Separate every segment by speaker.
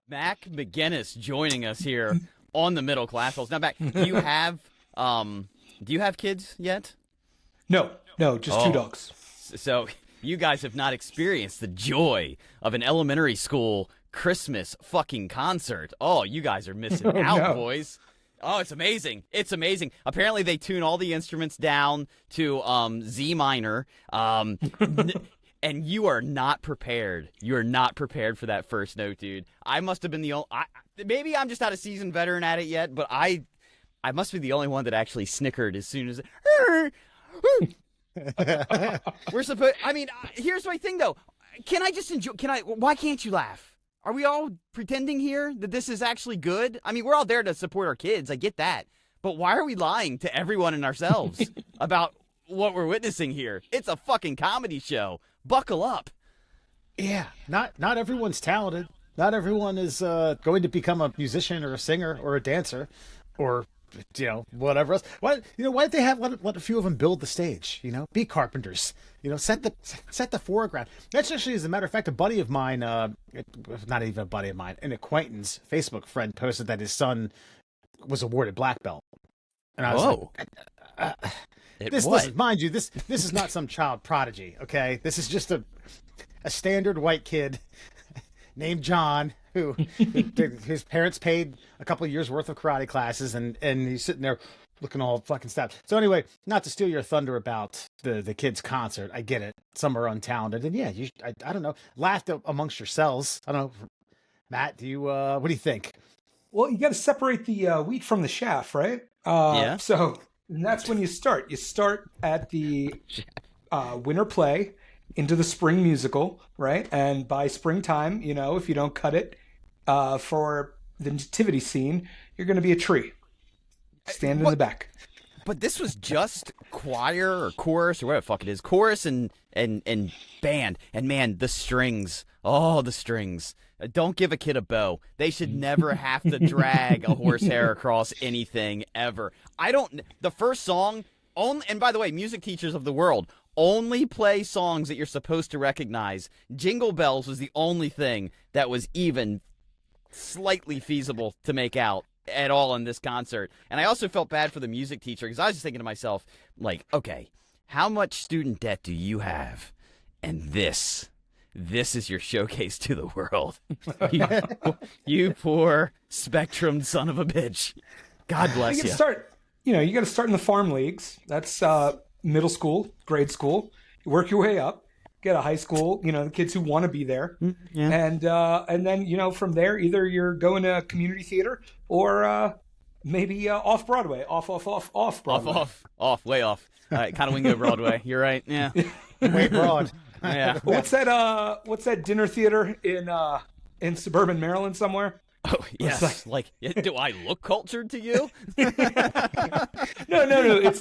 Speaker 1: Mac McGinnis joining us here on the Middle Class Pulse. Now, Mac, do you have kids yet?
Speaker 2: No, just two dogs.
Speaker 1: So you guys have not experienced the joy of an elementary school Christmas fucking concert. Oh, you guys are missing out, boys. Oh, it's amazing. It's amazing. Apparently they tune all the instruments down to Z minor. And you are not prepared. You are not prepared for that first note, dude. I must have been the only... maybe I'm just not a seasoned veteran at it yet, but I must be the only one that actually snickered as soon as... We're supposed... I mean, here's my thing, though. Can I just enjoy... Why can't you laugh? Are we all pretending here that this is actually good? I mean, we're all there to support our kids. I get that. But why are we lying to everyone and ourselves about what we're witnessing here? It's a fucking comedy show. Buckle up.
Speaker 3: Yeah, not everyone's talented. Not everyone is going to become a musician or a singer or a dancer or whatever else. Why don't they have let a few of them build the stage? Be carpenters. Set the foreground. That's actually, as a matter of fact, a buddy of mine, not even a buddy of mine, an acquaintance, Facebook friend, posted that his son was awarded black belt, and I was like, listen, mind you, this is not some child prodigy, okay? This is just a standard white kid named John who his parents paid a couple of years worth of karate classes, and he's sitting there looking all fucking stuff. So anyway, not to steal your thunder about the kids' concert, I get it. Some are untalented, and yeah, I don't know, laugh amongst yourselves. I don't know, Matt. Do you what do you think?
Speaker 2: Well, you got to separate the wheat from the chaff, right?
Speaker 1: Yeah.
Speaker 2: So. And that's when you start. You start at the winter play into the spring musical, right? And by springtime, if you don't cut it for the nativity scene, you're going to be a tree standing in the back.
Speaker 1: But this was just choir or chorus or whatever the fuck it is. Chorus and band. And man, the strings. Oh, the strings. Don't give a kid a bow. They should never have to drag a horsehair across anything ever. The first song, and by the way, music teachers of the world, only play songs that you're supposed to recognize. Jingle Bells was the only thing that was even slightly feasible to make out at all in this concert. And I also felt bad for the music teacher because I was just thinking to myself, like, okay, how much student debt do you have? And this is your showcase to the world. You poor spectrum son of a bitch. God bless you.
Speaker 2: You got to start in the farm leagues. That's middle school, grade school. You work your way up. Get a high school, the kids who want to be there. Yeah. And then, from there, either you're going to community theater or maybe off Broadway. Off Broadway.
Speaker 1: Off, way off. All right, kind of Wingo Broadway. You're right. Yeah.
Speaker 3: Way broad.
Speaker 1: Yeah.
Speaker 2: What's that dinner theater in suburban Maryland somewhere?
Speaker 1: Oh, yes. Like, do I look cultured to you?
Speaker 2: No. It's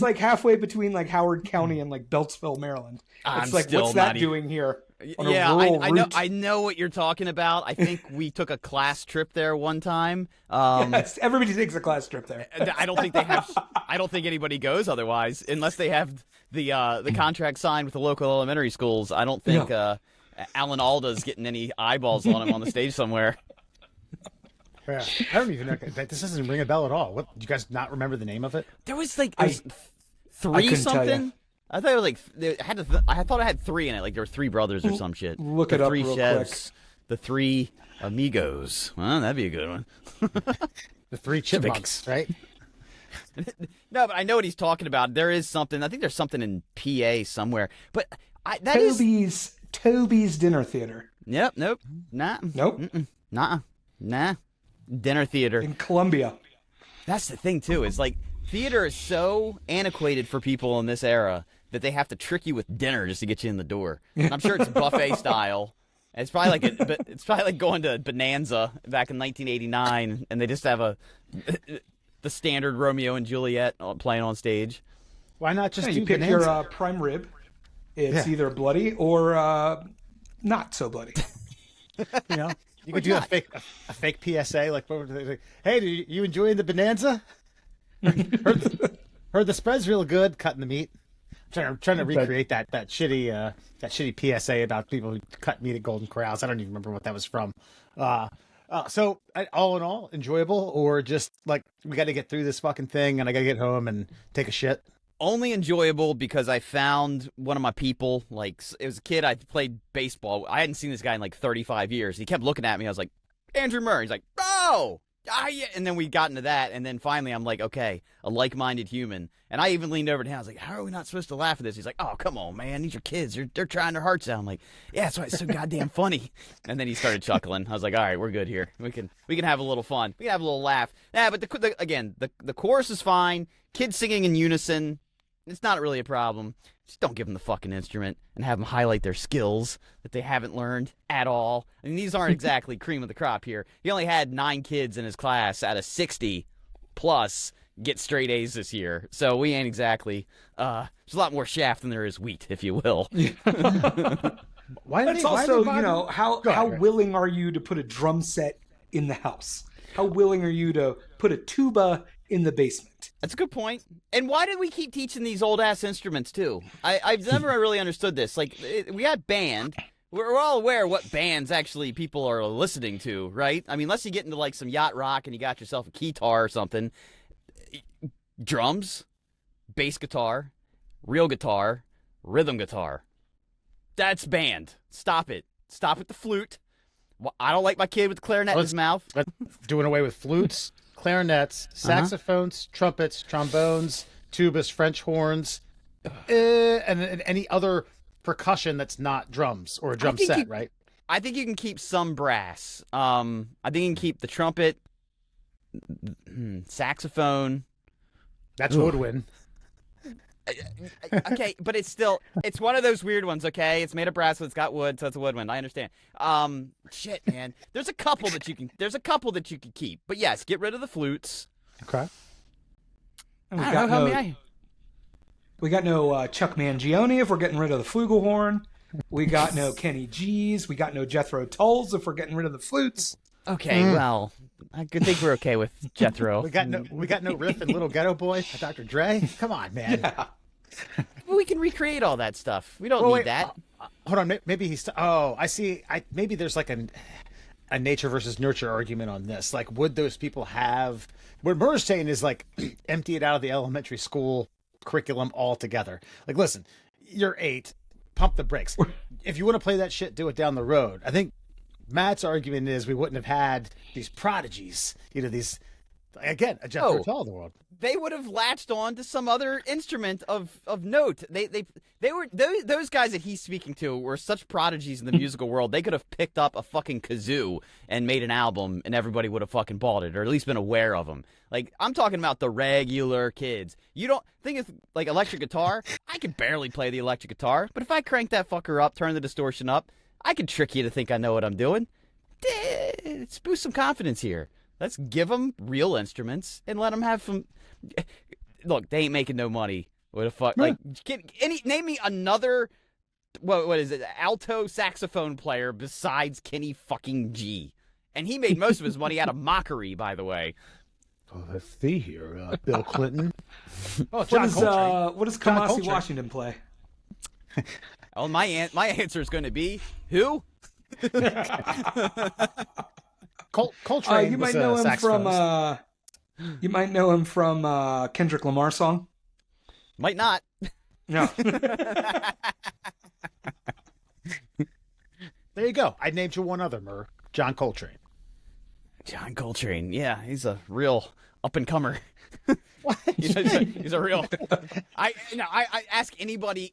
Speaker 2: like halfway between like Howard County and like Beltsville, Maryland. It's like, what's that doing here?
Speaker 1: Yeah, I know what you're talking about. I think we took a class trip there one time.
Speaker 2: Yes, everybody takes a class trip there.
Speaker 1: I don't think they have. I don't think anybody goes otherwise, unless they have the contract signed with the local elementary schools. I don't think Alan Alda's getting any eyeballs on him on the stage somewhere.
Speaker 3: Yeah, I don't even know. This doesn't ring a bell at all. What, do you guys not remember the name of it?
Speaker 1: There was three something. I thought it was like I thought it had three in it. Like there were three brothers or some shit.
Speaker 2: Look it up
Speaker 1: real
Speaker 2: chefs,
Speaker 1: quick. The three amigos. Well, that'd be a good one.
Speaker 3: The three chipmunks, right?
Speaker 1: No, but I know what he's talking about. There is something. I think there's something in PA somewhere. But
Speaker 2: Toby's Dinner Theater.
Speaker 1: Yep. Nope. Nah.
Speaker 2: Nope.
Speaker 1: Nah. Dinner theater
Speaker 2: in Columbia.
Speaker 1: That's the thing too. Is like theater is so antiquated for people in this era that they have to trick you with dinner just to get you in the door. And I'm sure it's buffet style. It's probably like going to Bonanza back in 1989, and they just have the standard Romeo and Juliet playing on stage.
Speaker 3: Why not just
Speaker 2: you pick
Speaker 3: Bonanza?
Speaker 2: Your prime rib? It's either bloody or not so bloody.
Speaker 3: You could do a fake PSA, like, hey, you enjoying the Bonanza? Heard the spread's real good, cutting the meat. I'm trying to recreate that shitty PSA about people who cut meat at Golden Corrals. I don't even remember what that was from. So all in all, enjoyable, or just like we got to get through this fucking thing, and I got to get home and take a shit.
Speaker 1: Only enjoyable because I found one of my people. Like, it was a kid I played baseball. I hadn't seen this guy in like 35 years. He kept looking at me. I was like, Andrew Murr. He's like, oh, yeah. And then we got into that. And then finally I'm like, okay, a like-minded human. And I even leaned over to him. I was like, how are we not supposed to laugh at this? He's like, oh, come on, man. These are kids. They're trying their hearts out. I'm like, yeah, that's why it's so goddamn funny. And then he started chuckling. I was like, all right, we're good here. We can have a little fun. We can have a little laugh. Yeah, but the chorus is fine. Kids singing in unison. It's not really a problem. Just don't give them the fucking instrument and have them highlight their skills that they haven't learned at all. I mean, these aren't exactly cream of the crop here. He only had 9 kids in his class out of 60 plus get straight A's this year. So we ain't exactly, there's a lot more shaft than there is wheat, if you will.
Speaker 2: It's also, how willing are you to put a drum set in the house? How willing are you to put a tuba in the basement?
Speaker 1: That's a good point. And why did we keep teaching these old-ass instruments, too? I've never really understood this. Like, we got band. We're all aware what bands actually people are listening to, right? I mean, unless you get into, like, some yacht rock and you got yourself a guitar or something. Drums, bass guitar, real guitar, rhythm guitar. That's band. Stop it. Stop with the flute. I don't like my kid with the clarinet in his mouth.
Speaker 3: Doing away with flutes, clarinets, saxophones, trumpets, trombones, tubas, French horns, and any other percussion that's not drums or a drum set, right?
Speaker 1: I think you can keep some brass. I think you can keep the trumpet, saxophone.
Speaker 3: That's woodwind.
Speaker 1: Okay, but it's one of those weird ones, okay? It's made of brass, but it's got wood, so it's a woodwind. I understand. Shit, man. There's a couple that you can keep. But yes, get rid of the flutes.
Speaker 3: Okay.
Speaker 2: And we got no Chuck Mangione if we're getting rid of the flugelhorn. We got no Kenny G's. We got no Jethro Tulls if we're getting rid of the flutes.
Speaker 1: Okay, well, I think we're okay with Jethro.
Speaker 3: we got no riff and Little Ghetto Boy, Dr. Dre. Come on, man.
Speaker 2: Yeah.
Speaker 1: We can recreate all that stuff. We don't need that.
Speaker 3: Hold on, maybe he's. I see. Maybe there's like a nature versus nurture argument on this. Like, would those people have? What Murr's saying is like empty it out of the elementary school curriculum altogether. Like, listen, you're 8. Pump the brakes. If you want to play that shit, do it down the road. I think Matt's argument is we wouldn't have had these prodigies, these, again, a Jethro Tull of the world.
Speaker 1: They would have latched on to some other instrument of note. They were those guys that he's speaking to were such prodigies in the musical world. They could have picked up a fucking kazoo and made an album, and everybody would have fucking bought it, or at least been aware of them. Like, I'm talking about the regular kids. You don't think it's like electric guitar? I can barely play the electric guitar, but if I crank that fucker up, turn the distortion up, I can trick you to think I know what I'm doing. Let's boost some confidence here. Let's give them real instruments and let them have some. Look, they ain't making no money. What the fuck? Like, name me another. What is it? Alto saxophone player besides Kenny fucking G. And he made most of his money out of mockery, by the way.
Speaker 3: Oh, let's see here, Bill Clinton.
Speaker 2: What does Kamasi Washington play?
Speaker 1: Oh, my answer is going to be who?
Speaker 3: Coltrane.
Speaker 2: You might know him from. You might know him from Kendrick Lamar song.
Speaker 1: Might not.
Speaker 2: No.
Speaker 3: There you go. I named you one other, Murr. John Coltrane.
Speaker 1: John Coltrane. Yeah, he's a real up and comer.
Speaker 3: What?
Speaker 1: He's a real. I ask anybody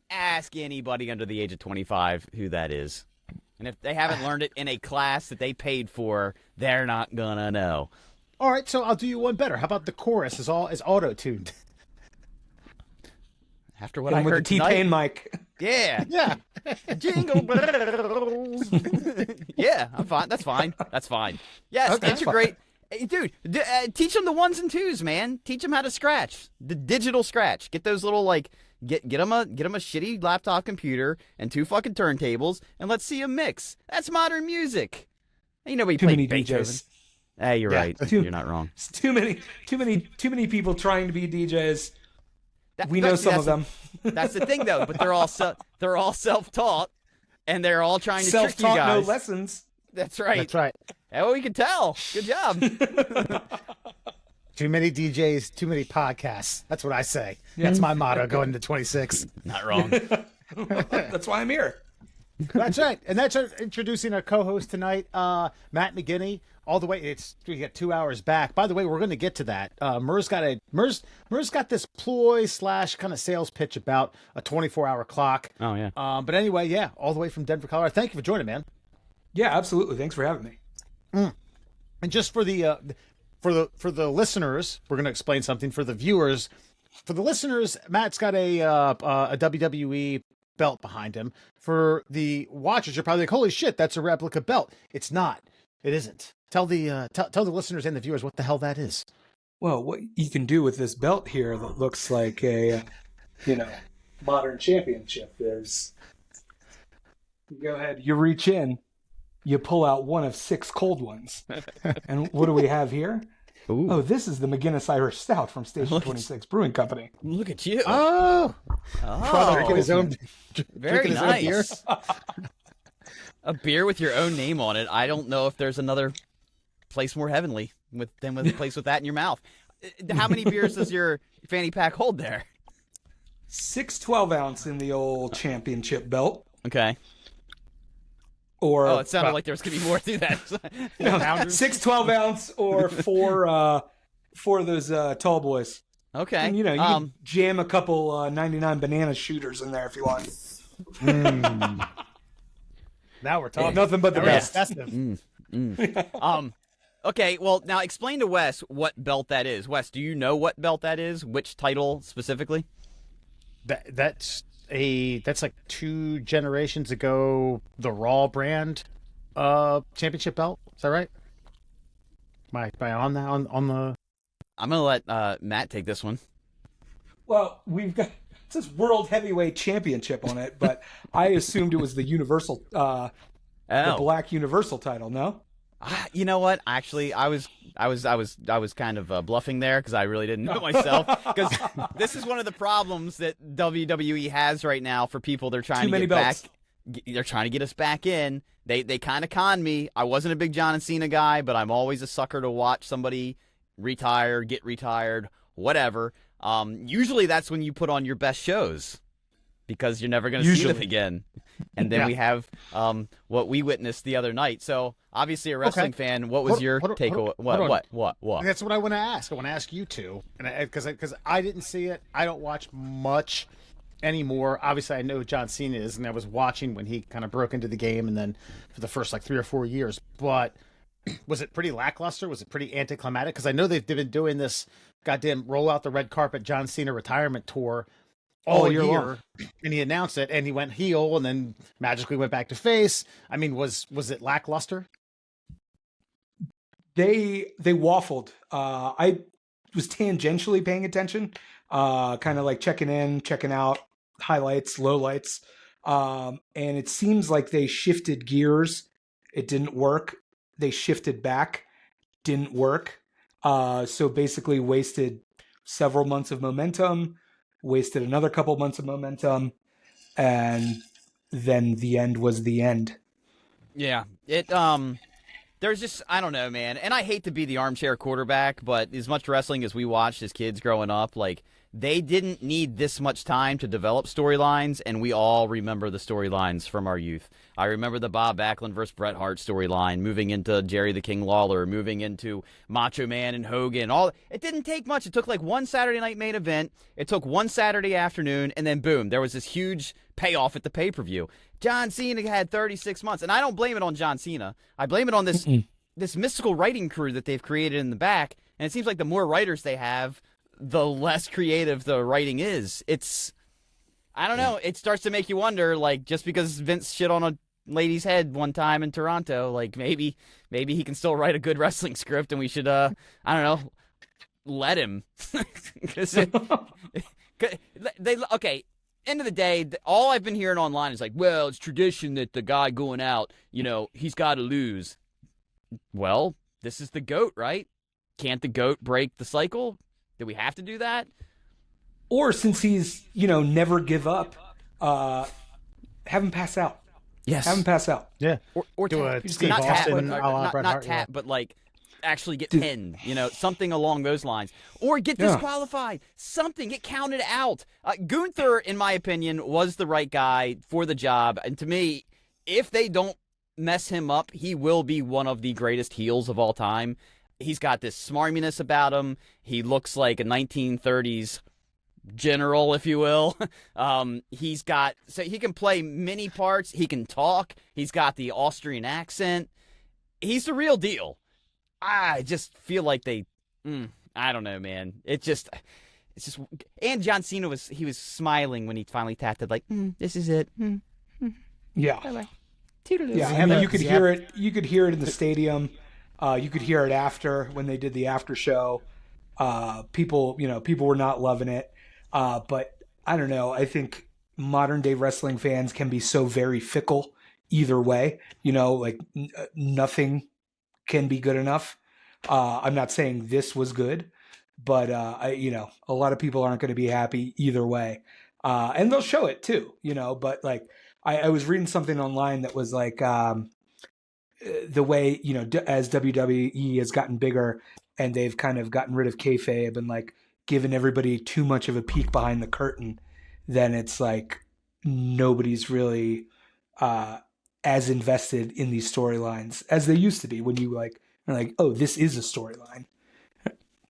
Speaker 1: under the age of 25 who that is, and if they haven't learned it in a class that they paid for, they're not gonna know.
Speaker 3: All right, so I'll do you one better. How about the chorus is auto-tuned?
Speaker 1: After what I heard
Speaker 2: the T-Pain mic.
Speaker 1: Yeah.
Speaker 3: Yeah.
Speaker 1: Jingle bells. Yeah, I'm fine. That's fine. Yes,
Speaker 3: Okay.
Speaker 1: it's a great. Hey, dude, teach them the ones and twos, man. Teach them how to scratch. The digital scratch. Get those little, like, get them a shitty laptop computer and 2 fucking turntables, and let's see them mix. That's modern music. You know, we play Beethoven.
Speaker 2: DJs.
Speaker 1: Hey, you're right. You're not wrong.
Speaker 2: It's too many people trying to be DJs. We know some of them.
Speaker 1: That's the thing, though. But they're all self-taught, and they're all trying to trick you guys.
Speaker 2: No lessons.
Speaker 1: That's right.
Speaker 3: That's right.
Speaker 1: Oh, we can tell. Good job.
Speaker 3: Too many DJs, too many podcasts. That's what I say. That's my motto going into 26.
Speaker 1: Not wrong.
Speaker 2: That's why I'm here.
Speaker 3: That's right. And that's introducing our co-host tonight, Matt McGinny. All the way, we got 2 hours back. By the way, we're going to get to that. Murr's got this ploy / kind of sales pitch about a 24-hour clock.
Speaker 1: Oh yeah.
Speaker 3: But anyway, yeah, all the way from Denver, Colorado. Thank you for joining, man.
Speaker 2: Yeah, absolutely. Thanks for having me.
Speaker 3: And just for the listeners, we're going to explain something for the viewers. For the listeners, Matt's got a WWE belt behind him. For the watchers, you're probably like, "Holy shit, that's a replica belt." It's not. It isn't. Tell the listeners and the viewers what the hell that is.
Speaker 2: Well, what you can do with this belt here that looks like a, modern championship is you go ahead, you reach in, you pull out one of 6 cold ones. And what do we have here?
Speaker 1: Ooh.
Speaker 2: Oh, this is the McGinnis Irish Stout from Station 26 Brewing Company.
Speaker 1: Look at you.
Speaker 3: Oh, drinking his own,
Speaker 1: Very
Speaker 3: drinking his own beer.
Speaker 1: nice. A beer with your own name on it. I don't know if there's another place more heavenly than a place with that in your mouth. How many beers does your fanny pack hold there?
Speaker 2: 6 12-ounce in the old championship belt.
Speaker 1: Okay.
Speaker 2: Or
Speaker 1: Oh, it sounded like there was going to be more to that.
Speaker 3: Pounders.
Speaker 2: 6 12-ounce or 4 of those tall boys.
Speaker 1: Okay.
Speaker 2: And, you can jam a couple 99 banana shooters in there if you want.
Speaker 3: Now we're talking.
Speaker 2: Nothing but the best.
Speaker 3: Festive.
Speaker 1: Okay, well, now explain to Wes what belt that is. Wes, do you know what belt that is? Which title specifically?
Speaker 3: That's like 2 generations ago, the Raw brand championship belt. Is that right? Am I on that on the?
Speaker 1: I'm gonna let Matt take this one.
Speaker 2: Well, we've got it says World Heavyweight Championship on it, but I assumed it was the Universal, the Black Universal title. No.
Speaker 1: You know what? Actually, I was kind of bluffing there because I really didn't know myself. Because this is one of the problems that WWE has right now for people. They're trying
Speaker 2: Too many
Speaker 1: to get
Speaker 2: belts.
Speaker 1: back. They're trying to get us back in. They kind of conned me. I wasn't a big John Cena guy, but I'm always a sucker to watch somebody retire, get retired, whatever. Usually that's when you put on your best shows because you're never going to see them again. And then we have what we witnessed the other night. So obviously a wrestling fan, what was your takeaway? What?
Speaker 3: That's what I want to ask. I want to ask you two, and because I didn't see it, I don't watch much anymore. Obviously, I know who John Cena is, and I was watching when he kind of broke into the game, and then for the first 3 or 4 years. But was it pretty lackluster? Was it pretty anticlimactic? Because I know they've been doing this goddamn roll out the red carpet John Cena retirement tour all year long. And he announced it, and he went heel, and then magically went back to face. I mean, was it lackluster?
Speaker 2: They waffled. I was tangentially paying attention, kind of like checking in, checking out, highlights, lowlights. And it seems like they shifted gears. It didn't work. They shifted back. Didn't work. So basically wasted several months of momentum, wasted another couple months of momentum, and then the end was the end.
Speaker 1: Yeah. There's just, I don't know, man. And I hate to be the armchair quarterback, but as much wrestling as we watched as kids growing up, like, they didn't need this much time to develop storylines, and we all remember the storylines from our youth. I remember the Bob Backlund versus Bret Hart storyline, moving into Jerry the King Lawler, moving into Macho Man and Hogan. It didn't take much. It took like one Saturday night main event. It took one Saturday afternoon, and then boom, there was this huge payoff at the pay-per-view. John Cena had 36 months, and I don't blame it on John Cena. I blame it on this mystical writing crew that they've created in the back, and it seems like the more writers they have, the less creative the writing is. I don't know, it starts to make you wonder, like, just because Vince shit on a lady's head one time in Toronto, like, maybe he can still write a good wrestling script, and we should, I don't know, let him. Okay, end of the day, all I've been hearing online is like, well, it's tradition that the guy going out, he's got to lose. Well, this is the GOAT, right? Can't the GOAT break the cycle? Do we have to do that?
Speaker 2: Or since he's, never give up, have him pass out.
Speaker 1: Yes.
Speaker 2: Have him pass out.
Speaker 3: Yeah.
Speaker 1: Or
Speaker 3: Do
Speaker 1: tap.
Speaker 3: a Steve
Speaker 1: Not tap,
Speaker 3: Austin,
Speaker 1: but-
Speaker 3: a la
Speaker 1: not,
Speaker 3: Bret
Speaker 1: not
Speaker 3: Hart,
Speaker 1: tap,
Speaker 3: yeah.
Speaker 1: but like actually get pinned, something along those lines. Or get disqualified. Something, get counted out. Gunther, in my opinion, was the right guy for the job. And to me, if they don't mess him up, he will be one of the greatest heels of all time. He's got this smarminess about him. He looks like a 1930s general, if you will. So he can play many parts. He can talk. He's got the Austrian accent. He's the real deal. I just feel like I don't know, man. It's just, and John Cena was smiling when he finally tapped it, like, this is it.
Speaker 2: Yeah.
Speaker 1: Bye-bye.
Speaker 2: Yeah, I mean, you could hear it. You could hear it in the stadium. You could hear it after when they did the after show. People were not loving it. But I don't know. I think modern day wrestling fans can be so very fickle either way. Like nothing can be good enough. I'm not saying this was good, but a lot of people aren't going to be happy either way. And they'll show it too. But like I was reading something online that was like the way as WWE has gotten bigger and they've kind of gotten rid of kayfabe and like given everybody too much of a peek behind the curtain, then it's like nobody's really as invested in these storylines as they used to be when you are like, oh, this is a storyline.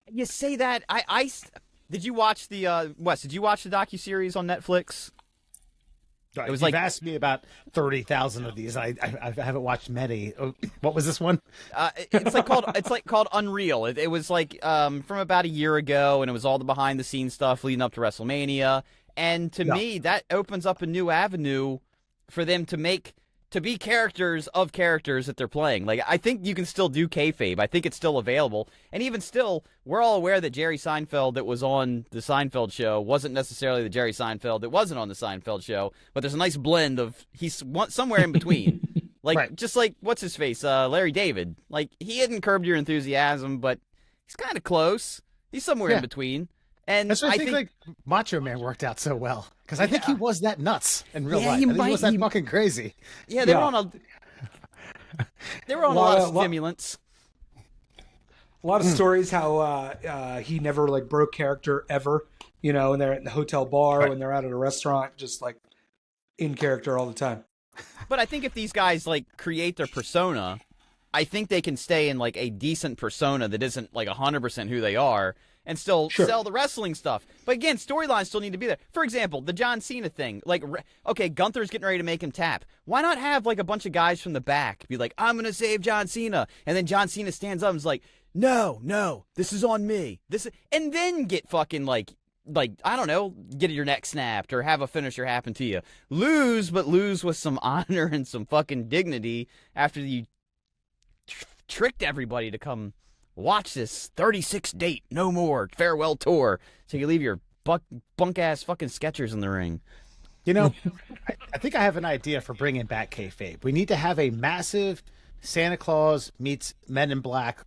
Speaker 1: You say that. Did you watch the Wes? Did you watch the docuseries on Netflix?
Speaker 3: It was like, you've asked me about 30,000 of these. I haven't watched many. Oh, what was this one?
Speaker 1: It's called Unreal. It was like from about a year ago, and it was all the behind the scenes stuff leading up to WrestleMania. And to me, that opens up a new avenue for them to be characters of characters that they're playing. Like, I think you can still do kayfabe. I think it's still available. And even still, we're all aware that Jerry Seinfeld that was on the Seinfeld show wasn't necessarily the Jerry Seinfeld that wasn't on the Seinfeld show, but there's a nice blend of he's somewhere in between. Like,
Speaker 3: right.
Speaker 1: Just like, what's his face? Larry David. Like, he hadn't Curbed Your Enthusiasm, but he's kind of close. He's somewhere in between. And
Speaker 3: that's why I think like Macho Man worked out so well. Because I think he was that nuts in real life. I think he was that fucking crazy.
Speaker 1: Yeah, they were on a lot of stimulants.
Speaker 2: A lot of stories how he never like broke character ever. And they're at the hotel bar when they're out at a restaurant, just like in character all the time.
Speaker 1: But I think if these guys like create their persona, I think they can stay in like a decent persona that isn't like 100% who they are. And still sell the wrestling stuff. But again, storylines still need to be there. For example, the John Cena thing. Like, okay, Gunther's getting ready to make him tap. Why not have, like, a bunch of guys from the back be like, I'm going to save John Cena. And then John Cena stands up and is like, no, this is on me. And then get fucking, like, I don't know, get your neck snapped or have a finisher happen to you. Lose with some honor and some fucking dignity after you tricked everybody to come watch this 36 date, no more, farewell tour, so you leave your bunk-ass fucking Skechers in the ring.
Speaker 3: I think I have an idea for bringing back kayfabe. We need to have a massive Santa Claus meets Men in Black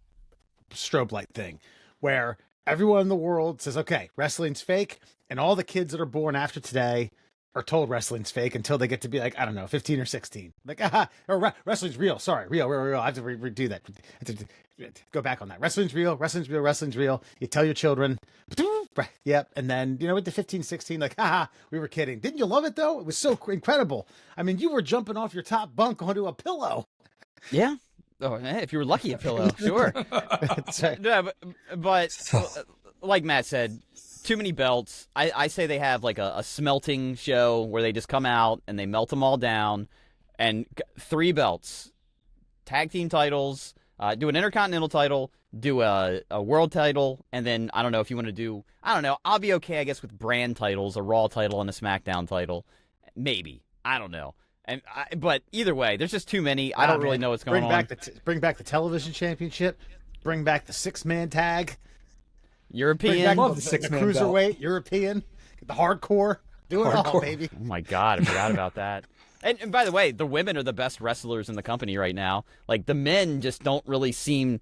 Speaker 3: strobe light thing, where everyone in the world says, okay, wrestling's fake, and all the kids that are born after today are told wrestling's fake until they get to be like, I don't know, 15 or 16. Like, or wrestling's real. Sorry, real. I have to redo that. I have to go back on that. Wrestling's real. You tell your children. Yep. And then, with the 15, 16, like, we were kidding. Didn't you love it, though? It was so incredible. I mean, you were jumping off your top bunk onto a pillow.
Speaker 1: Yeah. Oh, if you were lucky, a pillow. Sure.
Speaker 3: That's right.
Speaker 1: Yeah, but like Matt said, too many belts. I say they have like a smelting show where they just come out and they melt them all down, and 3 belts, tag team titles, do an intercontinental title, do a world title, and then I don't know if you want to do, I don't know, I'll be okay I guess with brand titles, a Raw title and a SmackDown title, maybe, I don't know. But either way, there's just too many. I don't really know what's going on.
Speaker 3: Bring back the television championship. Bring back the 6-man tag.
Speaker 1: European.
Speaker 3: Love the 6-man cruiserweight. Belt. European. Get the hardcore. Do it all, baby.
Speaker 1: Oh my God, I forgot about that. And by the way, the women are the best wrestlers in the company right now. Like, the men just don't really seem...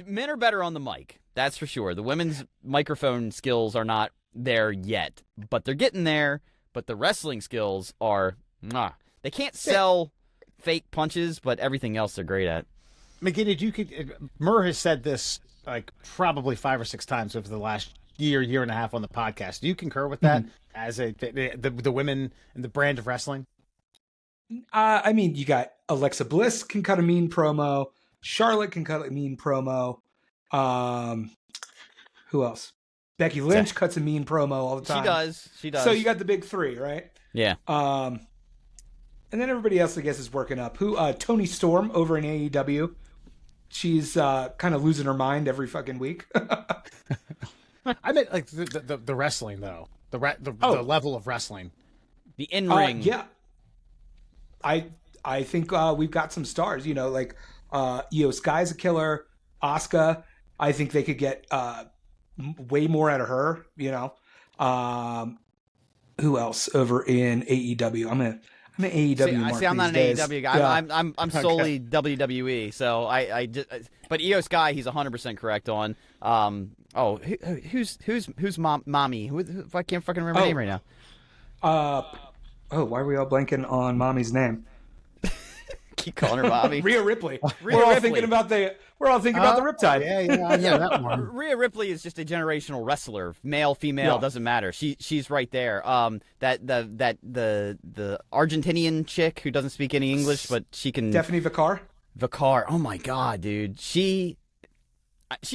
Speaker 1: Men are better on the mic, that's for sure. The women's microphone skills are not there yet, but they're getting there. But the wrestling skills are... They can't sell fake punches, but everything else they're great at.
Speaker 3: McGinny, Murr has said this like probably 5 or 6 times over the last year and a half on the podcast. Do you concur with that as the women and the brand of wrestling?
Speaker 2: I mean, you got Alexa Bliss can cut a mean promo. Charlotte can cut a mean promo. Who else? Becky Lynch cuts a mean promo all the time.
Speaker 1: She does.
Speaker 2: So you got the big three, right?
Speaker 1: Yeah.
Speaker 2: And then everybody else, I guess, is working up. Toni Storm over in AEW. She's kind of losing her mind every fucking week.
Speaker 3: I meant like the wrestling though. The level of wrestling.
Speaker 1: The in-ring.
Speaker 2: Yeah. I think we've got some stars, like Io Sky's a killer. Asuka, I think they could get way more out of her, who else over in AEW? I'm an AEW mark
Speaker 1: I'm not an
Speaker 2: these days.
Speaker 1: AEW guy.
Speaker 2: Yeah.
Speaker 1: I'm solely WWE. So I just, but Io Sky, he's 100% correct on. Who's mommy? Who I can't fucking remember her name right now.
Speaker 2: Why are we all blanking on mommy's name?
Speaker 1: Keep calling her mommy.
Speaker 2: Rhea Ripley.
Speaker 1: We're
Speaker 2: all thinking about the Riptide.
Speaker 3: Yeah, I know that one.
Speaker 1: Rhea Ripley is just a generational wrestler, male, female, doesn't matter. She's right there. The Argentinian chick who doesn't speak any English, but she can.
Speaker 2: Stephanie Vicar.
Speaker 1: Oh my god, dude, she's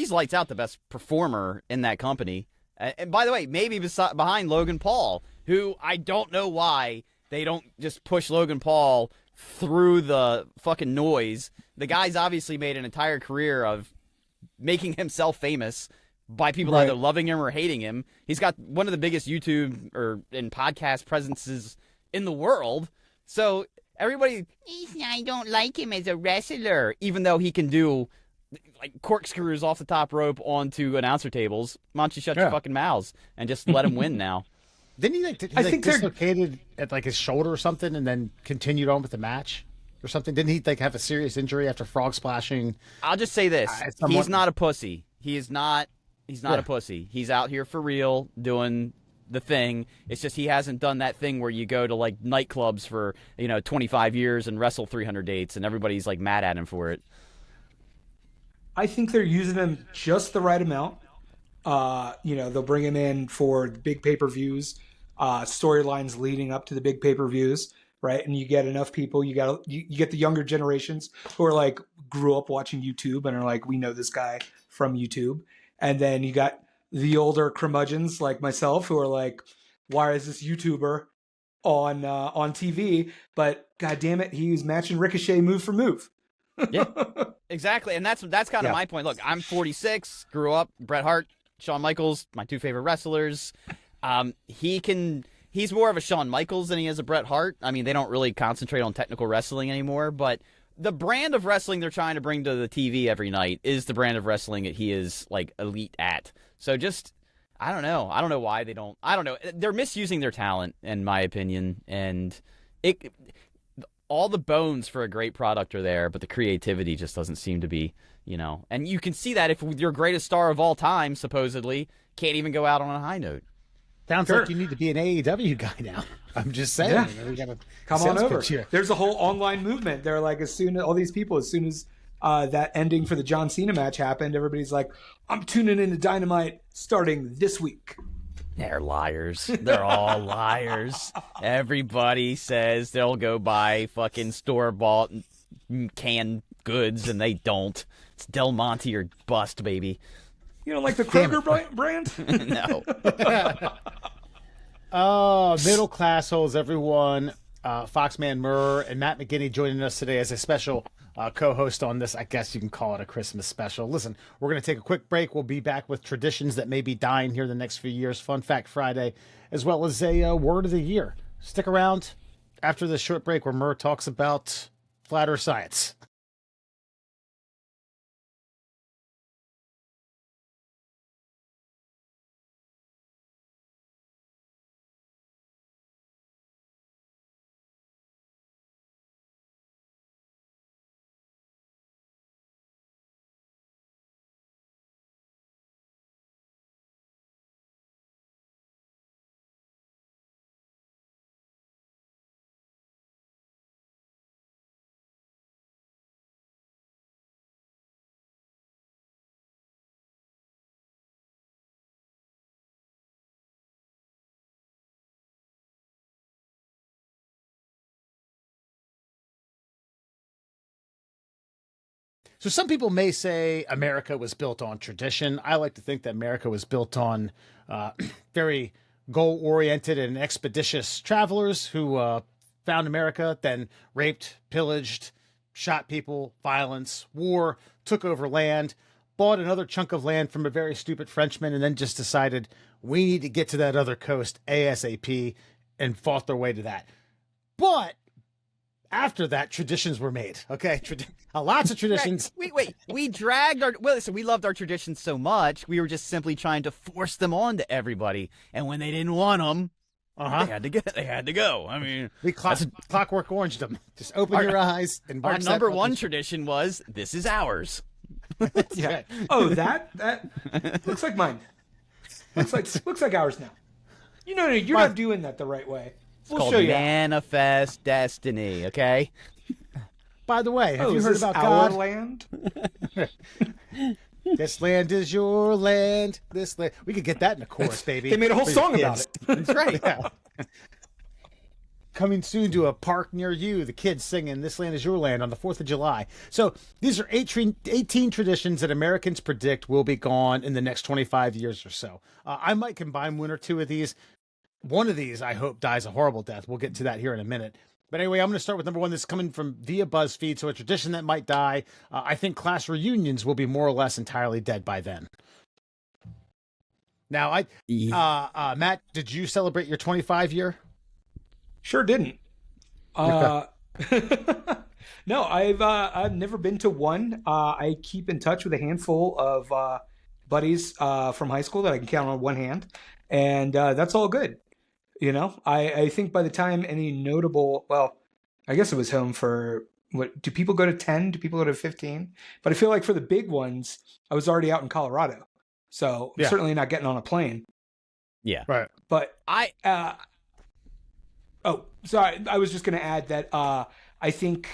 Speaker 1: lights out, the best performer in that company. And by the way, maybe behind Logan Paul, who I don't know why they don't just push Logan Paul through the fucking noise. The guy's obviously made an entire career of making himself famous by people either loving him or hating him. He's got one of the biggest YouTube and podcast presences in the world. So everybody, I don't like him as a wrestler, even though he can do like corkscrews off the top rope onto announcer tables. Why don't you shut your fucking mouths and just let him win now?
Speaker 3: Didn't he dislocated at like his shoulder or something, and then continued on with the match or something? Didn't he like have a serious injury after frog splashing?
Speaker 1: I'll just say this: he's not a pussy. He is not. He's not a pussy. He's out here for real, doing the thing. It's just he hasn't done that thing where you go to like nightclubs for 25 years and wrestle 300 dates, and everybody's like mad at him for it.
Speaker 2: I think they're using him just the right amount. They'll bring him in for the big pay-per-views. Storylines leading up to the big pay-per-views, right? And you get enough people, you get the younger generations who are like grew up watching YouTube and are like, we know this guy from YouTube. And then you got the older curmudgeons like myself who are like, why is this YouTuber on TV? But god damn it, he's matching Ricochet move for move.
Speaker 1: Yeah, exactly. And that's kind of my point. Look, I'm 46, grew up Bret Hart, Shawn Michaels, my two favorite wrestlers. He's more of a Shawn Michaels than he is a Bret Hart. I mean, they don't really concentrate on technical wrestling anymore, but the brand of wrestling they're trying to bring to the TV every night is the brand of wrestling that he is like elite at. So just, I don't know why they don't, I don't know. They're misusing their talent in my opinion. And all the bones for a great product are there, but the creativity just doesn't seem to be, and you can see that if your greatest star of all time, supposedly, can't even go out on a high note.
Speaker 3: Sounds like you need to be an AEW guy now. I'm just saying.
Speaker 2: Yeah.
Speaker 3: We gotta
Speaker 2: come on over. There's a whole online movement. They're like, as soon as that ending for the John Cena match happened, everybody's like, I'm tuning into Dynamite starting this week.
Speaker 1: They're liars. They're all liars. Everybody says they'll go buy fucking store-bought canned goods, and they don't. It's Del Monte or bust, baby.
Speaker 2: You don't like the Kroger brand?
Speaker 1: No.
Speaker 3: Middle class holes, everyone. Foxman Murr and Matt McGinny joining us today as a special co-host on this. I guess you can call it a Christmas special. Listen, we're going to take a quick break. We'll be back with traditions that may be dying here the next few years. Fun Fact Friday, as well as a word of the year. Stick around after this short break where Murr talks about flat earth science. So some people may say America was built on tradition. I like to think that America was built on very goal-oriented and expeditious travelers who found America, then raped, pillaged, shot people, violence, war, took over land, bought another chunk of land from a very stupid Frenchman, and then just decided we need to get to that other coast ASAP and fought their way to that. But after that, traditions were made. Okay, lots of traditions.
Speaker 1: Wait. We dragged our. Well, listen, we loved our traditions so much, we were just simply trying to force them on to everybody. And when they didn't want them, they had to go. I mean,
Speaker 3: we clockwork oranged them. Just open your eyes and
Speaker 1: our number one tradition was this is ours.
Speaker 2: Yeah. Right. Oh, that looks like mine. Looks like ours now. You're not doing that the right way. We'll show you.
Speaker 1: Manifest destiny, okay?
Speaker 3: By the way, have you heard about
Speaker 2: our
Speaker 3: God?
Speaker 2: Land?
Speaker 3: This land is your land. This land. We could get that in the chorus, baby.
Speaker 2: They made a whole song about it.
Speaker 1: That's right.
Speaker 3: Yeah. Coming soon to a park near you, the kids singing "This Land Is Your Land" on the 4th of July. So these are 18 traditions that Americans predict will be gone in the next 25 years or so. I might combine one or two of these. One of these, I hope, dies a horrible death. We'll get to that here in a minute. But anyway, I'm going to start with number one. This is coming from via BuzzFeed. So a tradition that might die. I think class reunions will be more or less entirely dead by then. Now, Matt, did you celebrate your 25 year?
Speaker 2: Sure didn't. No, I've never been to one. I keep in touch with a handful of buddies from high school that I can count on one hand, and that's all good. I think by the time any notable, well, I guess it was home for what? Do people go to 10? Do people go to 15? But I feel like for the big ones, I was already out in Colorado, so I'm certainly not getting on a plane.
Speaker 1: Yeah,
Speaker 3: right.
Speaker 2: But sorry. I was just going to add that I think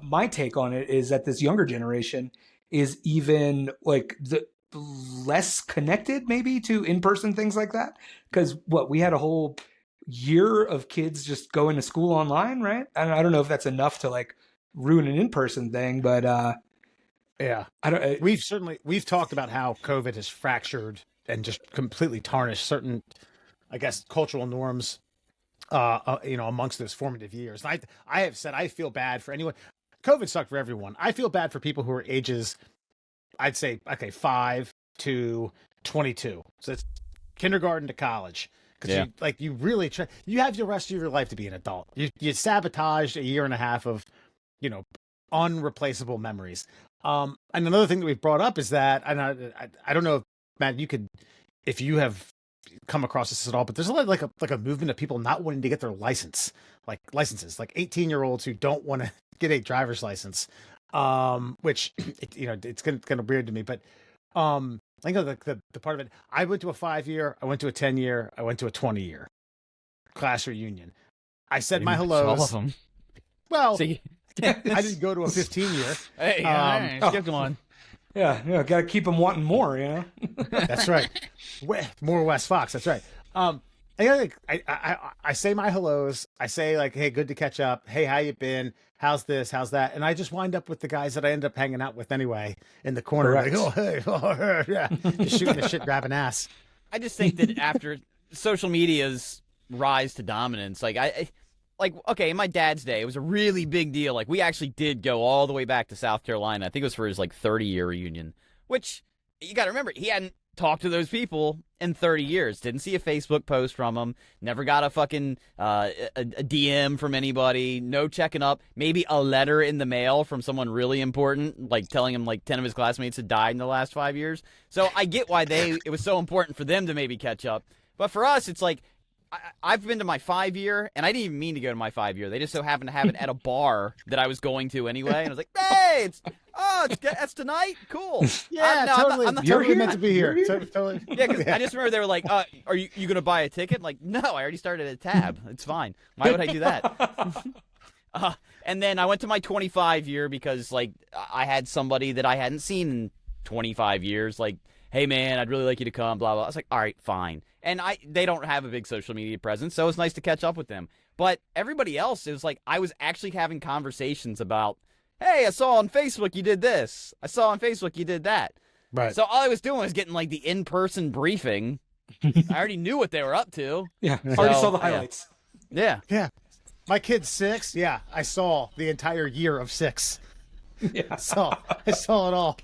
Speaker 2: my take on it is that this younger generation is even like the less connected maybe to in-person things like that. Because we had a whole year of kids just going to school online, right? I don't know if that's enough to like ruin an in-person thing, but
Speaker 3: yeah, we've talked about how COVID has fractured and just completely tarnished certain, I guess, cultural norms. Amongst those formative years. And I have said I feel bad for anyone. COVID sucked for everyone. I feel bad for people who are ages, I'd say, 5 to 22. So it's kindergarten to college. Because you really try. You have the rest of your life to be an adult. You sabotaged a year and a half of, unreplaceable memories. And another thing that we've brought up is that, and I don't know if, Matt, you could, if you have come across this at all, but there's a lot like a movement of people not wanting to get their licenses, like 18-year-olds who don't want to get a driver's license, which it's kind of weird to me. But I think the part of it, I went to a 5-year, I went to a 10-year, I went to a 20-year class reunion. I said my hellos.
Speaker 1: All of them.
Speaker 3: Well, I didn't go to a 15-year.
Speaker 1: Hey, skip one.
Speaker 2: Yeah, got to keep them wanting more,
Speaker 3: That's right. More Wes Fox. That's right. I say my hellos. I say like, hey, good to catch up. Hey, how you been? How's this? How's that? And I just wind up with the guys that I end up hanging out with anyway in the corner. Like, oh, hey, yeah, just shooting the shit, grabbing ass.
Speaker 1: I just think that after social media's rise to dominance, okay, in my dad's day, it was a really big deal. Like, we actually did go all the way back to South Carolina. I think it was for his, 30-year reunion, which, you got to remember, he hadn't talked to those people in 30 years. Didn't see a Facebook post from them. Never got a fucking a DM from anybody. No checking up. Maybe a letter in the mail from someone really important, telling him, 10 of his classmates had died in the last 5 years. So I get why it was so important for them to maybe catch up. But for us, it's like, I've been to my 5-year, and I didn't even mean to go to my 5-year. They just so happened to have it at a bar that I was going to anyway. And I was like, hey, that's tonight? Cool.
Speaker 3: Yeah, totally. I'm not totally meant to be here. Totally.
Speaker 1: Yeah, because I just remember they were like, are you going to buy a ticket? I'm like, no, I already started a tab. It's fine. Why would I do that? And then I went to my 25-year because, I had somebody that I hadn't seen in 25 years, hey, man, I'd really like you to come, blah, blah. I was like, all right, fine. And they don't have a big social media presence, so it's nice to catch up with them. But everybody else, it was like I was actually having conversations about, hey, I saw on Facebook you did this. I saw on Facebook you did that.
Speaker 3: Right.
Speaker 1: So all I was doing was getting like the in-person briefing. I already knew what they were up to.
Speaker 2: Yeah, already saw the
Speaker 1: yeah.
Speaker 2: highlights.
Speaker 1: Yeah.
Speaker 3: Yeah. My kid's 6. Yeah, I saw the entire year of 6.
Speaker 2: Yeah.
Speaker 3: I saw it all.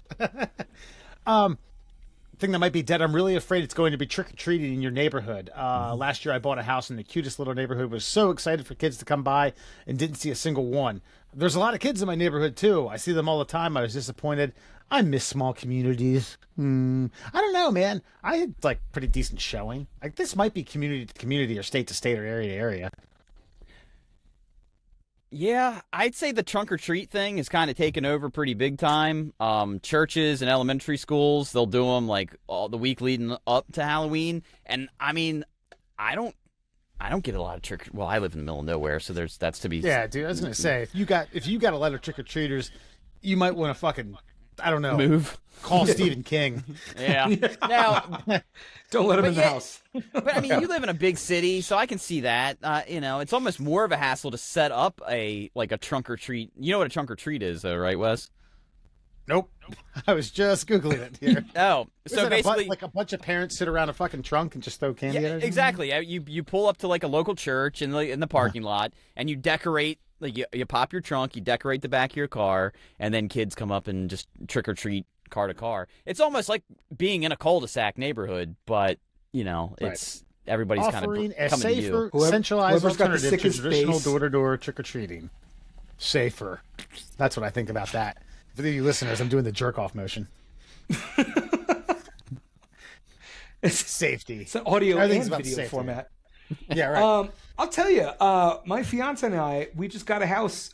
Speaker 3: Thing that might be dead. I'm really afraid it's going to be trick-or-treating in your neighborhood. Last year I bought a house in the cutest little neighborhood. Was so excited for kids to come by and didn't see a single one. There's a lot of kids in my neighborhood too. I see them all the time. I was disappointed. I miss small communities. I don't know, man. I had like pretty decent showing. Like this might be community to community or state to state or area to area.
Speaker 1: Yeah, I'd say the trunk or treat thing is kind of taken over pretty big time. Churches and elementary schools, they'll do them like all the week leading up to Halloween. And I mean, I don't get a lot of trick. Well, I live in the middle of nowhere, so that's to be.
Speaker 3: Yeah, dude. I was gonna say if you got a lot of trick or treaters, you might want to fucking, I don't know,
Speaker 1: move.
Speaker 3: Call Stephen King.
Speaker 1: Yeah. Now,
Speaker 2: don't let him in the house.
Speaker 1: But I mean, you live in a big city, so I can see that. It's almost more of a hassle to set up a trunk or treat. You know what a trunk or treat is, though, right, Wes?
Speaker 3: Nope. I was just Googling it here.
Speaker 1: Oh, so basically,
Speaker 3: like a bunch of parents sit around a fucking trunk and just throw candy at it?
Speaker 1: Exactly. You pull up to like a local church in the parking lot, and you decorate. Like you pop your trunk, you decorate the back of your car, and then kids come up and just trick or treat car to car. It's almost like being in a cul-de-sac neighborhood, but it's everybody's kind of
Speaker 3: offering a
Speaker 1: coming to you.
Speaker 3: safer, centralized
Speaker 2: whoever's got the
Speaker 3: alternative to
Speaker 2: sickest
Speaker 3: traditional
Speaker 2: face.
Speaker 3: door-to-door trick-or-treating. Safer. That's what I think about that. For you listeners, I'm doing the jerk-off motion.
Speaker 2: It's
Speaker 3: Safety.
Speaker 2: It's an audio and
Speaker 3: Everything's about
Speaker 2: video
Speaker 3: safety.
Speaker 2: format.
Speaker 3: Yeah, right.
Speaker 2: I'll tell you, my fiance and I, we just got a house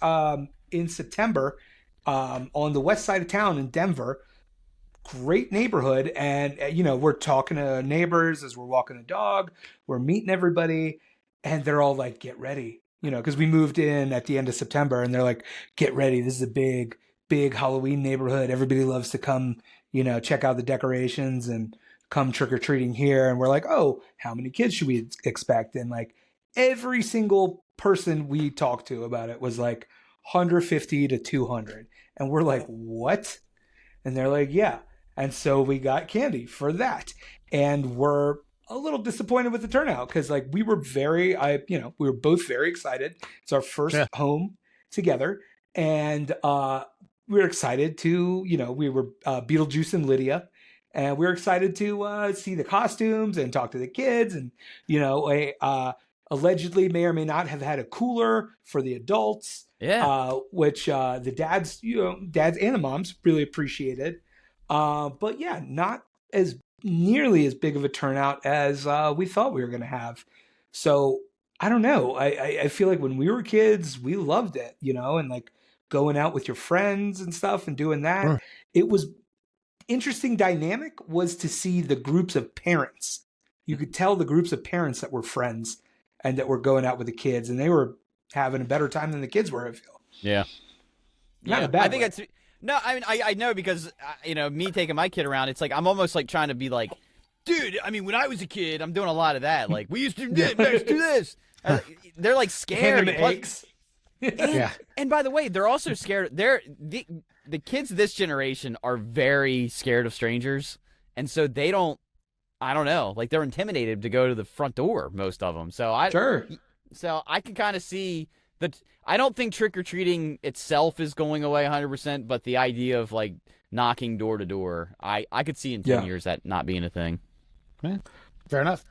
Speaker 2: in September on the west side of town in Denver. Great neighborhood. And, we're talking to neighbors as we're walking the dog. We're meeting everybody. And they're all like, get ready. Because we moved in at the end of September. And they're like, get ready. This is a big, big Halloween neighborhood. Everybody loves to come, check out the decorations and come trick-or-treating here. And we're like, oh, how many kids should we expect? And like every single person we talked to about it was like 150 to 200. And we're like, what? And they're like, yeah. And so we got candy for that. And we're a little disappointed with the turnout because like we were we were both very excited. It's our first home together. And we were excited to, we were Beetlejuice and Lydia. And we were excited to see the costumes and talk to the kids. And, allegedly may or may not have had a cooler for the adults.
Speaker 1: Yeah.
Speaker 2: Which the dads and the moms really appreciated. But yeah, not as nearly as big of a turnout as we thought we were going to have. So I don't know. I feel like when we were kids, we loved it, and like going out with your friends and stuff and doing that.
Speaker 3: Sure.
Speaker 2: It was interesting dynamic was to see the groups of parents. You could tell the groups of parents that were friends and that were going out with the kids, and they were having a better time than the kids were, I feel.
Speaker 1: Yeah.
Speaker 2: Not in a bad
Speaker 1: I think
Speaker 2: way.
Speaker 1: it's no. I mean, I know because me taking my kid around, it's like I'm almost like trying to be like, dude. I mean, when I was a kid, I'm doing a lot of that. Like we used to do this. They're like scared.
Speaker 2: Hand them eggs.
Speaker 1: And by the way, they're also scared. The kids this generation are very scared of strangers, and so they don't. I don't know. Like they're intimidated to go to the front door. Most of them. So I can kind of see that. I don't think trick-or-treating itself is going away 100%, but the idea of like knocking door to door, I could see in 10 years that not being a thing.
Speaker 3: Yeah, fair enough.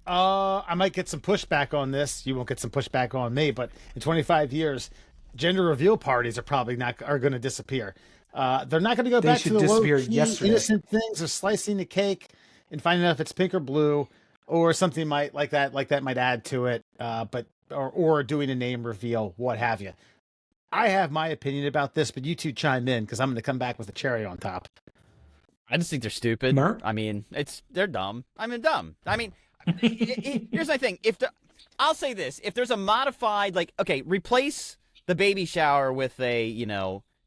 Speaker 3: I might get some pushback on this. You won't get some pushback on me, but in 25 years, gender reveal parties are going to disappear. They're not going to go back to the low-key, innocent things of slicing the cake and finding out if it's pink or blue or something like that might add to it. Or doing a name reveal, what have you. I have my opinion about this, but you two chime in because I'm going to come back with a cherry on top.
Speaker 1: I just think they're stupid.
Speaker 2: Murr?
Speaker 1: I mean, they're dumb. Dumb. I mean, here's my thing. I'll say this: if there's a modified, replace the baby shower with a,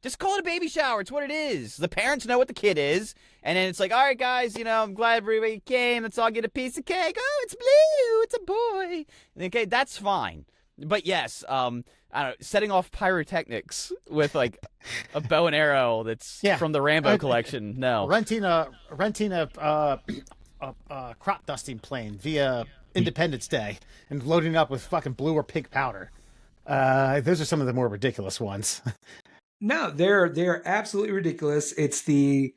Speaker 1: just call it a baby shower. It's what it is. The parents know what the kid is, and then it's like, all right, guys, I'm glad everybody came. Let's all get a piece of cake. Oh, it's blue. It's a boy. Okay, that's fine. But yes, I don't know, setting off pyrotechnics with like a bow and arrow that's from the Rambo collection. No,
Speaker 3: renting a crop dusting plane via Independence Day and loading it up with fucking blue or pink powder. Those are some of the more ridiculous ones.
Speaker 2: No, they're absolutely ridiculous. It's the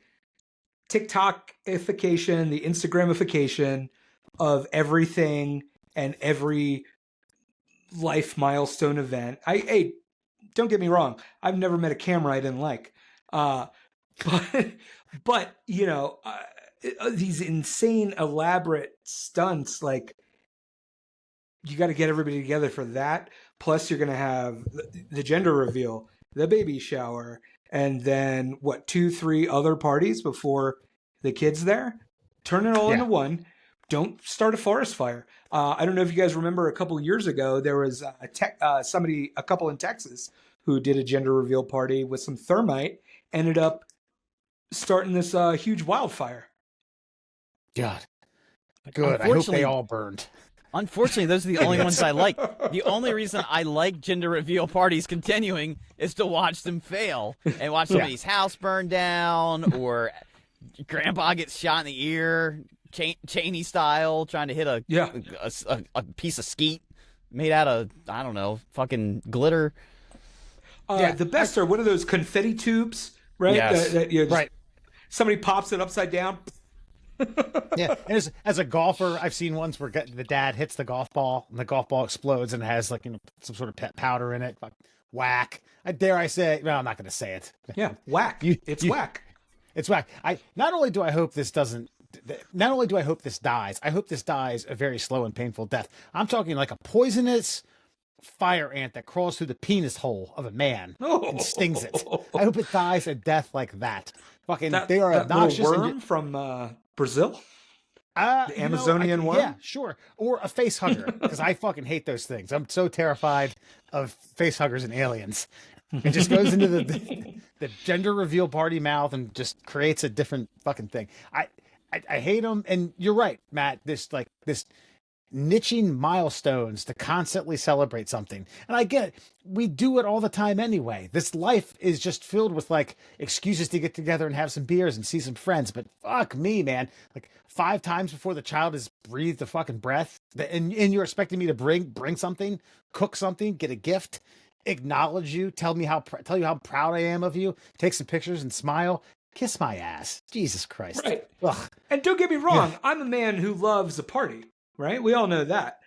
Speaker 2: TikTok-ification, the Instagramification of everything and every life milestone event. Hey, don't get me wrong. I've never met a camera I didn't like. But you know, these insane, elaborate stunts, like, you got to get everybody together for that. Plus, you're going to have the gender reveal, the baby shower, and then 2-3 other parties before the kid's there. Turn it all into one. Don't start a forest fire. I don't know if you guys remember a couple years ago, there was a couple in Texas who did a gender reveal party with some thermite, ended up starting this huge wildfire.
Speaker 3: God, good. I hope they all burned.
Speaker 1: Unfortunately, those are the only ones I like. The only reason I like gender reveal parties continuing is to watch them fail and watch somebody's house burn down, or grandpa gets shot in the ear, Cheney style, trying to hit a piece of skeet made out of, I don't know, fucking glitter.
Speaker 2: The best are one of those confetti tubes, right?
Speaker 1: Yes.
Speaker 2: Right. Somebody pops it upside down.
Speaker 3: Yeah, and as a golfer, I've seen ones where the dad hits the golf ball and the golf ball explodes and it has, like, you know, some sort of pet powder in it. Like, whack. Dare I say? No, I'm not going to say it.
Speaker 2: Yeah, whack. It's whack.
Speaker 3: It's whack. Not only do I hope this dies. I hope this dies a very slow and painful death. I'm talking like a poisonous fire ant that crawls through the penis hole of a man and stings it. I hope it dies a death like that. Fucking, they are obnoxious.
Speaker 2: Little worm from Brazil? The Amazonian worm?
Speaker 3: Yeah, sure. Or a face hugger, because I fucking hate those things. I'm so terrified of face huggers and aliens. It just goes into the gender reveal party mouth and just creates a different fucking thing. I hate them, and you're right, Matt. This niching milestones to constantly celebrate something. And I get it. We do it all the time anyway. This life is just filled with, like, excuses to get together and have some beers and see some friends. But fuck me, man. Like, 5 times before the child has breathed a fucking breath, and you're expecting me to bring something, cook something, get a gift, acknowledge you, tell you how proud I am of you, take some pictures and smile. Kiss my ass. Jesus Christ.
Speaker 2: Right.
Speaker 3: Ugh.
Speaker 2: And don't get me wrong. I'm a man who loves a party. Right? We all know that.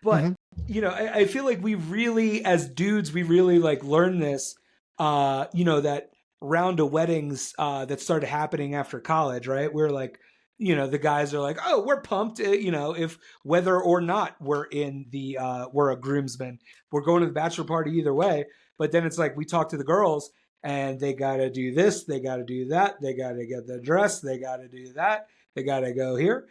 Speaker 2: But, you know, I feel like we really, as dudes, we really, like, learn this, you know, that round of weddings that started happening after college, right? We're like, you know, the guys are like, oh, we're pumped, you know, if whether or not we're a groomsman. We're going to the bachelor party either way. But then it's like we talk to the girls and they got to do this, they got to do that, they got to get the dress, they got to do that, they got to go here.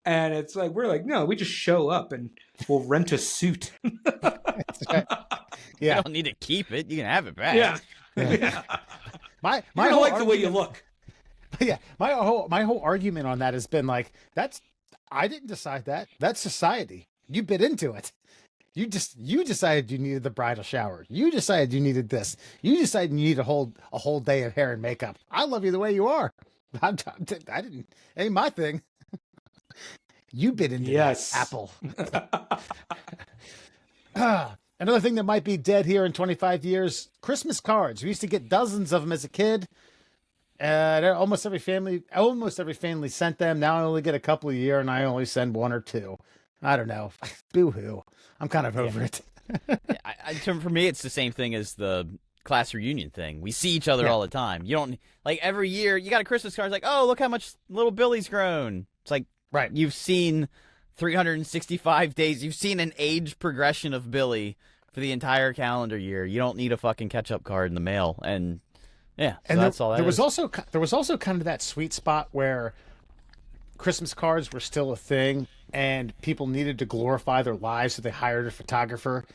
Speaker 2: And it's like, we're like, no, we just show up and we'll rent a suit.
Speaker 3: Right. Yeah.
Speaker 1: You don't need to keep it. You can have it back.
Speaker 2: Yeah.
Speaker 3: My
Speaker 2: I
Speaker 3: whole
Speaker 2: like the way you look.
Speaker 3: Yeah. My whole argument on that has been like, I didn't decide that. That's society. You bit into it. You decided you needed the bridal shower. You decided you needed this. You decided you needed a whole day of hair and makeup. I love you the way you are. I didn't. Ain't my thing. You bit into that apple. Another thing that might be dead here in 25 years, Christmas cards. We used to get dozens of them as a kid. Almost every family sent them. Now I only get a couple a year, and I only send 1 or 2. I don't know. Boo-hoo. I'm kind of over it.
Speaker 1: For me, it's the same thing as the class reunion thing. We see each other all the time. You don't, like, every year you got a Christmas card. It's like, oh, look how much little Billy's grown. It's like,
Speaker 3: right.
Speaker 1: You've seen 365 days. You've seen an age progression of Billy for the entire calendar year. You don't need a fucking catch-up card in the mail. And yeah, so
Speaker 3: and
Speaker 1: that's all that
Speaker 3: there
Speaker 1: is.
Speaker 3: There was also kind of that sweet spot where Christmas cards were still a thing and people needed to glorify their lives, so they hired a photographer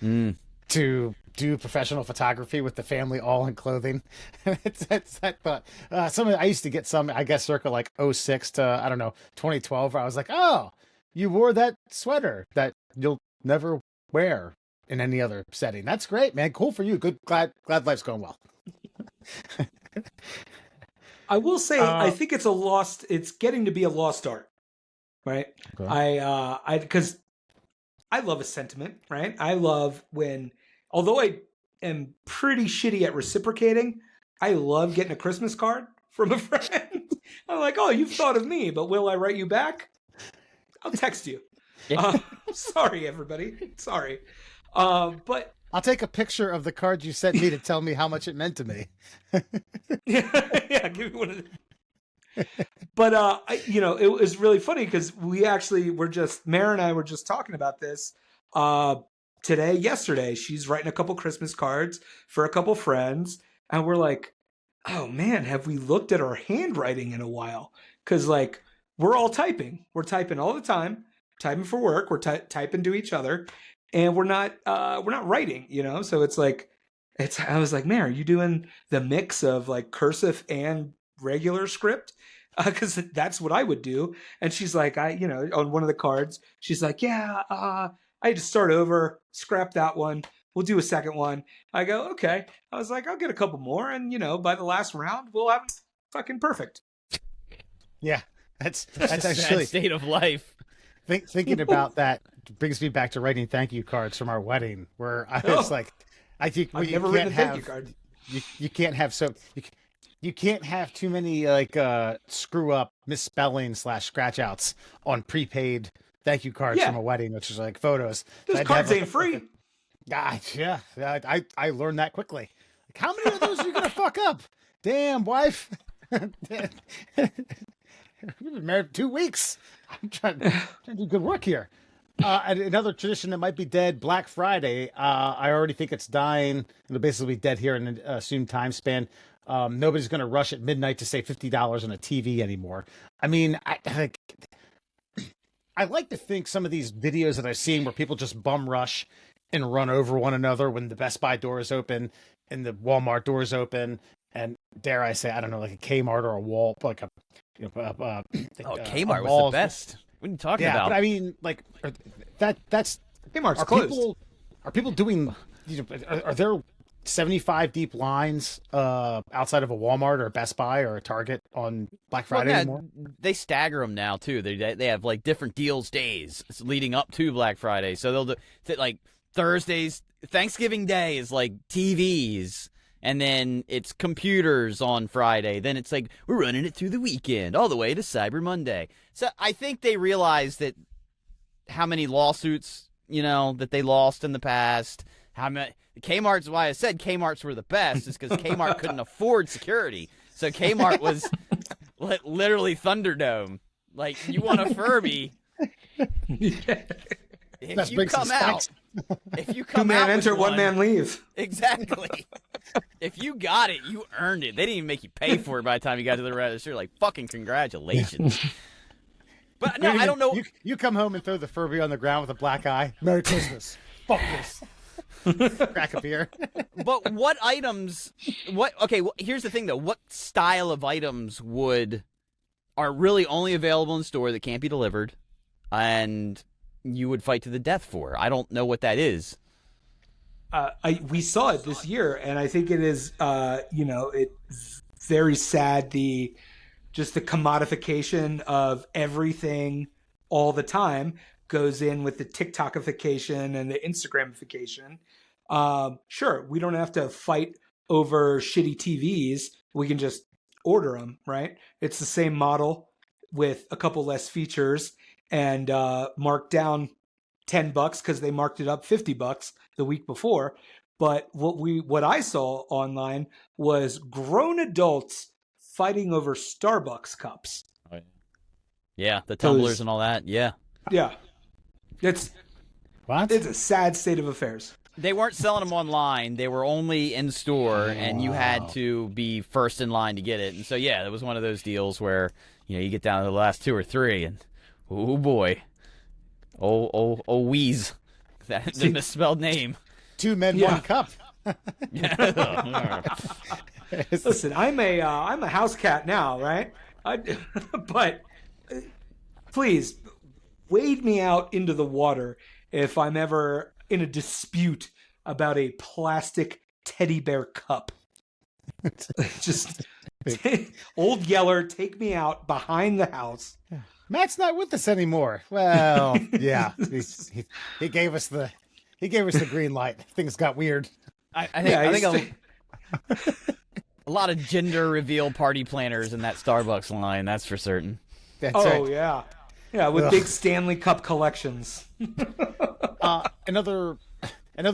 Speaker 3: to do professional photography with the family all in clothing. it's that thought. I used to get some, I guess, circa like 06 to, I don't know, 2012, where I was like, oh, you wore that sweater that you'll never wear in any other setting. That's great, man. Cool for you. Good. Glad life's going well.
Speaker 2: I will say, I think it's getting to be a lost art, right? Okay. Because I love a sentiment, right? I love although I am pretty shitty at reciprocating, I love getting a Christmas card from a friend. I'm like, oh, you've thought of me, but will I write you back? I'll text you. Sorry, everybody. Sorry. But
Speaker 3: I'll take a picture of the card you sent me to tell me how much it meant to me.
Speaker 2: yeah, give me one of them. But it was really funny because Mare and I were just talking about this yesterday. She's writing a couple Christmas cards for a couple friends, and we're like, oh man, have we looked at our handwriting in a while? Because we're all typing. We're typing all the time, typing for work. We're typing to each other, and we're not writing. So it's like, I was like, man, are you doing the mix of cursive and regular script? Because that's what I would do. And she's like, on one of the cards, she's like, yeah, I had to start over, scrap that one. We'll do a second one. I go, okay. I was like, I'll get a couple more. And, by the last round, we'll have fucking perfect.
Speaker 3: Yeah, that's actually
Speaker 1: state of life.
Speaker 3: Thinking about that brings me back to writing thank you cards from our wedding, where I was like, I think
Speaker 2: I've never written a thank you card.
Speaker 3: You can't have you can't have too many screw up misspelling / scratch outs on prepaid thank you cards from a wedding, which is photos.
Speaker 2: Those cards ain't free.
Speaker 3: Yeah, I learned that quickly. How many of those are you gonna fuck up? Damn, wife. We've been married 2 weeks. I'm trying to do good work here. And another tradition that might be dead, Black Friday. I already think it's dying. It'll basically be dead here in a soon time span. Nobody's going to rush at midnight to save $50 on a TV anymore. I mean, I like to think some of these videos that I've seen where people just bum rush and run over one another when the Best Buy door is open and the Walmart door is open, and dare I say, I don't know, like a Kmart or a wall, like a
Speaker 1: Kmart was the best. What are you talking about?
Speaker 3: But I mean, that's
Speaker 2: Kmart's closed.
Speaker 3: Are people doing? Are there 75 deep lines outside of a Walmart or a Best Buy or a Target on Black Friday anymore?
Speaker 1: They stagger them now too. They have different deals days leading up to Black Friday. So they'll do Thursdays. Thanksgiving Day is TVs, and then it's computers on Friday. Then it's we're running it through the weekend all the way to Cyber Monday. So I think they realize that how many lawsuits that they lost in the past. How many Kmart's? Why I said Kmart's were the best is because Kmart couldn't afford security. So Kmart was literally Thunderdome. You want a Furby? If you come out,
Speaker 2: two man enter, one man leave.
Speaker 1: Exactly. If you got it, you earned it. They didn't even make you pay for it by the time you got to the register. Fucking congratulations. But no, I don't know.
Speaker 3: You come home and throw the Furby on the ground with a black eye. Merry Christmas. Fuck this. Crack a beer.
Speaker 1: But what items? Okay, well, here's the thing though. What style of items are really only available in store that can't be delivered, and you would fight to the death for? I don't know what that is.
Speaker 2: We saw it this year, and I think it is. It's very sad. The commodification of everything all the time goes in with the TikTokification and the Instagramification. Sure, we don't have to fight over shitty TVs. We can just order them, right? It's the same model with a couple less features and marked down $10 because they marked it up $50 the week before. But what I saw online was grown adults fighting over Starbucks cups.
Speaker 1: Oh, yeah, the tumblers and all that. Yeah.
Speaker 2: It's a sad state of affairs.
Speaker 1: They weren't selling them online. They were only in store, and you had to be first in line to get it. And so, yeah, it was one of those deals where, you get down to the last 2 or 3, and, oh, boy. Oh, Wheeze. That's a misspelled name.
Speaker 3: 2 men, 1 cup.
Speaker 2: Listen, I'm a house cat now, right? But please wade me out into the water if I'm ever in a dispute about a plastic teddy bear cup. Just old Yeller, take me out behind the house.
Speaker 3: Matt's not with us anymore. Well, yeah, he gave us the green light. Things got weird.
Speaker 1: I think a lot of gender reveal party planners in that Starbucks line. That's for certain.
Speaker 3: That's
Speaker 2: Oh
Speaker 3: right.
Speaker 2: yeah, with big Stanley Cup collections.
Speaker 3: Another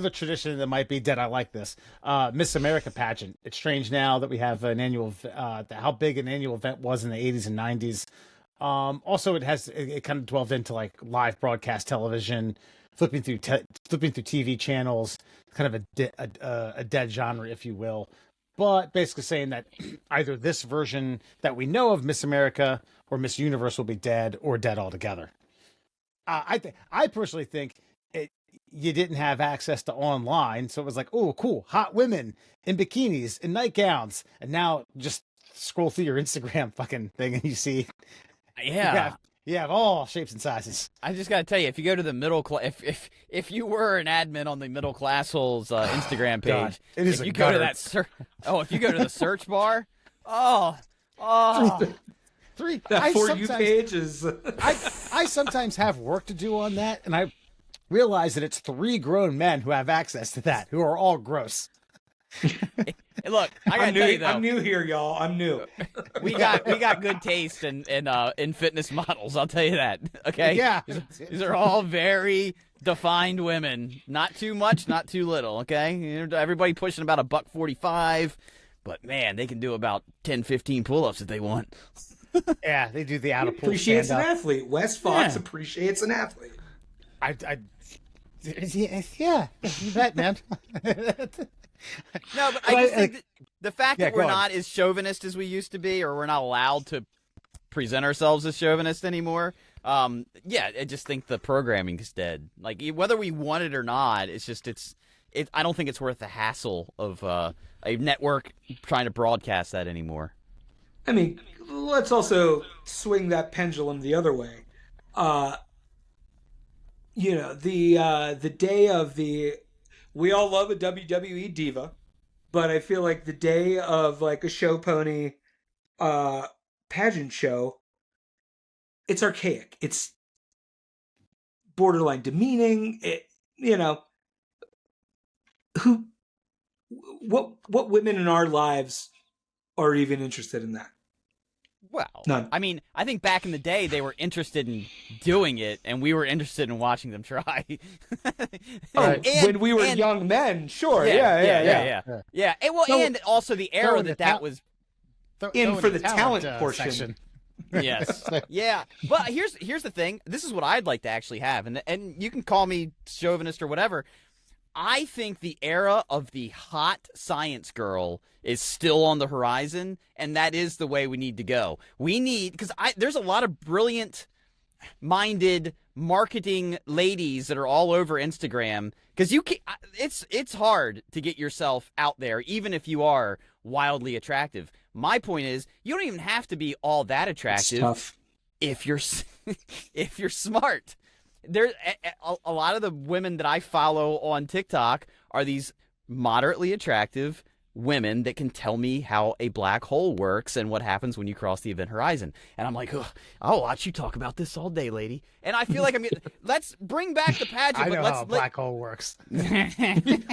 Speaker 3: tradition that might be dead. I like this Miss America pageant. It's strange now that we have an annual. How big an annual event was in the 80s and 90s. Also, it kind of delved into like live broadcast television, flipping through TV channels, kind of a dead genre, if you will. But basically saying that either this version that we know of Miss America or Miss Universe will be dead or dead altogether. I personally think you didn't have access to online, so it was like, oh, cool, hot women in bikinis in nightgowns, and now just scroll through your Instagram fucking thing and you see, you have all shapes and sizes.
Speaker 1: I just gotta tell you, if you go to the middle class, if you were an admin on the Middle Class Hole's Instagram page,
Speaker 3: God, it is
Speaker 1: if you go to that if you go to the search bar,
Speaker 3: Three.
Speaker 2: That For You page is.
Speaker 3: I sometimes have work to do on that, and I realize that it's 3 grown men who have access to that, who are all gross.
Speaker 1: Look, I gotta tell you though,
Speaker 2: I'm new here, y'all. I'm new.
Speaker 1: we got good taste in fitness models. I'll tell you that. Okay.
Speaker 3: Yeah.
Speaker 1: These are all very defined women. Not too much, not too little. Okay. Everybody pushing about $145, but man, they can do about 10, 15 pull-ups if they want.
Speaker 3: Yeah, they do the out of pool.
Speaker 2: Appreciates an
Speaker 3: stand-up.
Speaker 2: athlete. Wes Fox appreciates an athlete.
Speaker 3: Yeah, you bet, man.
Speaker 1: No, but I just think the fact that we're
Speaker 3: go on.
Speaker 1: not as chauvinist as we used to be, or we're not allowed to present ourselves as chauvinist anymore. I just think the programming is dead. Like whether we want it or not, I don't think it's worth the hassle of a network trying to broadcast that anymore.
Speaker 2: I mean, let's also swing that pendulum the other way. The day of we all love a WWE diva, but I feel like the day of like a show pony pageant show, it's archaic. It's borderline demeaning. What women in our lives are even interested in that?
Speaker 1: Well,
Speaker 2: None.
Speaker 1: I mean, I think back in the day they were interested in doing it, and we were interested in watching them try.
Speaker 2: When we were young men, sure, yeah.
Speaker 1: And also the era that was
Speaker 2: in for the talent portion.
Speaker 3: Section.
Speaker 1: Yes, yeah. But here's the thing. This is what I'd like to actually have, and you can call me chauvinist or whatever. I think the era of the hot science girl is still on the horizon, and that is the way we need to go. Because there's a lot of brilliant-minded marketing ladies that are all over Instagram. Because it's hard to get yourself out there, even if you are wildly attractive. My point is, you don't even have to be all that attractive.
Speaker 2: It's tough.
Speaker 1: If you're smart. There's a lot of the women that I follow on TikTok are these moderately attractive women that can tell me how a black hole works and what happens when you cross the event horizon. And I'm like, I'll watch you talk about this all day, lady. And I feel like let's bring back the pageant.
Speaker 3: I know how a black hole works.
Speaker 1: And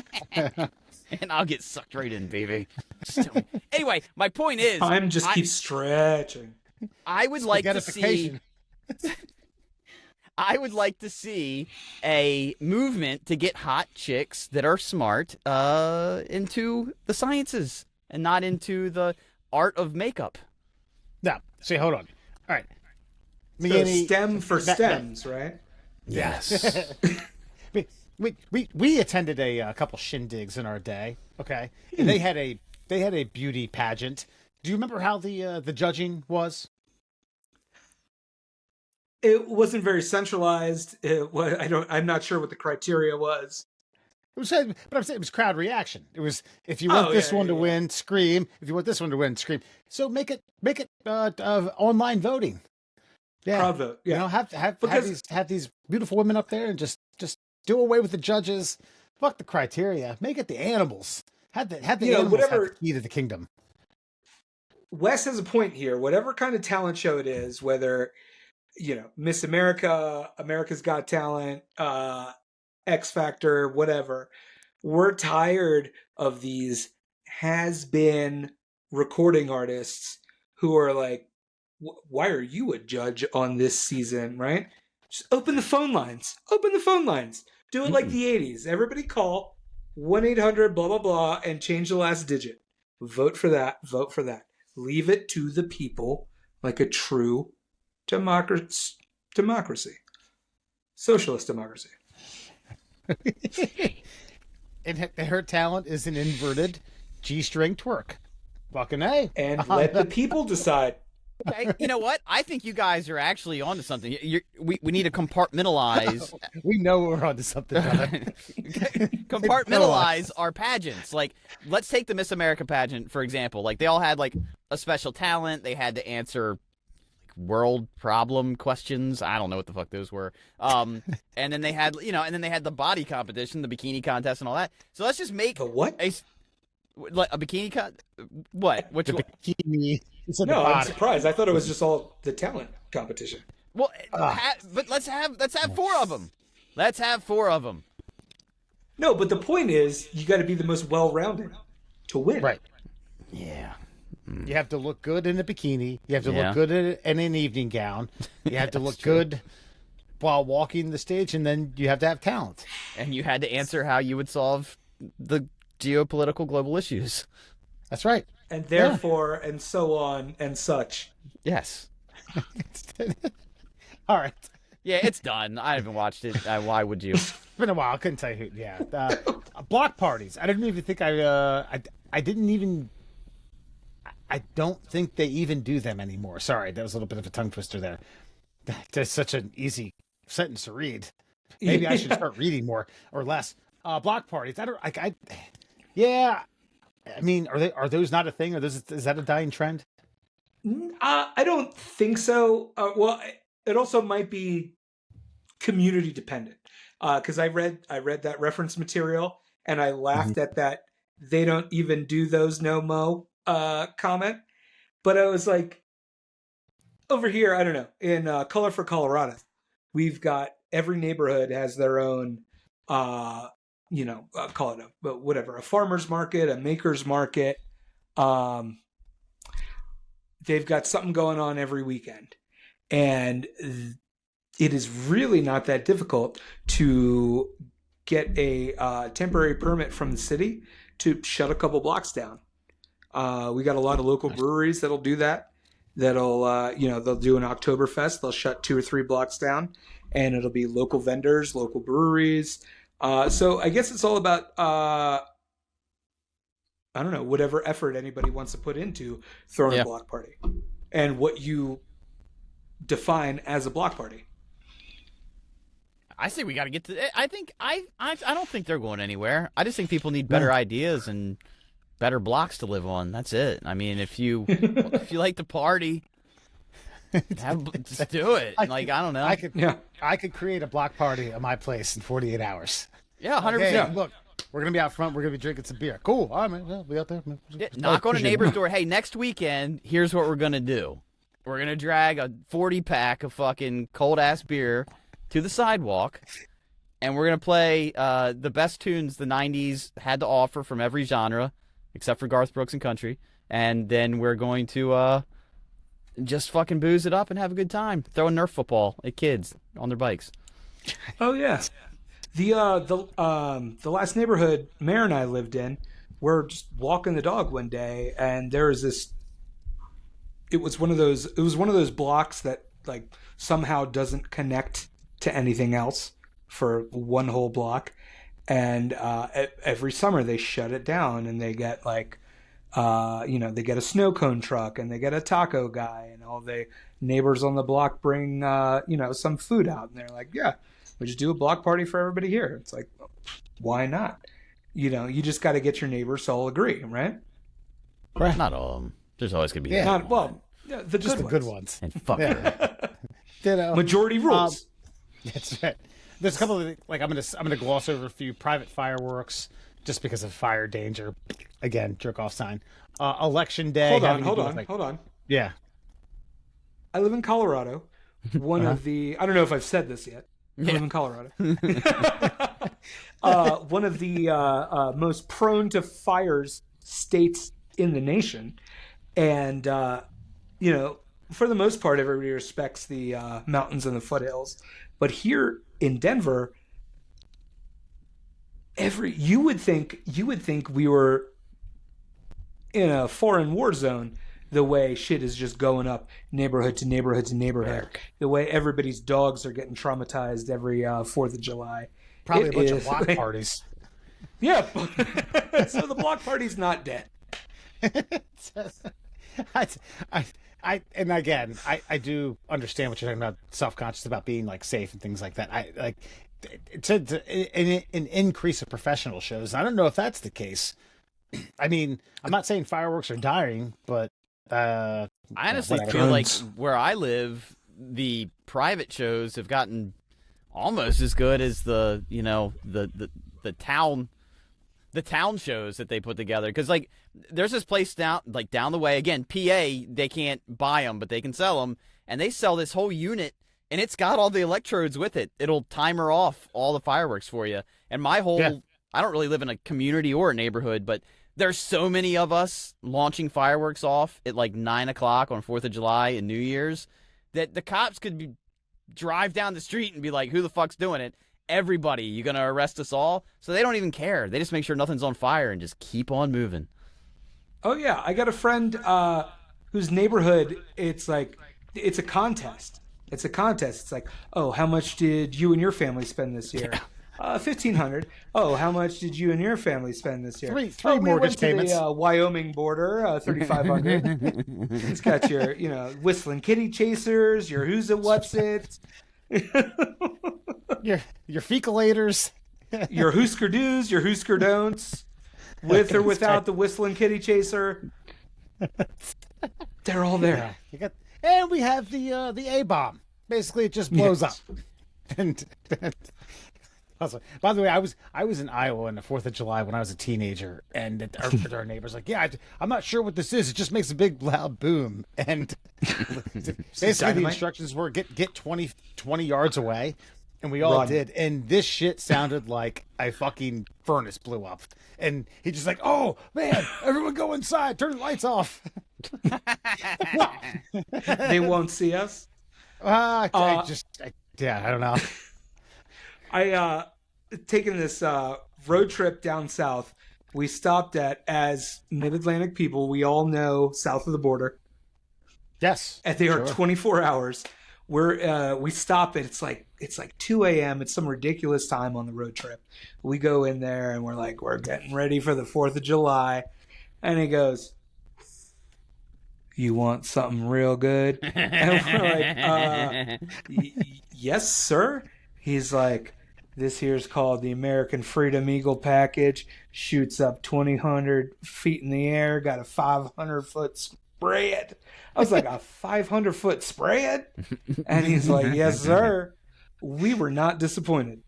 Speaker 1: I'll get sucked right in, baby. Anyway, my point is,
Speaker 2: Time just keeps stretching.
Speaker 1: I would like to see. I would like to see a movement to get hot chicks that are smart into the sciences and not into the art of makeup.
Speaker 3: Now, see, hold on. All right.
Speaker 2: So STEM for stems, right?
Speaker 1: Yes.
Speaker 3: we attended a couple shindigs in our day, okay? And they had a beauty pageant. Do you remember how the judging was?
Speaker 2: It wasn't very centralized. I'm not sure what the criteria was.
Speaker 3: But I'm saying it was crowd reaction. It was if you want this one to win, scream. If you want this one to win, scream. So make it online voting. Yeah,
Speaker 2: Crowd vote. Yeah,
Speaker 3: have these beautiful women up there and just Do away with the judges. Fuck the criteria. Make it the animals. Have the
Speaker 2: You know,
Speaker 3: animals have
Speaker 2: whatever-
Speaker 3: the key to the kingdom.
Speaker 2: Wes has a point here. Whatever kind of talent show it is, whether, Miss America, America's Got Talent, X Factor, whatever, we're tired of these has-been recording artists who are like, why are you a judge on this season, right? Just open the phone lines. Open the phone lines. Do it like the 80s. Everybody call 1-800 blah, blah, blah, and change the last digit. Vote for that. Vote for that. Leave it to the people like a true democracy. Socialist democracy.
Speaker 3: And her talent is an inverted G-string twerk. Fucking A.
Speaker 2: And let the people decide.
Speaker 1: Okay, you know what? I think you guys are actually onto something. We need to compartmentalize.
Speaker 3: We know we're onto something, brother.
Speaker 1: Compartmentalize our pageants. Like, let's take the Miss America pageant, for example. Like, they all had, like, a special talent. They had to answer world problem questions. I don't know what the fuck those were. And then they had, the body competition, the bikini contest and all that. So let's just make
Speaker 2: The what?
Speaker 1: a bikini what? Which one?
Speaker 3: Bikini.
Speaker 2: No, I'm surprised. I thought it was just all the talent competition.
Speaker 1: Well, but let's have 4 of them. Let's have 4 of them.
Speaker 2: No, but the point is, you got to be the most well-rounded to win.
Speaker 3: Right.
Speaker 1: Yeah.
Speaker 3: You have to look good in a bikini. You have to
Speaker 1: Yeah.
Speaker 3: look good in an evening gown. You have to look good while walking the stage, and then you have to have talent.
Speaker 1: And you had to answer how you would solve the geopolitical global issues.
Speaker 3: That's right.
Speaker 2: And therefore, and so on and such.
Speaker 1: Yes.
Speaker 3: All right.
Speaker 1: Yeah, it's done. I haven't watched it. Why would you?
Speaker 3: It's been a while. I couldn't tell you who. Yeah. Block parties. I didn't even think I didn't even. I don't think they even do them anymore. Sorry, that was a little bit of a tongue twister there. That's such an easy sentence to read. Maybe I should start reading more or less. Block parties. Yeah. I mean, are those not a thing? Is that a dying trend?
Speaker 2: I don't think so. Well, it also might be community dependent. Because I read that reference material and I laughed at that. They don't even do those no mo comment. But I was like, over here, I don't know, in Color for Colorado, we've got every neighborhood has their own, call it a farmer's market, a maker's market. They've got something going on every weekend. And it is really not that difficult to get a temporary permit from the city to shut a couple blocks down. We got a lot of local breweries that'll do that. That'll, they'll do an Oktoberfest. They'll shut 2 or 3 blocks down, and it'll be local vendors, local breweries. So I guess it's all about, I don't know, whatever effort anybody wants to put into throwing a block party and what you define as a block party.
Speaker 1: I say we got to get to. I don't think they're going anywhere. I just think people need better ideas and better blocks to live on. That's it. I mean, if you like to party, just do it. I don't know.
Speaker 3: I could create a block party at my place in 48 hours.
Speaker 1: Yeah, 100%.
Speaker 3: Hey, look, we're gonna be out front. We're gonna be drinking some beer. Cool. All right, man. Well, we out there.
Speaker 1: Knock on a neighbor's door. Hey, next weekend, here's what we're gonna do. We're gonna drag a 40-pack of fucking cold ass beer to the sidewalk, and we're gonna play the best tunes the '90s had to offer from every genre, except for Garth Brooks and country. And then we're going to just fucking booze it up and have a good time, throwing Nerf football at kids on their bikes.
Speaker 2: Oh yeah, the last neighborhood Mare and I lived in, we're just walking the dog one day, and there was this. It was one of those blocks that like somehow doesn't connect to anything else for one whole block, and every summer they shut it down, and they get like. They get a snow cone truck and they get a taco guy, and all the neighbors on the block bring, some food out, and they're like, yeah, we just do a block party for everybody here. It's like, why not? You just got to get your neighbors to all agree, right?
Speaker 1: Right. Not all of them. There's always going to be
Speaker 3: the good ones.
Speaker 1: And fuck
Speaker 3: Ditto.
Speaker 2: majority rules.
Speaker 3: That's right. there's a couple of like I'm gonna gloss over a few private fireworks just because of fire danger. Again, jerk off sign. Election day.
Speaker 2: Hold on.
Speaker 3: Yeah.
Speaker 2: I live in Colorado. One of the I don't know if I've said this yet. I live in Colorado. One of the most prone to fires states in the nation, and you know, for the most part, everybody respects the mountains and the foothills. But here in Denver, you would think we were in a foreign war zone. The way shit is just going up neighborhood to neighborhood to neighborhood. The way everybody's dogs are getting traumatized every 4th of July.
Speaker 3: Probably a bunch of block parties.
Speaker 2: Yeah. So the block party's not dead.
Speaker 3: And again, I do understand what you're talking about, self-conscious about being like safe and things like that. I like it's an increase of professional shows. I don't know if that's the case. I mean, I'm not saying fireworks are dying, but
Speaker 1: I honestly feel like where I live, the private shows have gotten almost as good as the town shows that they put together. Because like there's this place down the way, again, PA, they can't buy them, but they can sell them, and they sell this whole unit, and it's got all the electrodes with it. It'll timer off all the fireworks for you. And my whole I don't really live in a community or a neighborhood, but there's so many of us launching fireworks off at like 9 o'clock on 4th of July and New Year's that the cops could drive down the street and be like, who the fuck's doing it? Everybody, you going to arrest us all? So they don't even care. They just make sure nothing's on fire and just keep on moving.
Speaker 2: Oh, yeah. I got a friend whose neighborhood, it's a contest. It's a contest. It's like, oh, how much did you and your family spend this year? Yeah. $1,500. Oh, how much did you and your family spend this year?
Speaker 3: Three mortgage payments.
Speaker 2: The Wyoming border, $3,500. It's got your, whistling kitty chasers, your who's it, what's it,
Speaker 3: your fecalators,
Speaker 2: your Hoosker do's, your Hoosker don'ts, with or without the whistling kitty chaser. They're all there.
Speaker 3: Yeah. And we have the A-bomb. Basically, it just blows up. And also, by the way, I was in Iowa on the 4th of July when I was a teenager, and our neighbors like, yeah, I'm not sure what this is. It just makes a big loud boom, and basically the instructions were get 20 yards away, and we all did. And this shit sounded like a fucking furnace blew up, and he just like, oh man, everyone go inside, turn the lights off.
Speaker 2: They won't see us.
Speaker 3: I don't know.
Speaker 2: Taking this road trip down south, we stopped at, as Mid-Atlantic people, we all know south of the border.
Speaker 3: Yes.
Speaker 2: And they are 24 hours. We stop at, it's like 2 a.m. It's some ridiculous time on the road trip. We go in there and we're like, we're getting ready for the 4th of July. And he goes, you want something real good? And we're like, yes, sir. He's like, this here's called the American Freedom Eagle package. Shoots up 2,000 feet in the air. Got a 500-foot spread. I was like, a 500-foot spread? And he's like, yes, sir. We were not disappointed.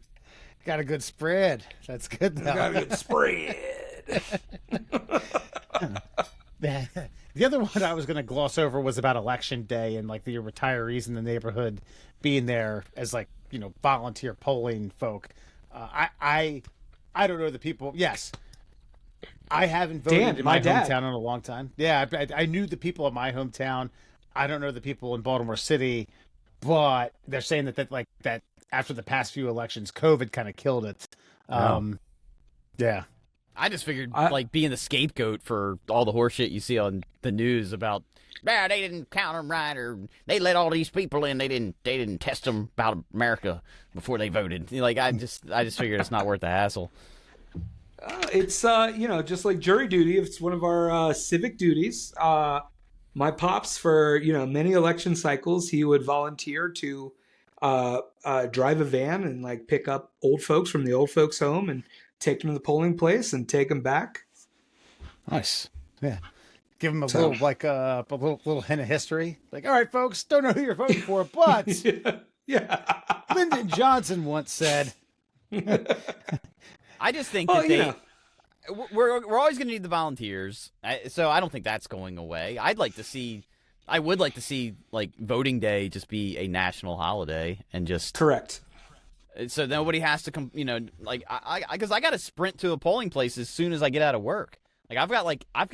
Speaker 3: Got a good spread. That's good, though.
Speaker 2: Got a good spread.
Speaker 3: The other one I was going to gloss over was about Election Day and like the retirees in the neighborhood being there as like, volunteer polling folk. I don't know the people. Yes, I haven't voted in my hometown in a long time. Yeah, I knew the people of my hometown. I don't know the people in Baltimore City, but they're saying that after the past few elections, COVID kind of killed it. Yeah.
Speaker 1: I just figured being the scapegoat for all the horseshit you see on the news about, they didn't count them right, or they let all these people in. They didn't test them about America before they voted. I just figured it's not worth the hassle.
Speaker 2: It's just like jury duty. It's one of our civic duties. My pops, for many election cycles, he would volunteer to drive a van and pick up old folks from the old folks' home and take them to the polling place and take them back.
Speaker 3: Nice. Yeah. Give them a little hint of history. Like, all right, folks, don't know who you're voting for, but
Speaker 2: yeah.
Speaker 3: Lyndon Johnson once said.
Speaker 1: I just think that we're always going to need the volunteers, so I don't think that's going away. I would like to see like voting day just be a national holiday and just
Speaker 2: correct.
Speaker 1: So nobody has to come. Like because I got to sprint to a polling place as soon as I get out of work. Like I've got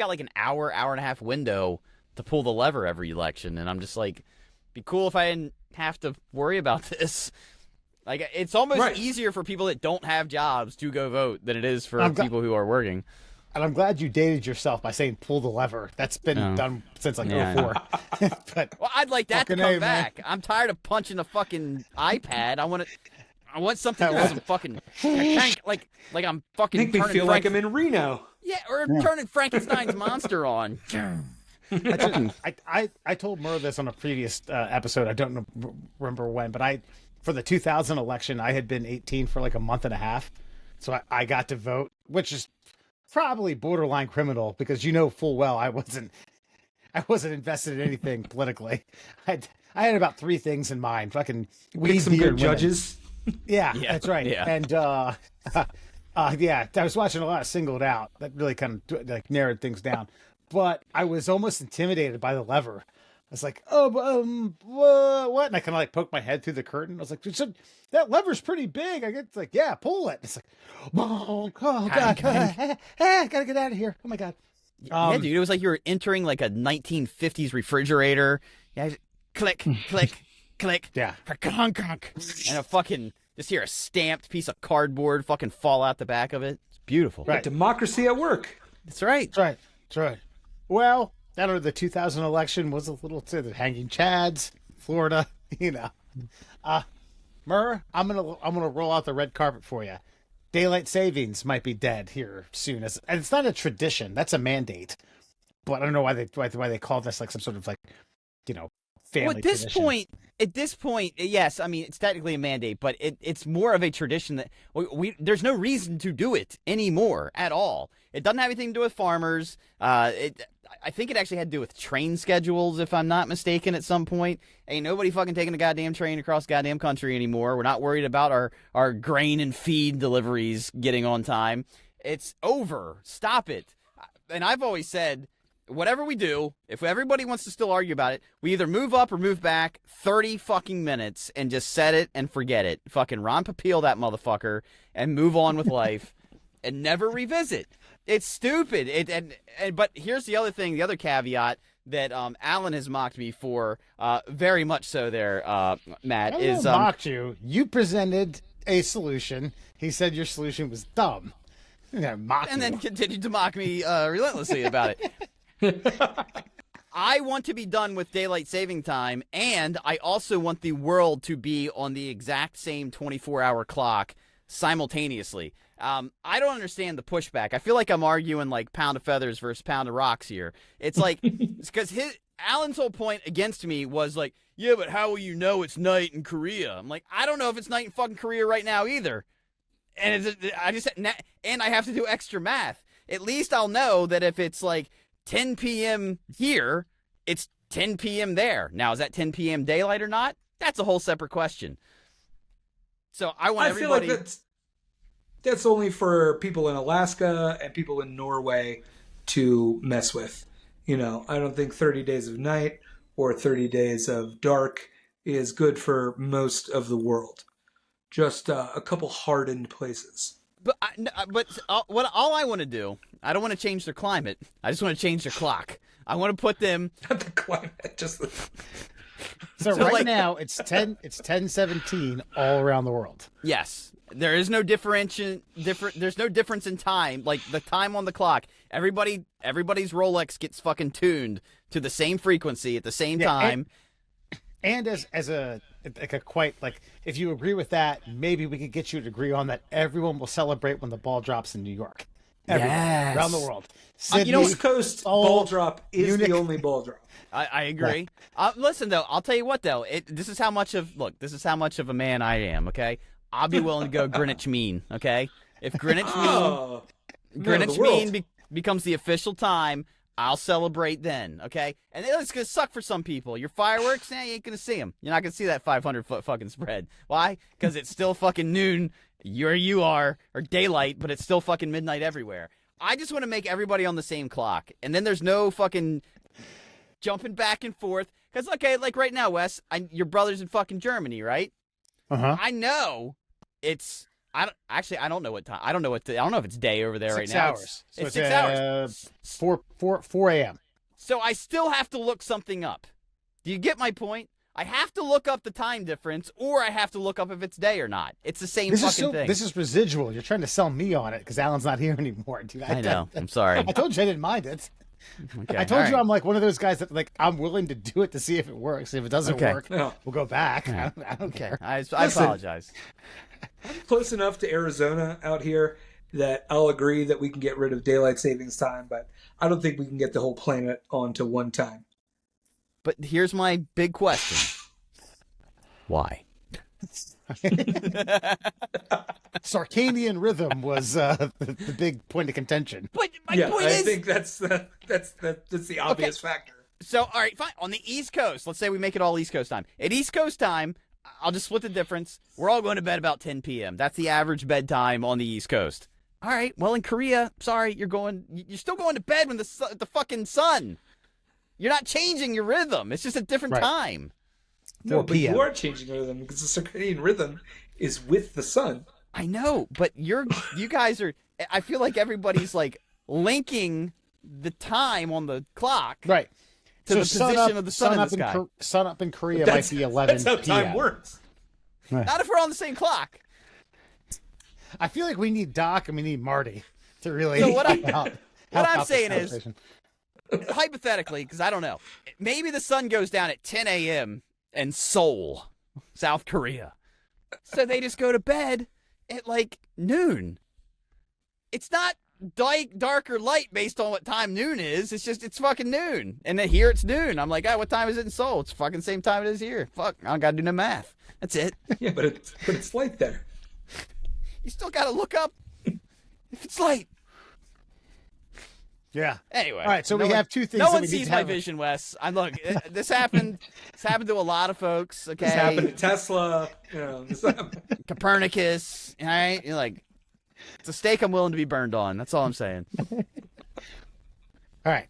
Speaker 1: like an hour and a half window to pull the lever every election, and I'm just like, be cool if I didn't have to worry about this. Like, it's almost easier for people that don't have jobs to go vote than it is for people who are working.
Speaker 3: And I'm glad you dated yourself by saying pull the lever. That's been done since like 04. But
Speaker 1: well, I'd like that to come back. I'm tired of punching a fucking iPad. I want something that doesn't fucking like I'm fucking
Speaker 2: make me feel like I'm in Reno.
Speaker 1: Yeah, or turning Frankenstein's monster on.
Speaker 3: I told Murr this on a previous episode. I don't remember when, but for the 2000 election, I had been 18 for like a month and a half. So I got to vote, which is probably borderline criminal because full well I wasn't invested in anything politically. I had about 3 things in mind. Fucking
Speaker 2: weed, some good judges.
Speaker 3: Yeah, that's right. Yeah. And I was watching a lot of Singled Out. That really kind of like narrowed things down. But I was almost intimidated by the lever. I was like, what? And I kind of like poked my head through the curtain. I was like, that lever's pretty big. I get like, yeah, pull it. It's like, oh God, gotta get out of here. Oh my God.
Speaker 1: Yeah, dude, it was like you were entering like a 1950s refrigerator. Yeah, click, click, click.
Speaker 3: Yeah.
Speaker 1: And a fucking, just hear a stamped piece of cardboard fucking fall out the back of it. It's beautiful.
Speaker 2: Right. Democracy at work.
Speaker 1: That's right.
Speaker 3: That's right. Well, I don't know, the 2000 election was a little to the hanging chads, Florida, Murr, I'm gonna roll out the red carpet for you. Daylight savings might be dead here soon, and it's not a tradition; that's a mandate. But I don't know why they call this like some sort of like, family.
Speaker 1: Well, at this point, yes, I mean it's technically a mandate, but it's more of a tradition that there's no reason to do it anymore at all. It doesn't have anything to do with farmers. I think it actually had to do with train schedules, if I'm not mistaken, at some point. Ain't nobody fucking taking a goddamn train across goddamn country anymore. We're not worried about our grain and feed deliveries getting on time. It's over. Stop it. And I've always said, whatever we do, if everybody wants to still argue about it, we either move up or move back 30 fucking minutes and just set it and forget it. Fucking Ron Popeil that motherfucker and move on with life and never revisit. It's stupid. But here's the other thing, the other caveat that Alan has mocked me for, very much so there, Matt.
Speaker 3: Mocked you. You presented a solution. He said your solution was dumb.
Speaker 1: Then continued to mock me relentlessly about it. I want to be done with daylight saving time, and I also want the world to be on the exact same 24-hour clock simultaneously. I don't understand the pushback. I feel like I'm arguing like pound of feathers versus pound of rocks here. It's like, it's because Alan's whole point against me was like, yeah, but how will you know it's night in Korea? I'm like, I don't know if it's night in fucking Korea right now either. And I have to do extra math. At least I'll know that if it's like 10 p.m. here, it's 10 p.m. there. Now, is that 10 p.m. daylight or not? That's a whole separate question. So I want everybody...
Speaker 2: feel like that's only for people in Alaska and people in Norway to mess with. I don't think 30 days of night or 30 days of dark is good for most of the world. Just a couple hardened places.
Speaker 1: But all I want to do, I don't want to change their climate. I just want to change their clock. I want to put them...
Speaker 2: Not the climate, just the...
Speaker 3: So right now, it's 10:17 all around the world.
Speaker 1: Yes. There is no there's no difference in time. Like, the time on the clock. Everybody's Rolex gets fucking tuned to the same frequency at the same time.
Speaker 3: And as a quite, like, if you agree with that, maybe we could get you to agree on that everyone will celebrate when the ball drops in New York. Everyone, around the world.
Speaker 2: Sydney, East Coast ball drop is Munich. The only ball drop.
Speaker 1: I agree. Listen, though, I'll tell you what, though. This is how much of a man I am, okay? I'll be willing to go Greenwich Mean, okay? If Greenwich Mean becomes the official time, I'll celebrate then, okay? And it's going to suck for some people. Your fireworks, you ain't going to see them. You're not going to see that 500-foot fucking spread. Why? Because it's still fucking noon where you are, or daylight, but it's still fucking midnight everywhere. I just want to make everybody on the same clock. And then there's no fucking jumping back and forth. Because, okay, like right now, Wes, your brother's in fucking Germany, right?
Speaker 3: Uh-huh.
Speaker 1: I know it's... I don't know what time. I don't know if it's day over there right now.
Speaker 3: 6 hours.
Speaker 1: It's
Speaker 3: So
Speaker 1: 6 hours.
Speaker 3: 4 a.m.
Speaker 1: So I still have to look something up. Do you get my point? I have to look up the time difference, or I have to look up if it's day or not. It's the same fucking thing.
Speaker 3: This is residual. You're trying to sell me on it because Alan's not here anymore, dude.
Speaker 1: I know. I'm sorry.
Speaker 3: I told you I didn't mind it.
Speaker 1: Okay,
Speaker 3: I told
Speaker 1: all
Speaker 3: you
Speaker 1: right.
Speaker 3: I'm like one of those guys that like I'm willing to do it to see if it works. If it doesn't work, we'll go back. I don't care.
Speaker 1: I apologize.
Speaker 2: Close enough to Arizona out here that I'll agree that we can get rid of daylight savings time, but I don't think we can get the whole planet onto one time.
Speaker 1: But here's my big question. Why?
Speaker 3: Circadian rhythm was the big point of contention.
Speaker 1: But my point is,
Speaker 2: I think that's the obvious factor.
Speaker 1: So, all right, fine. On the East Coast, let's say we make it all East Coast time. At East Coast time, I'll just split the difference. We're all going to bed about 10 p.m. That's the average bedtime on the East Coast. All right, well, in Korea, sorry, you're still going to bed when the fucking sun. You're not changing your rhythm. It's just a different time.
Speaker 2: No, but
Speaker 3: 4
Speaker 2: you are changing your rhythm because the circadian rhythm is with the sun.
Speaker 1: I know, but you guys are. I feel like everybody's like linking the time on the clock,
Speaker 3: Right.
Speaker 1: to the position of the sun in the sky.
Speaker 3: Sun up in Korea might be 11
Speaker 2: That's how time
Speaker 3: p.m.
Speaker 2: works.
Speaker 1: Not if we're on the same clock.
Speaker 3: I feel like we need Doc and we need Marty to really.
Speaker 1: So what
Speaker 3: help
Speaker 1: I'm
Speaker 3: out this
Speaker 1: saying is,
Speaker 3: conversation.
Speaker 1: hypothetically, because I don't know, maybe the sun goes down at 10 a.m. in Seoul, South Korea. So they just go to bed at like noon. It's not dark or light based on what time noon is. It's fucking noon. And then here it's noon. I'm like, what time is it in Seoul? It's fucking same time it is here. Fuck, I don't gotta do no math. That's it.
Speaker 2: Yeah, but it's light there.
Speaker 1: You still gotta look up if it's light.
Speaker 3: Yeah.
Speaker 1: Anyway.
Speaker 3: All right, so we have two things.
Speaker 1: No
Speaker 3: that
Speaker 1: one
Speaker 3: we need
Speaker 1: sees
Speaker 3: to
Speaker 1: my
Speaker 3: have.
Speaker 1: vision, Wes. This happened. This happened to a lot of folks. Okay.
Speaker 2: This happened to Tesla. This happened.
Speaker 1: Copernicus. All right. You're like, it's a stake I'm willing to be burned on. That's all I'm saying.
Speaker 3: All right,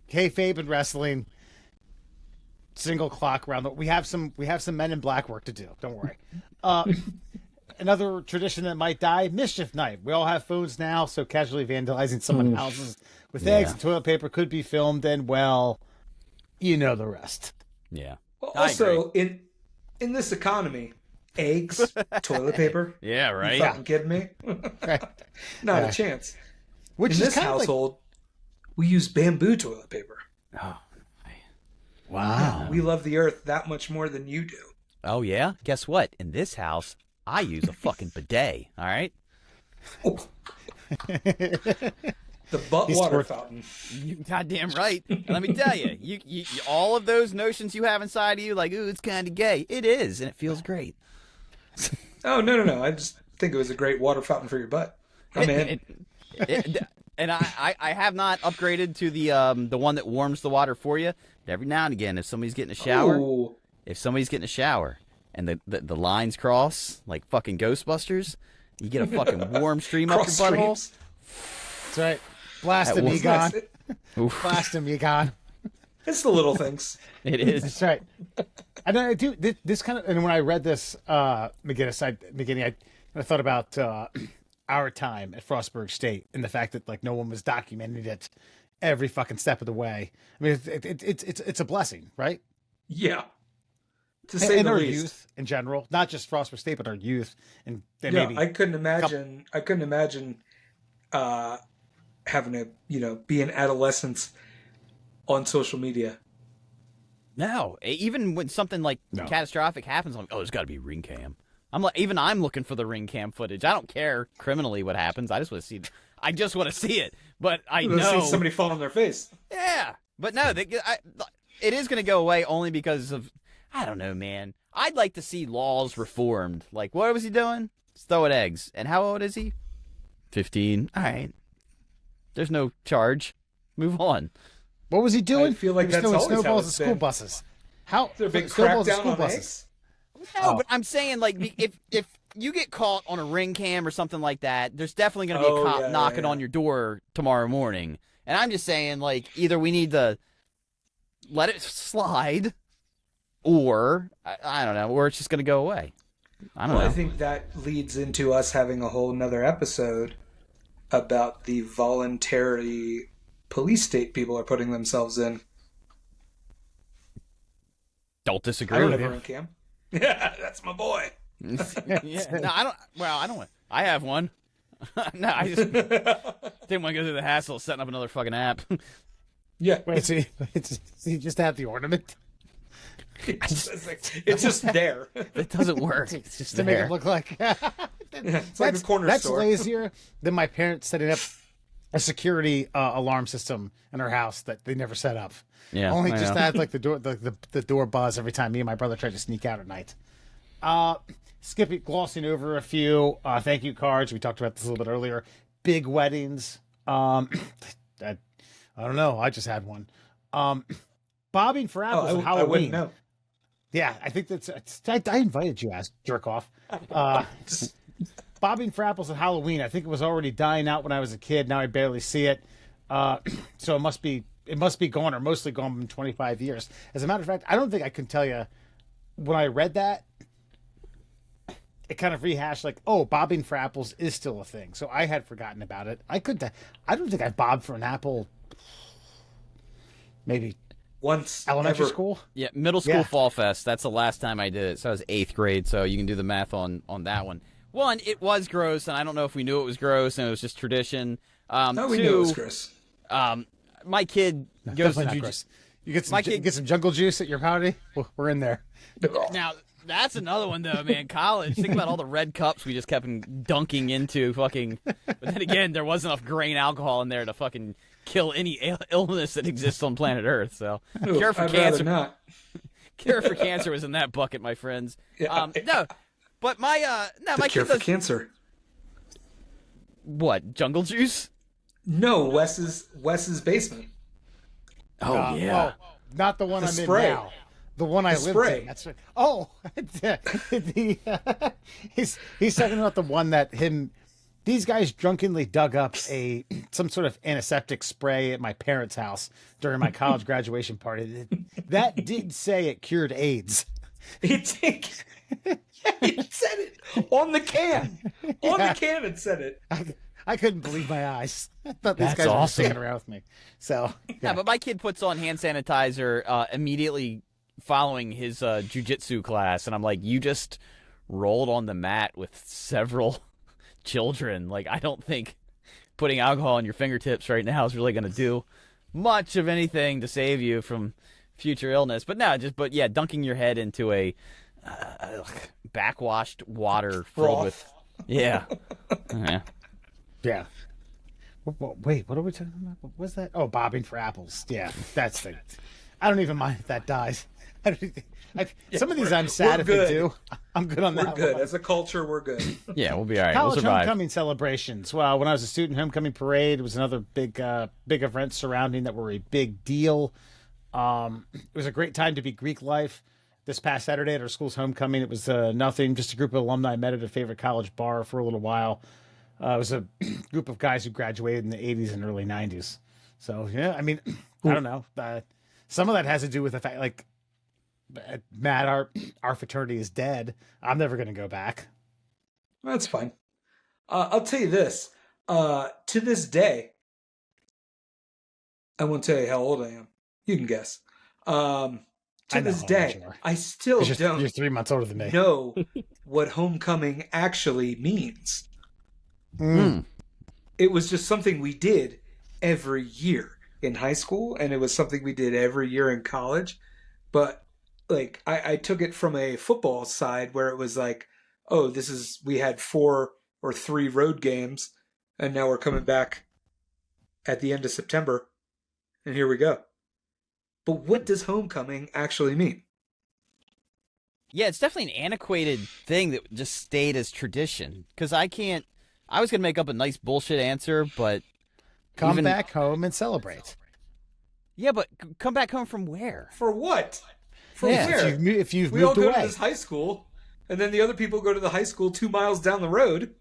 Speaker 3: kayfabe and wrestling. Single clock round. We have some Men in Black work to do. Don't worry. Another tradition that might die: mischief night. We all have phones now, so casually vandalizing someone's houses with eggs and toilet paper could be filmed, and well, you know the rest.
Speaker 1: Yeah.
Speaker 2: Well,
Speaker 1: I
Speaker 2: also, in this economy, eggs, toilet paper.
Speaker 1: Yeah.
Speaker 2: You
Speaker 1: Right.
Speaker 2: fucking kidding me?
Speaker 3: Right.
Speaker 2: Not
Speaker 3: Yeah.
Speaker 2: a chance.
Speaker 3: Which
Speaker 2: In
Speaker 3: is
Speaker 2: this
Speaker 3: kind of
Speaker 2: household, we use bamboo toilet paper.
Speaker 1: Oh.
Speaker 3: wow.
Speaker 2: We love the earth that much more than you do.
Speaker 1: Oh yeah. Guess what? In this house, I use a fucking bidet. All right.
Speaker 2: The butt
Speaker 3: He's
Speaker 2: water
Speaker 3: twerk-
Speaker 2: fountain.
Speaker 1: You goddamn right. And let me tell you, you all of those notions you have inside of you, like, ooh, it's kind of gay. It is, and it feels great.
Speaker 2: Oh, no. I just think it was a great water fountain for your butt. I'm in.
Speaker 1: And I have not upgraded to the one that warms the water for you. But every now and again, if somebody's getting a shower,
Speaker 2: Ooh.
Speaker 1: and the lines cross like fucking Ghostbusters, you get a fucking warm stream up your
Speaker 2: Cross
Speaker 1: butthole.
Speaker 2: streams.
Speaker 3: That's right. Blast him,
Speaker 1: That
Speaker 3: Egon.
Speaker 2: That's it.
Speaker 3: Blast him, Egon.
Speaker 2: It's the little things.
Speaker 1: It is.
Speaker 3: That's right. And I do this kind of. And when I read this, McGinny, I thought about our time at Frostburg State and the fact that like no one was documenting it every fucking step of the way. I mean, it's a blessing, right?
Speaker 2: Yeah. To say
Speaker 3: And
Speaker 2: the
Speaker 3: our
Speaker 2: least.
Speaker 3: youth in general, not just Frostburg State, but our youth, and
Speaker 2: Yeah,
Speaker 3: maybe
Speaker 2: I couldn't imagine. Having to, be an adolescent on social media.
Speaker 1: No, even when something like catastrophic happens, I'm like, oh, there's got to be ring cam. I'm looking for the ring cam footage. I don't care criminally what happens. I just want to see. I just want to see it. But I
Speaker 2: Let's
Speaker 1: know
Speaker 2: see somebody fall on their face.
Speaker 1: Yeah, but no, it is going to go away only because of, I don't know, man. I'd like to see laws reformed. Like, what was he doing? He's throwing eggs. And how old is he? 15. All right. There's no charge. Move on.
Speaker 3: What was he doing?
Speaker 2: I feel like
Speaker 3: He was
Speaker 2: that's
Speaker 3: throwing
Speaker 2: always how
Speaker 3: snowballs
Speaker 2: it's
Speaker 3: at school
Speaker 2: been.
Speaker 3: buses. How?
Speaker 2: Is there a big
Speaker 3: snowballs at
Speaker 2: crackdown
Speaker 3: school
Speaker 2: on
Speaker 3: buses.
Speaker 2: eggs?
Speaker 1: No, but I'm saying like if you get caught on a ring cam or something like that, there's definitely going to be a cop knocking on your door tomorrow morning. And I'm just saying like either we need to let it slide, or I don't know, or it's just going to go away. I don't know.
Speaker 2: I think that leads into us having a whole nother episode about the voluntary police state people are putting themselves in.
Speaker 1: Don't
Speaker 2: I
Speaker 1: disagree
Speaker 2: don't
Speaker 1: with
Speaker 2: have a
Speaker 1: you.
Speaker 2: ring cam. Yeah, that's my boy.
Speaker 1: Yeah, no, I don't. Well, I don't. I have one. No, I just didn't want to go through the hassle of setting up another fucking app.
Speaker 2: Yeah,
Speaker 3: Wait, so you just have the ornament
Speaker 2: it's just there.
Speaker 1: It doesn't work. It's just
Speaker 3: to make
Speaker 1: there.
Speaker 3: it look like
Speaker 2: It's like a corner
Speaker 3: that's
Speaker 2: store.
Speaker 3: lazier than my parents setting up a security alarm system in our house that they never set up.
Speaker 1: Yeah,
Speaker 3: Only
Speaker 1: I
Speaker 3: just
Speaker 1: know.
Speaker 3: had like the door buzz every time me and my brother tried to sneak out at night. Skipping, glossing over a few thank you cards. We talked about this a little bit earlier. Big weddings. I don't know. I just had one. Bobbing for apples at
Speaker 2: I
Speaker 3: Halloween.
Speaker 2: wouldn't know.
Speaker 3: Yeah, I think I invited you, ass jerk off. Bobbing for apples at Halloween. I think it was already dying out when I was a kid. Now I barely see it. So it must be gone, or mostly gone in 25 years. As a matter of fact, I don't think I can tell you when I read that. It kind of rehashed like, oh, bobbing for apples is still a thing. So I had forgotten about it. I don't think I bobbed for an apple. Maybe
Speaker 2: Once
Speaker 3: elementary
Speaker 2: ever.
Speaker 3: school.
Speaker 1: Yeah, middle school
Speaker 3: Yeah.
Speaker 1: fall fest. That's the last time I did it. So I was 8th grade. So you can do the math on that one. One, it was gross, and I don't know if we knew it was gross, and it was just tradition.
Speaker 2: No, we
Speaker 1: two,
Speaker 2: knew it was gross.
Speaker 1: my kid goes
Speaker 3: Definitely not
Speaker 1: to
Speaker 3: gross. You get some
Speaker 1: My kid-
Speaker 3: get some jungle juice at your party. We're in there.
Speaker 1: Now, that's another one, though, man. College. Think about all the red cups we just kept dunking into fucking. But then again, there wasn't enough grain alcohol in there to fucking kill any illness that exists on planet Earth. So,
Speaker 2: Ooh,
Speaker 1: cure for
Speaker 2: I'd
Speaker 1: cancer.
Speaker 2: rather not.
Speaker 1: Cure for cancer was in that bucket, my friends.
Speaker 2: Yeah.
Speaker 1: No, but my
Speaker 2: The cure
Speaker 1: kid
Speaker 2: for
Speaker 1: does
Speaker 2: cancer.
Speaker 1: what? Jungle juice?
Speaker 2: No, Wes's basement.
Speaker 1: Oh
Speaker 3: Well, not the one
Speaker 2: The
Speaker 3: I'm
Speaker 2: spray.
Speaker 3: in now. The one I lived
Speaker 2: spray.
Speaker 3: in. That's right. Oh, he's talking about the one that these guys drunkenly dug up some sort of antiseptic spray at my parents' house during my college graduation party. That did say it cured AIDS.
Speaker 2: It said it on the can. On the can, it said it.
Speaker 3: I couldn't believe my eyes. I thought these
Speaker 1: That's
Speaker 3: guys were
Speaker 1: awesome.
Speaker 3: singing around with me. So
Speaker 1: Yeah, but my kid puts on hand sanitizer immediately following his jujitsu class, and I'm like, you just rolled on the mat with several children. Like, I don't think putting alcohol on your fingertips right now is really going to do much of anything to save you from future illness. But no, but yeah, dunking your head into a backwashed water filled
Speaker 2: Broth.
Speaker 1: with yeah.
Speaker 3: yeah. Wait, what are we talking about? What was that? Oh, bobbing for apples. Yeah, that's the. I don't even mind if that dies. Some of these I'm sad
Speaker 2: we're
Speaker 3: if
Speaker 2: good.
Speaker 3: they do. I'm good on
Speaker 2: We're
Speaker 3: that
Speaker 2: good.
Speaker 3: one.
Speaker 2: As a culture, we're good.
Speaker 1: Yeah, we'll be all right. We'll
Speaker 3: College
Speaker 1: survive.
Speaker 3: homecoming celebrations. Well, when I was a student, homecoming parade was another big event surrounding that were a big deal. It was a great time to be Greek life. This past Saturday at our school's homecoming, it was nothing. Just a group of alumni met at a favorite college bar for a little while. It was a group of guys who graduated in the 80s and early 90s. So, yeah, I mean, I don't know. Some of that has to do with the fact, like, Matt, our fraternity is dead. I'm never going to go back.
Speaker 2: That's fine. I'll tell you this. To this day, I won't tell you how old I am. You can guess.
Speaker 3: I
Speaker 2: To
Speaker 3: know
Speaker 2: this
Speaker 3: how old
Speaker 2: day,
Speaker 3: you are.
Speaker 2: I still don't
Speaker 3: You're 3 months older than me.
Speaker 2: know what homecoming actually means. It was just something we did every year in high school, and it was something we did every year in college. But like I took it from a football side where it was like, oh, we had 4 or 3 road games, and now we're coming back at the end of September, and here we go. But what does homecoming actually mean?
Speaker 1: Yeah, it's definitely an antiquated thing that just stayed as tradition. Because I was going to make up a nice bullshit answer, but
Speaker 3: Come
Speaker 1: even-
Speaker 3: back home and celebrate.
Speaker 1: Yeah, but come back home from where?
Speaker 2: For what? For
Speaker 3: Yeah,
Speaker 2: where?
Speaker 3: if you've
Speaker 2: We all
Speaker 3: moved
Speaker 2: go
Speaker 3: away.
Speaker 2: to this high school, and then the other people go to the high school 2 miles down the road.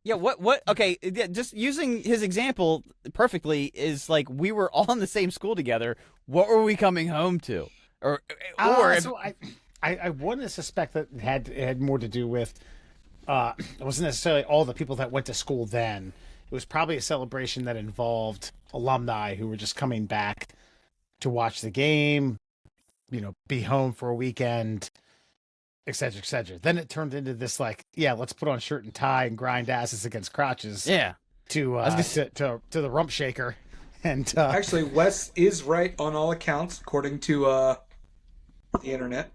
Speaker 1: Yeah, what? Okay, just using his example perfectly is like we were all in the same school together. What were we coming home to? Or if,
Speaker 3: So I want to suspect that it had more to do with it wasn't necessarily all the people that went to school then. It was probably a celebration that involved alumni who were just coming back to watch the game, be home for a weekend, et cetera, et cetera. Then it turned into this let's put on shirt and tie and grind asses against crotches.
Speaker 1: yeah.
Speaker 3: To the rump shaker. And
Speaker 2: Actually, Wes is right on all accounts, according to the internet.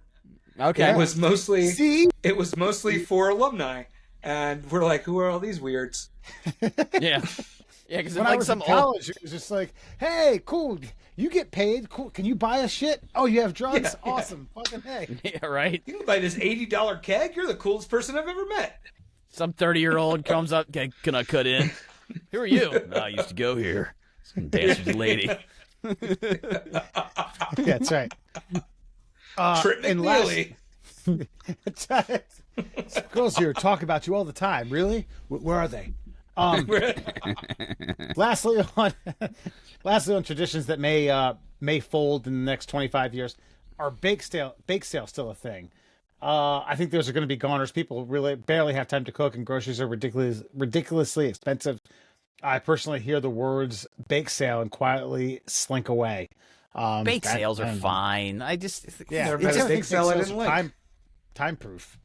Speaker 1: Okay.
Speaker 2: It was mostly
Speaker 3: see?
Speaker 2: it was mostly for alumni, and we're like, who are all these weirds?
Speaker 1: Yeah. Yeah, because
Speaker 3: When I was in college, it was just like, hey, cool, you get paid, cool. Can you buy us shit? Oh, you have drugs?
Speaker 2: Yeah,
Speaker 3: awesome. Fucking hey.
Speaker 1: Yeah, right.
Speaker 2: You can buy this $80 keg. You're the coolest person I've ever met.
Speaker 1: Some 30-year-old comes up, can I cut in? Who are you? No, I used to go here. Dance with the lady.
Speaker 3: Yeah, that's right.
Speaker 2: Trip
Speaker 3: and
Speaker 2: McNeely.
Speaker 3: Girls here talk about you all the time. Really? Where are they? Lastly on traditions that may fold in the next 25 years, are bake sale still a thing? I think those are going to be goners. People really barely have time to cook, and groceries are ridiculously expensive. I personally hear the words bake sale and quietly slink away.
Speaker 1: Bake sales are fine. I just
Speaker 2: Never met a bake sale I didn't like.
Speaker 3: Time proof.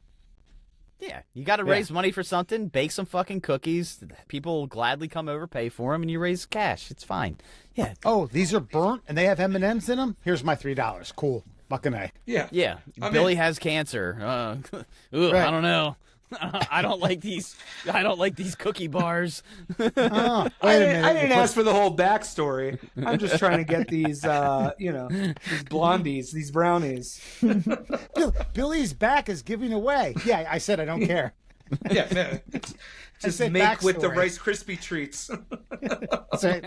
Speaker 1: Yeah, you got to raise money for something. Bake some fucking cookies. People will gladly come over, pay for them, and you raise cash. It's fine. Yeah.
Speaker 3: Oh, these are burnt and they have M&Ms in them. Here's my $3. Cool. Fucking A.
Speaker 2: Yeah.
Speaker 1: Yeah. Billy has cancer.
Speaker 3: Right.
Speaker 1: I don't know. I don't like these. I don't like these cookie bars.
Speaker 3: Wait a minute.
Speaker 2: I didn't ask for the whole backstory. I'm just trying to get these, these blondies, these brownies.
Speaker 3: Billy's back is giving away. Yeah, I said I don't care.
Speaker 2: Yeah, no. Just
Speaker 3: said
Speaker 2: make with the
Speaker 3: backstory.
Speaker 2: Rice Krispie treats.
Speaker 3: That's right.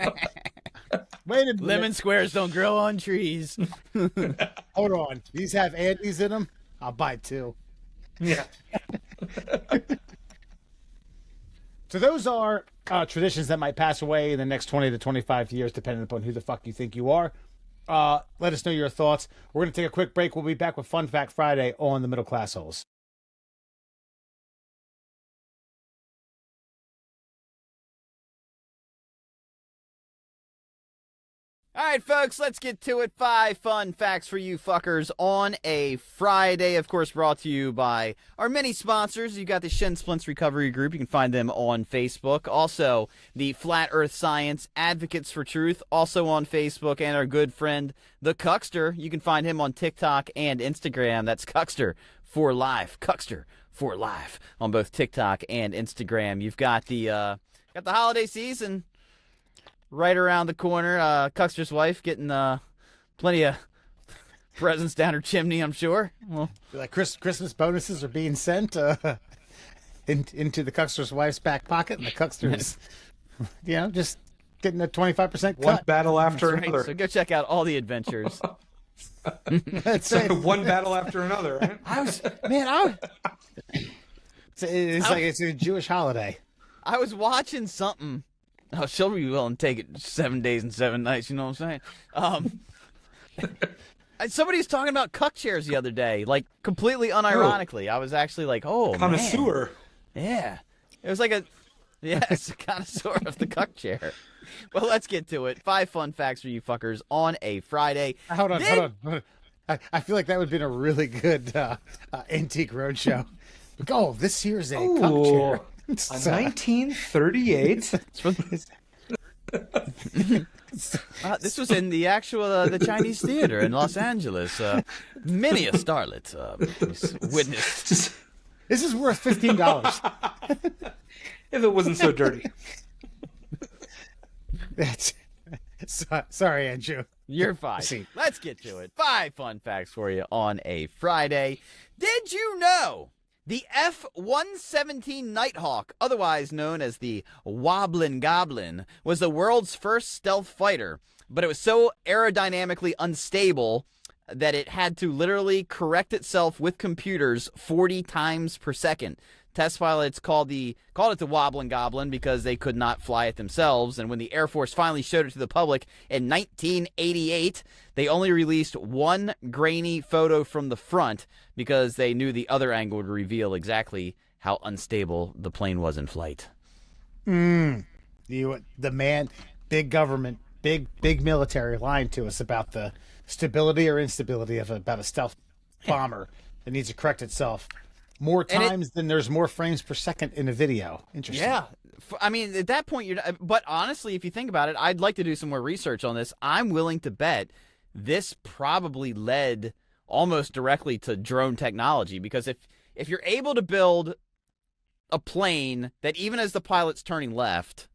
Speaker 3: Wait a minute.
Speaker 1: Lemon squares don't grow on trees.
Speaker 3: Hold on. These have Andes in them? I'll buy two.
Speaker 2: Yeah.
Speaker 3: So those are traditions that might pass away in the next 20 to 25 years, depending upon who the fuck you think you are. Let us know your thoughts. We're going to take a quick break. We'll be back with Fun Fact Friday on the Middle Class Holes.
Speaker 1: All right, folks, let's get to it. 5 fun facts for you fuckers on a Friday. Of course, brought to you by our many sponsors. You got the Shin Splints Recovery Group. You can find them on Facebook. Also, the Flat Earth Science Advocates for Truth, also on Facebook. And our good friend, the Cuckster. You can find him on TikTok and Instagram. That's Cuckster for Life. Cuckster for Life on both TikTok and Instagram. You've got the holiday season right around the corner. Cuckster's wife getting plenty of presents down her chimney, I'm sure. Well,
Speaker 3: Like Christmas bonuses are being sent into the Cuckster's wife's back pocket, and the Cuckster's, just getting a 25% cut.
Speaker 2: One battle after
Speaker 1: right.
Speaker 2: another.
Speaker 1: So go check out all the adventures.
Speaker 3: That's right.
Speaker 2: One battle after another. Right?
Speaker 3: It's a Jewish holiday.
Speaker 1: I was watching something. Oh, she'll be willing to take it 7 days and 7 nights, you know what I'm saying? Somebody was talking about cuck chairs the other day, like completely unironically. I was actually like, oh,
Speaker 2: Connoisseur.
Speaker 1: man. Yeah. It was like it's a connoisseur of the cuck chair. Well, let's get to it. 5 fun facts for you fuckers on a Friday.
Speaker 3: Hold on. I feel like that would have been a really good Antique Roadshow. Like, oh, this here's a cuck chair.
Speaker 2: A 1938.
Speaker 1: This was in the actual the Chinese theater in Los Angeles. Many a starlet witnessed.
Speaker 3: This is worth $15.
Speaker 2: If it wasn't so dirty.
Speaker 3: Sorry, Andrew.
Speaker 1: You're fine. Let's get to it. 5 fun facts for you on a Friday. Did you know The F-117 Nighthawk, otherwise known as the Wobblin' Goblin, was the world's first stealth fighter, but it was so aerodynamically unstable that it had to literally correct itself with computers 40 times per second. Test pilots called it the Wobblin' Goblin because they could not fly it themselves, and when the Air Force finally showed it to the public in 1988, they only released one grainy photo from the front because they knew the other angle would reveal exactly how unstable the plane was in flight.
Speaker 3: The man, big government, big military lying to us about the stability or instability of about a stealth bomber that needs to correct itself more times than there's more frames per second in a video. Interesting.
Speaker 1: Yeah. I mean, at that point, but honestly, if you think about it, I'd like to do some more research on this. I'm willing to bet this probably led almost directly to drone technology, because if you're able to build a plane that even as the pilot's turning left,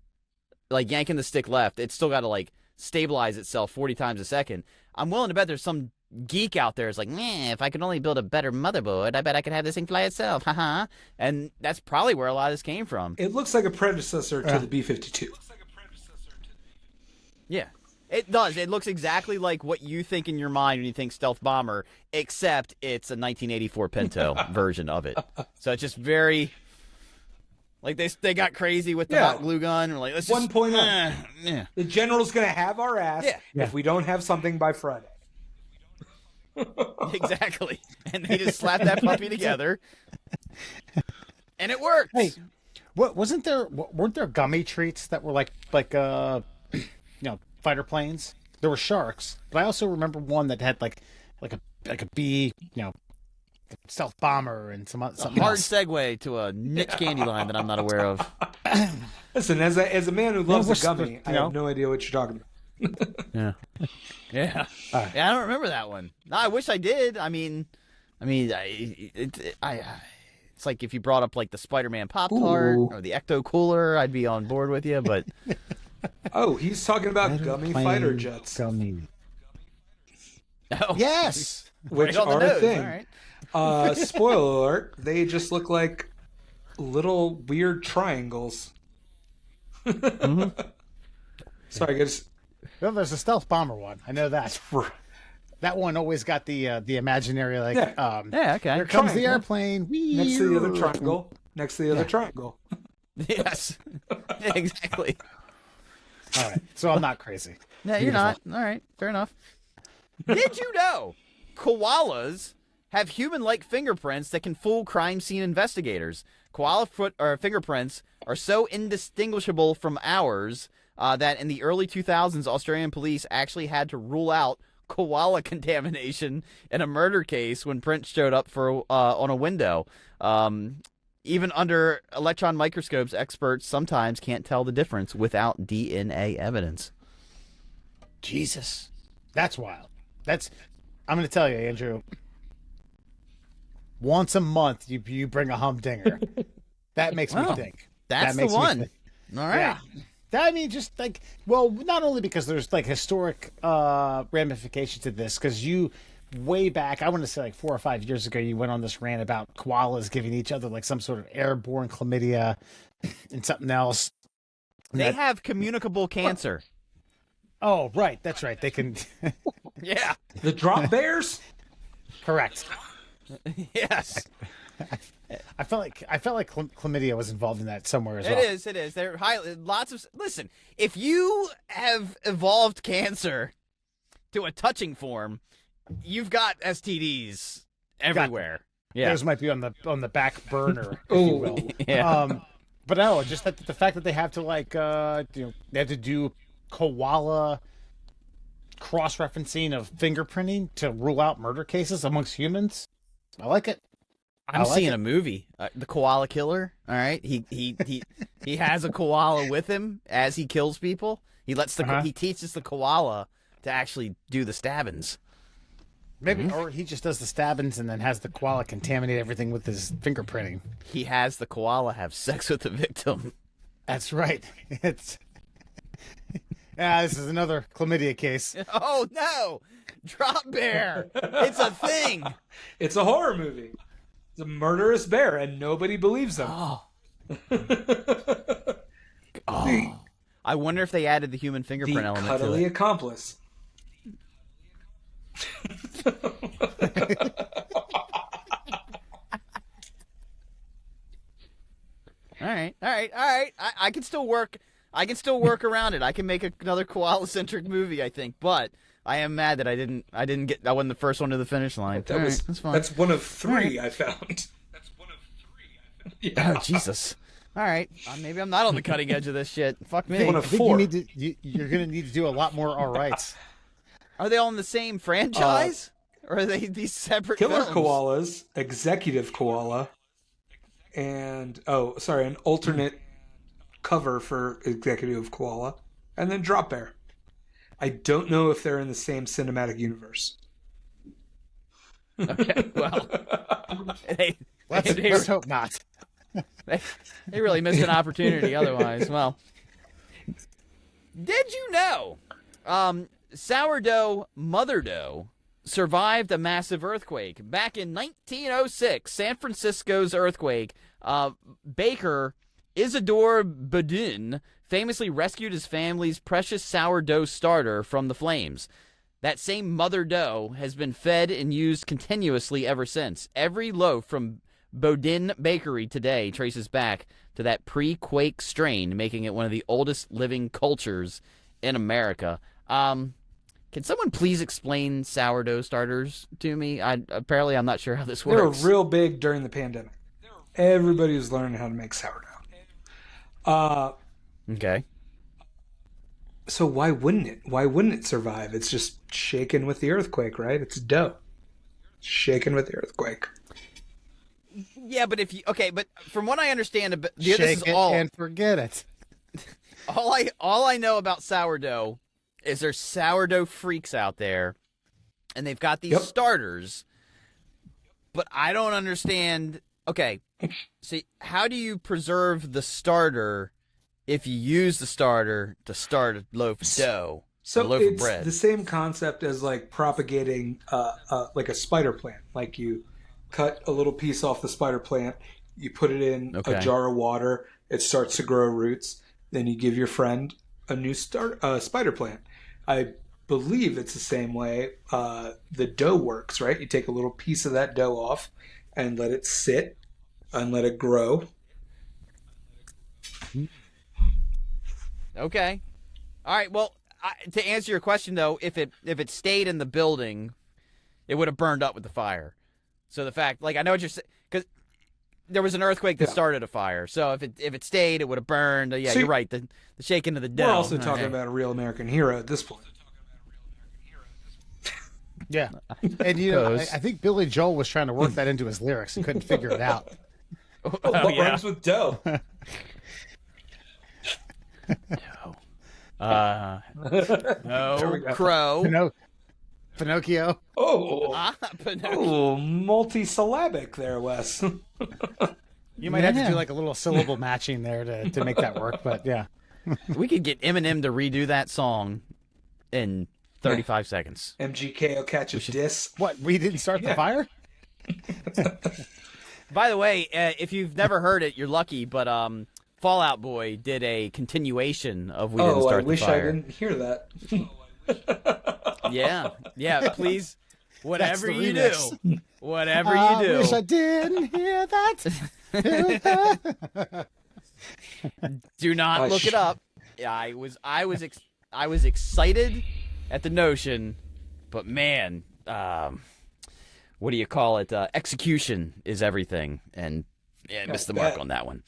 Speaker 1: like yanking the stick left, it's still got to like stabilize itself 40 times a second. I'm willing to bet there's some geek out there is like, man, if I could only build a better motherboard, I bet I could have this thing fly itself. Haha. And that's probably where a lot of this came from.
Speaker 2: It looks like a predecessor to the B-52.
Speaker 1: Yeah, it does. It looks exactly like what you think in your mind when you think stealth bomber, except it's a 1984 Pinto version of it. So it's just very, like, they got crazy with the hot glue gun. We're like, let's just
Speaker 2: 1.0.
Speaker 1: Yeah.
Speaker 2: The general's going to have our ass if we don't have something by Friday.
Speaker 1: Exactly. And they just slapped that puppy together, and it worked.
Speaker 3: Hey, weren't there gummy treats that were like fighter planes? There were sharks, but I also remember one that had like a bee, stealth bomber and something
Speaker 1: Hard
Speaker 3: else.
Speaker 1: Segue to a niche candy line that I'm not aware of.
Speaker 2: Listen, as a man who loves a gummy, I
Speaker 3: you know?
Speaker 2: have no idea what you're talking about.
Speaker 1: Yeah. I don't remember that one. No, I wish I did. It's like if you brought up like the Spider-Man Pop-Tart or the Ecto Cooler, I'd be on board with you. But
Speaker 2: oh, he's talking about gummy fighter jets,
Speaker 3: Gummy.
Speaker 1: oh,
Speaker 3: Yes.
Speaker 2: which
Speaker 1: right on the
Speaker 2: are a
Speaker 1: nose.
Speaker 2: thing.
Speaker 1: All right.
Speaker 2: Spoiler alert: they just look like little weird triangles. Sorry, guys.
Speaker 3: Well, there's a stealth bomber one. I know that. That one always got the imaginary
Speaker 1: Okay.
Speaker 3: Here comes the
Speaker 2: Triangle.
Speaker 3: airplane.
Speaker 2: Next to the other triangle. Next to the other triangle.
Speaker 1: Yes. Exactly.
Speaker 3: All right. So I'm not crazy.
Speaker 1: No, you're not. All right. Fair enough. Did you know koalas have human-like fingerprints that can fool crime scene investigators? Koala fingerprints are so indistinguishable from ours that in the early 2000s, Australian police actually had to rule out koala contamination in a murder case when prints showed up on a window. Even under electron microscopes, experts sometimes can't tell the difference without DNA evidence.
Speaker 3: Jesus. That's wild. I'm going to tell you, Andrew. Once a month, you bring a humdinger. That makes me think.
Speaker 1: That's
Speaker 3: that makes
Speaker 1: the
Speaker 3: me
Speaker 1: one.
Speaker 3: think.
Speaker 1: All right.
Speaker 3: Yeah. I mean, just like, well, not only because there's like historic ramifications to this, because way back, I want to say like 4 or 5 years ago, you went on this rant about koalas giving each other like some sort of airborne chlamydia and something else.
Speaker 1: They have communicable cancer.
Speaker 3: Oh, right. That's right. They can.
Speaker 1: Yeah.
Speaker 2: The drop bears?
Speaker 3: Correct.
Speaker 1: Yes.
Speaker 3: I felt like chlamydia was involved in that somewhere as well.
Speaker 1: It is. There are listen, if you have evolved cancer to a touching form, you've got STDs everywhere. Yeah.
Speaker 3: Those might be on the back burner, if you will.
Speaker 1: Yeah.
Speaker 3: But no, just that the fact that they have to they have to do koala cross-referencing of fingerprinting to rule out murder cases amongst humans. I like it.
Speaker 1: I'm seeing a movie, The Koala Killer. All right, he has a koala with him as he kills people. He teaches the koala to actually do the stabbings.
Speaker 3: Maybe, or he just does the stabbings and then has the koala contaminate everything with his fingerprinting.
Speaker 1: He has the koala have sex with the victim.
Speaker 3: That's right. It's this is another chlamydia case.
Speaker 1: Oh no, Drop Bear! It's a thing.
Speaker 2: It's a horror movie. It's a murderous bear, and nobody believes him.
Speaker 1: Oh. Oh. I wonder if they added the human fingerprint
Speaker 2: The
Speaker 1: element to
Speaker 2: cuddly
Speaker 1: it.
Speaker 2: accomplice.
Speaker 1: All right. I can still work. I can still work around it. I can make another koala-centric movie, I think. But I am mad that I wasn't the first one to the finish line. That's fine.
Speaker 2: That's one of three I found. Yeah.
Speaker 1: Oh, Jesus. All right. Maybe I'm not on the cutting edge of this shit. Fuck me.
Speaker 2: One of
Speaker 3: I think
Speaker 2: four.
Speaker 3: you're going to need to do a lot more all rights.
Speaker 1: Are they all in the same franchise? Or are they these separate
Speaker 2: Killer
Speaker 1: films?
Speaker 2: Koalas, Executive Koala, and an alternate cover for Executive Koala, and then Drop Bear. I don't know if they're in the same cinematic universe.
Speaker 1: Okay, well.
Speaker 3: Let's hope not.
Speaker 1: They really missed an opportunity otherwise. Well, did you know sourdough mother dough survived a massive earthquake? Back in 1906, San Francisco's earthquake, baker Isidore Boudin famously rescued his family's precious sourdough starter from the flames. That same mother dough has been fed and used continuously ever since. Every loaf from Boudin Bakery today traces back to that pre-quake strain, making it one of the oldest living cultures in America. Can someone please explain sourdough starters to me? Apparently, I'm not sure how this works.
Speaker 2: They were real big during the pandemic. Everybody was learning how to make sourdough.
Speaker 1: Okay.
Speaker 2: So why wouldn't it? Why wouldn't it survive? It's just shaken with the earthquake, right? It's dough. Shaken with the earthquake.
Speaker 1: Yeah, but but from what I understand,
Speaker 3: Shake
Speaker 1: this is
Speaker 3: it
Speaker 1: all
Speaker 3: and forget it.
Speaker 1: all I know about sourdough is there's sourdough freaks out there, and they've got these starters, but I don't understand. Okay, see, how do you preserve the starter if you use the starter to start a loaf of dough, a loaf of bread?
Speaker 2: It's the same concept as like propagating like a spider plant. Like you cut a little piece off the spider plant, you put it in a jar of water, it starts to grow roots, then you give your friend a new spider plant. I believe it's the same way the dough works, right? You take a little piece of that dough off and let it sit and let it grow.
Speaker 1: Okay. All right. Well, to answer your question though, if it stayed in the building, it would have burned up with the fire. So the fact, like, I know what you're saying, because there was an earthquake that started a fire. So if it stayed, it would have burned. Yeah,
Speaker 2: So
Speaker 1: you're right. The shaking of the dough.
Speaker 2: We're also talking about a real American hero at this point.
Speaker 3: Yeah. And I think Billy Joel was trying to work that into his lyrics and couldn't figure it out.
Speaker 2: What rhymes with dough?
Speaker 1: No, crow.
Speaker 3: Pinocchio.
Speaker 1: Pinocchio.
Speaker 2: Multisyllabic there, Wes.
Speaker 3: You might have to do like a little syllable matching there to make that work, but yeah.
Speaker 1: We could get Eminem to redo that song in 35 seconds.
Speaker 2: MGK will catch a diss.
Speaker 3: What, we didn't start the fire?
Speaker 1: By the way, if you've never heard it, you're lucky, but Fallout Boy did a continuation of We Didn't Start the Fire.
Speaker 2: I wish I didn't hear that.
Speaker 1: Yeah, please, whatever
Speaker 3: That's the
Speaker 1: you
Speaker 3: remix.
Speaker 1: do, whatever you do.
Speaker 3: I wish I didn't hear that.
Speaker 1: Do not look it up. Yeah, I was excited at the notion, but man, what do you call it? Execution is everything, and missed the mark on that one.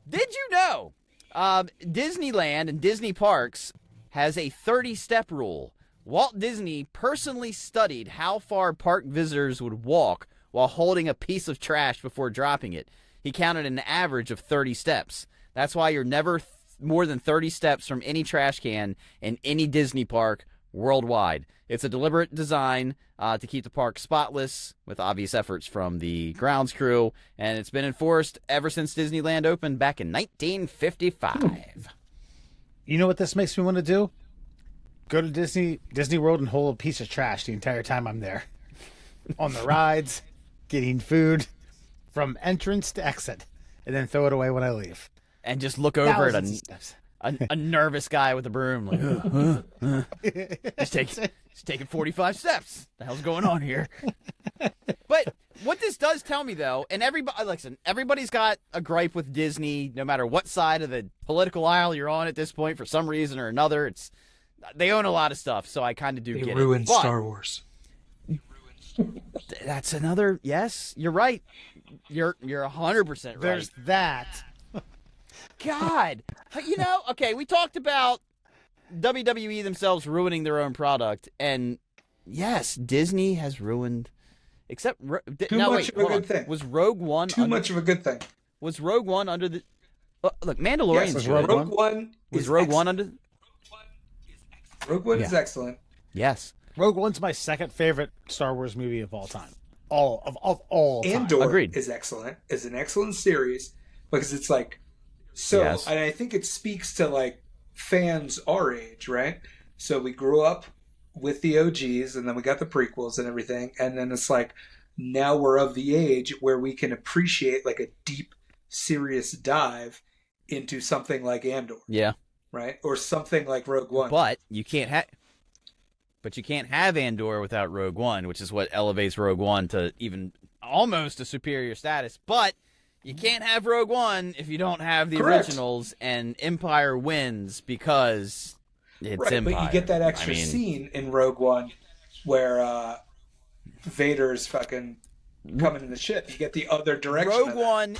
Speaker 1: Did you know Disneyland and Disney Parks has a 30-step rule? Walt Disney personally studied how far park visitors would walk while holding a piece of trash before dropping it. He counted an average of 30 steps. That's why you're never more than 30 steps from any trash can in any Disney park worldwide. It's a deliberate design to keep the park spotless, with obvious efforts from the grounds crew, and it's been enforced ever since Disneyland opened back in 1955.
Speaker 3: You know what this makes me want to do? Go to Disney World and hold a piece of trash the entire time I'm there. On the rides, getting food, from entrance to exit, and then throw it away when I leave.
Speaker 1: And just look over at
Speaker 3: Thousands of steps.
Speaker 1: a nervous guy with a broom, like, just taking 45 steps. The hell's going on here? But what this does tell me, though, and everybody's got a gripe with Disney, no matter what side of the political aisle you're on at this point, for some reason or another. They own a lot of stuff, so I kind of do get it.
Speaker 2: They ruined Star Wars.
Speaker 1: That's another. Yes, you're right. You're 100% right.
Speaker 3: There's that.
Speaker 1: God, okay, we talked about WWE themselves ruining their own product, and yes, Disney has ruined. Except
Speaker 2: too much of a good thing.
Speaker 1: Was Rogue One
Speaker 2: much of a good thing?
Speaker 1: Was Rogue One under the? Look, Mandalorian.
Speaker 2: Yes, Rogue One
Speaker 1: was Rogue One under.
Speaker 2: Rogue One is excellent.
Speaker 1: Yes,
Speaker 3: Rogue One's my second favorite Star Wars movie of all time. Of all time.
Speaker 2: Andor
Speaker 1: Agreed.
Speaker 2: is excellent. Is an excellent series because it's like so.
Speaker 1: Yes.
Speaker 2: And I think it speaks to like fans our age, right? So we grew up with the OGs, and then we got the prequels and everything, and then it's like now we're of the age where we can appreciate like a deep, serious dive into something like Andor.
Speaker 1: Yeah.
Speaker 2: Right? Or something like Rogue One.
Speaker 1: But you can't have Andor without Rogue One, which is what elevates Rogue One to even almost a superior status. But you can't have Rogue One if you don't have the originals, and Empire wins because it's Empire.
Speaker 2: But you get that extra scene in Rogue One where Vader's fucking coming in the ship. You get the other direction.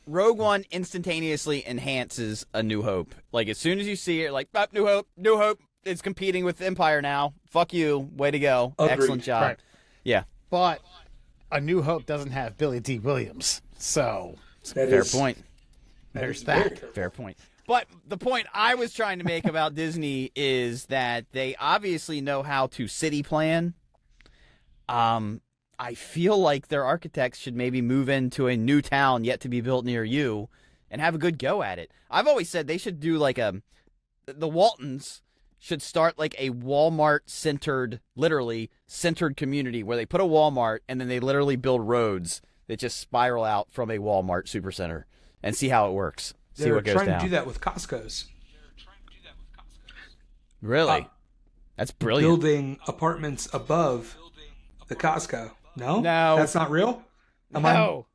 Speaker 1: Rogue One instantaneously enhances A New Hope. Like, as soon as you see it, like, New Hope is competing with Empire now. Fuck you. Way to go.
Speaker 2: Agreed.
Speaker 1: Excellent job.
Speaker 3: Right.
Speaker 1: Yeah.
Speaker 3: But A New Hope doesn't have Billy D. Williams, so
Speaker 1: Fair point.
Speaker 3: there's that.
Speaker 1: Fair point. But the point I was trying to make about Disney is that they obviously know how to city plan. I feel like their architects should maybe move into a new town yet to be built near you and have a good go at it. I've always said they should do like the Waltons should start like a Walmart-centered, literally centered community where they put a Walmart and then they literally build roads that just spiral out from a Walmart supercenter and see how it works. See what goes down.
Speaker 2: They're trying to do that with Costco's.
Speaker 1: Really? That's brilliant.
Speaker 2: Building apartments above the Costco. No,
Speaker 1: No.
Speaker 2: That's not real.
Speaker 1: No.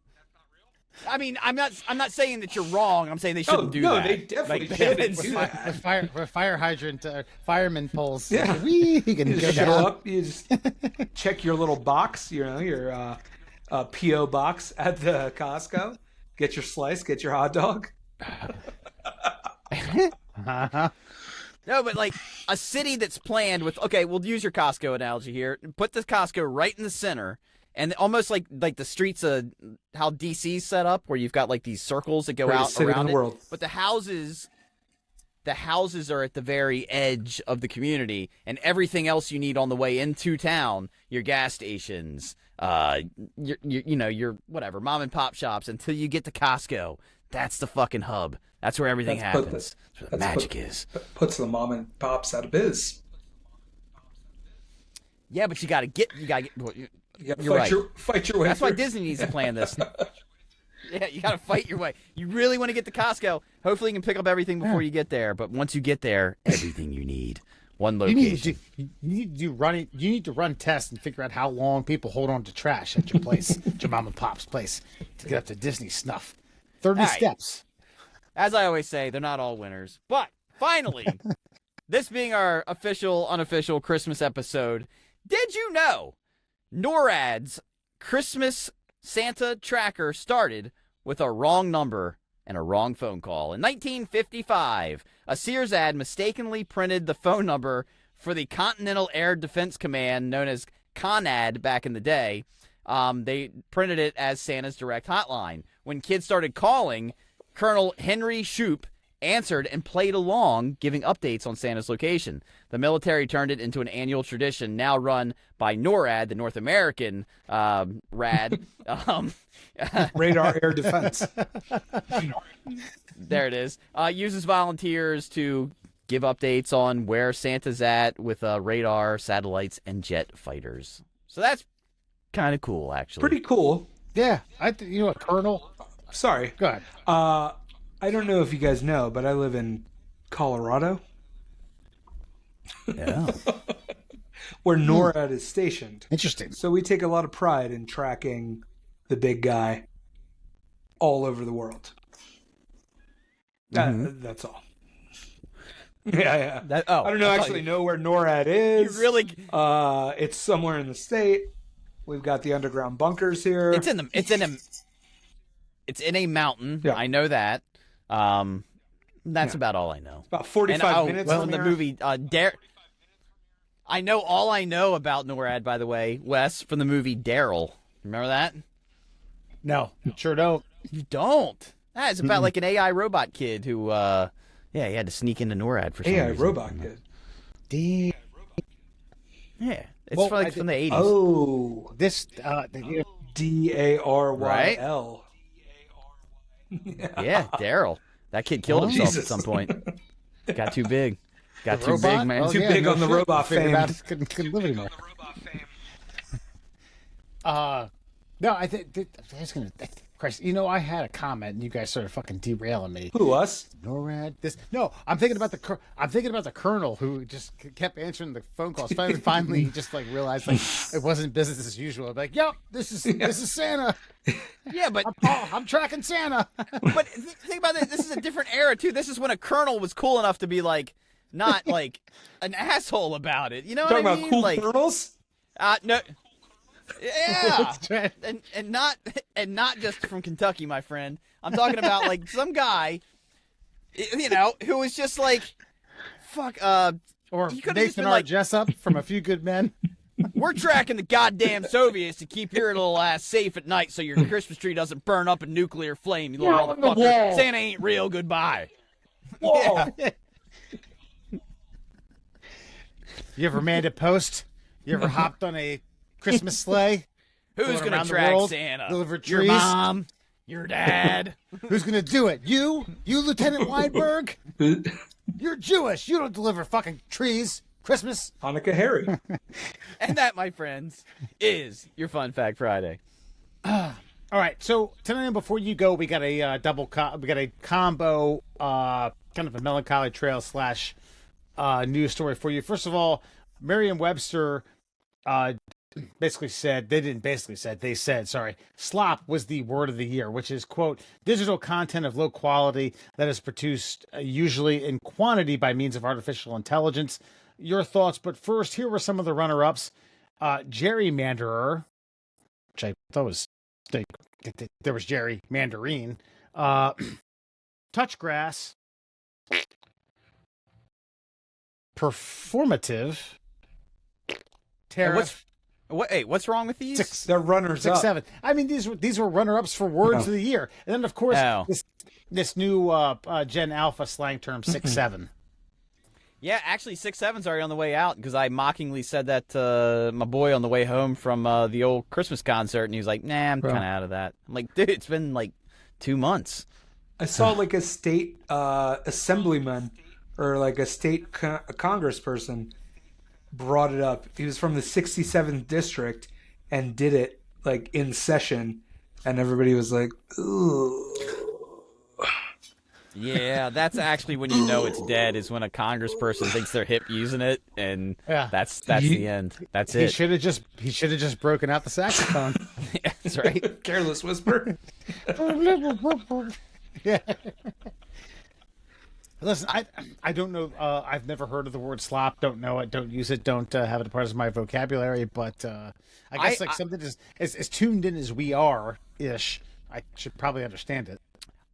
Speaker 1: I mean, I'm not saying that you're wrong. I'm saying they shouldn't do
Speaker 2: no,
Speaker 1: that.
Speaker 2: they definitely
Speaker 1: Like,
Speaker 2: shouldn't do that.
Speaker 3: With fire hydrant, fireman pulls.
Speaker 2: Yeah.
Speaker 3: You can
Speaker 2: You
Speaker 3: go
Speaker 2: just show
Speaker 3: down.
Speaker 2: up. You just check your little box. Your PO box at the Costco. Get your slice. Get your hot dog.
Speaker 1: No, but like a city that's planned with, okay, we'll use your Costco analogy here. Put the Costco right in the center, and almost like the streets of how DC's set up, where you've got like these circles that go out
Speaker 2: City
Speaker 1: around
Speaker 2: in the
Speaker 1: it.
Speaker 2: world.
Speaker 1: But the houses are at the very edge of the community, and everything else you need on the way into town, your gas stations, your whatever, mom and pop shops, until you get to Costco. That's the fucking hub. That's where everything happens. That's where the magic is.
Speaker 2: Puts the mom and pops out of biz.
Speaker 1: Yeah, but you gotta get.
Speaker 2: You got to
Speaker 1: You're right.
Speaker 2: fight your way.
Speaker 1: That's why
Speaker 2: through.
Speaker 1: Disney needs to plan this. Yeah, you gotta fight your way. You really want to get to Costco. Hopefully, you can pick up everything before you get there. But once you get there, everything you need, one location.
Speaker 3: You need to run tests and figure out how long people hold on to trash at your place, at your mom and pop's place, to get up to Disney snuff. 30
Speaker 1: All right.
Speaker 3: steps.
Speaker 1: As I always say, they're not all winners. But finally, this being our official, unofficial Christmas episode, did you know NORAD's Christmas Santa tracker started with a wrong number and a wrong phone call? In 1955, a Sears ad mistakenly printed the phone number for the Continental Air Defense Command, known as CONAD back in the day. They printed it as Santa's direct hotline. When kids started calling, Colonel Henry Shoup answered and played along, giving updates on Santa's location. The military turned it into an annual tradition, now run by NORAD, the North American RAD.
Speaker 2: Radar Air Defense.
Speaker 1: There it is. Uses volunteers to give updates on where Santa's at with radar, satellites, and jet fighters. So that's kind of cool, actually.
Speaker 2: Pretty cool.
Speaker 3: Yeah, you know what, Colonel?
Speaker 2: Sorry.
Speaker 3: Go ahead.
Speaker 2: I don't know if you guys know, but I live in Colorado,
Speaker 1: Yeah.
Speaker 2: where NORAD is stationed.
Speaker 3: Interesting.
Speaker 2: So we take a lot of pride in tracking the big guy all over the world. That's all. Yeah. I don't actually know where NORAD is.
Speaker 1: You really?
Speaker 2: It's somewhere in the state. We've got the underground bunkers here.
Speaker 1: It's in a mountain.
Speaker 2: Yeah.
Speaker 1: I know that. That's about all I know.
Speaker 2: About 45 minutes
Speaker 1: from
Speaker 2: from
Speaker 1: the
Speaker 2: here.
Speaker 1: movie I know all I know about NORAD, by the way, Wes, from the movie Daryl. Remember that?
Speaker 3: No, sure don't.
Speaker 1: You don't. It's about like an AI robot kid who, he had to sneak into NORAD for some
Speaker 2: AI
Speaker 1: reason.
Speaker 2: robot kid.
Speaker 1: Yeah, it's from the 80s.
Speaker 2: Oh,
Speaker 3: This
Speaker 2: DARYL.
Speaker 1: Yeah, Daryl. That kid killed himself at
Speaker 2: Jesus.
Speaker 1: some point. Got too big. Got too
Speaker 3: robot?
Speaker 1: big, man.
Speaker 3: Oh,
Speaker 2: Too big on the robot
Speaker 3: Figured
Speaker 2: fame.
Speaker 3: out couldn't live anymore. No, I was gonna. Christ, I had a comment, and you guys started fucking derailing me.
Speaker 2: Who, us?
Speaker 3: NORAD. No, I'm thinking about the colonel who just kept answering the phone calls. Finally, he just realized it wasn't business as usual. Like, yep, this is Santa.
Speaker 1: Yeah, but
Speaker 3: I'm tracking Santa.
Speaker 1: But think about it. This is a different era too. This is when a colonel was cool enough to be not an asshole about it. You know
Speaker 2: Talking
Speaker 1: what I
Speaker 2: about
Speaker 1: mean?
Speaker 2: cool colonels?
Speaker 1: No. Yeah, and not just from Kentucky, my friend. I'm talking about some guy, who was just fuck.
Speaker 3: Or
Speaker 1: he could've just
Speaker 3: Nathan
Speaker 1: been
Speaker 3: R. Jessup from A Few Good Men.
Speaker 1: We're tracking the goddamn Soviets to keep your little ass safe at night so your Christmas tree doesn't burn up in nuclear flame, you little motherfucker. Santa ain't real. Goodbye.
Speaker 2: Whoa.
Speaker 1: Yeah.
Speaker 3: You ever manned a post? You ever hopped on a Christmas sleigh?
Speaker 1: Who's
Speaker 3: Going
Speaker 1: gonna
Speaker 3: around the
Speaker 1: track
Speaker 3: world,
Speaker 1: Santa?
Speaker 3: deliver
Speaker 1: Your
Speaker 3: trees?
Speaker 1: mom? Your dad?
Speaker 3: Who's gonna do it? You, Lieutenant Weinberg? You're Jewish. You don't deliver fucking trees. Christmas.
Speaker 2: Hanukkah Harry.
Speaker 1: And that, my friends, is your Fun Fact Friday.
Speaker 3: All right. So tonight, before you go, we got a we got a combo, kind of a melancholy trail / news story for you. First of all, Merriam-Webster they said, slop was the word of the year, which is, quote, digital content of low quality that is produced usually in quantity by means of artificial intelligence. Your thoughts, but first, here were some of the runner-ups. Gerrymanderer, which I thought was, there was Jerry Mandarine, Touchgrass, Performative, Tariff.
Speaker 1: What's wrong with these?
Speaker 2: They're runners
Speaker 3: 6,
Speaker 2: up.
Speaker 3: 7. I mean, these were runner-ups for words of the year, and then of course this new Gen Alpha slang term 6, 7.
Speaker 1: Yeah, actually, 6, 7's already on the way out because I mockingly said that to my boy on the way home from the old Christmas concert, and he was like, "Nah, I'm kind of out of that." I'm like, "Dude, it's been 2 months."
Speaker 2: I saw a state assemblyman or a state congressperson brought it up. He was from the 67th district and did it in session, and everybody was like, "Ooh."
Speaker 1: Yeah, that's actually when you know it's dead, is when a congressperson thinks they're hip using it, and that's the end. That's it.
Speaker 3: He should have just broken out the saxophone.
Speaker 1: Yeah, that's right.
Speaker 2: Careless whisper.
Speaker 3: Yeah. Listen, I don't know. I've never heard of the word slop. Don't know it. Don't use it. Don't have it part of my vocabulary. But I guess something as tuned in as we are ish, I should probably understand it.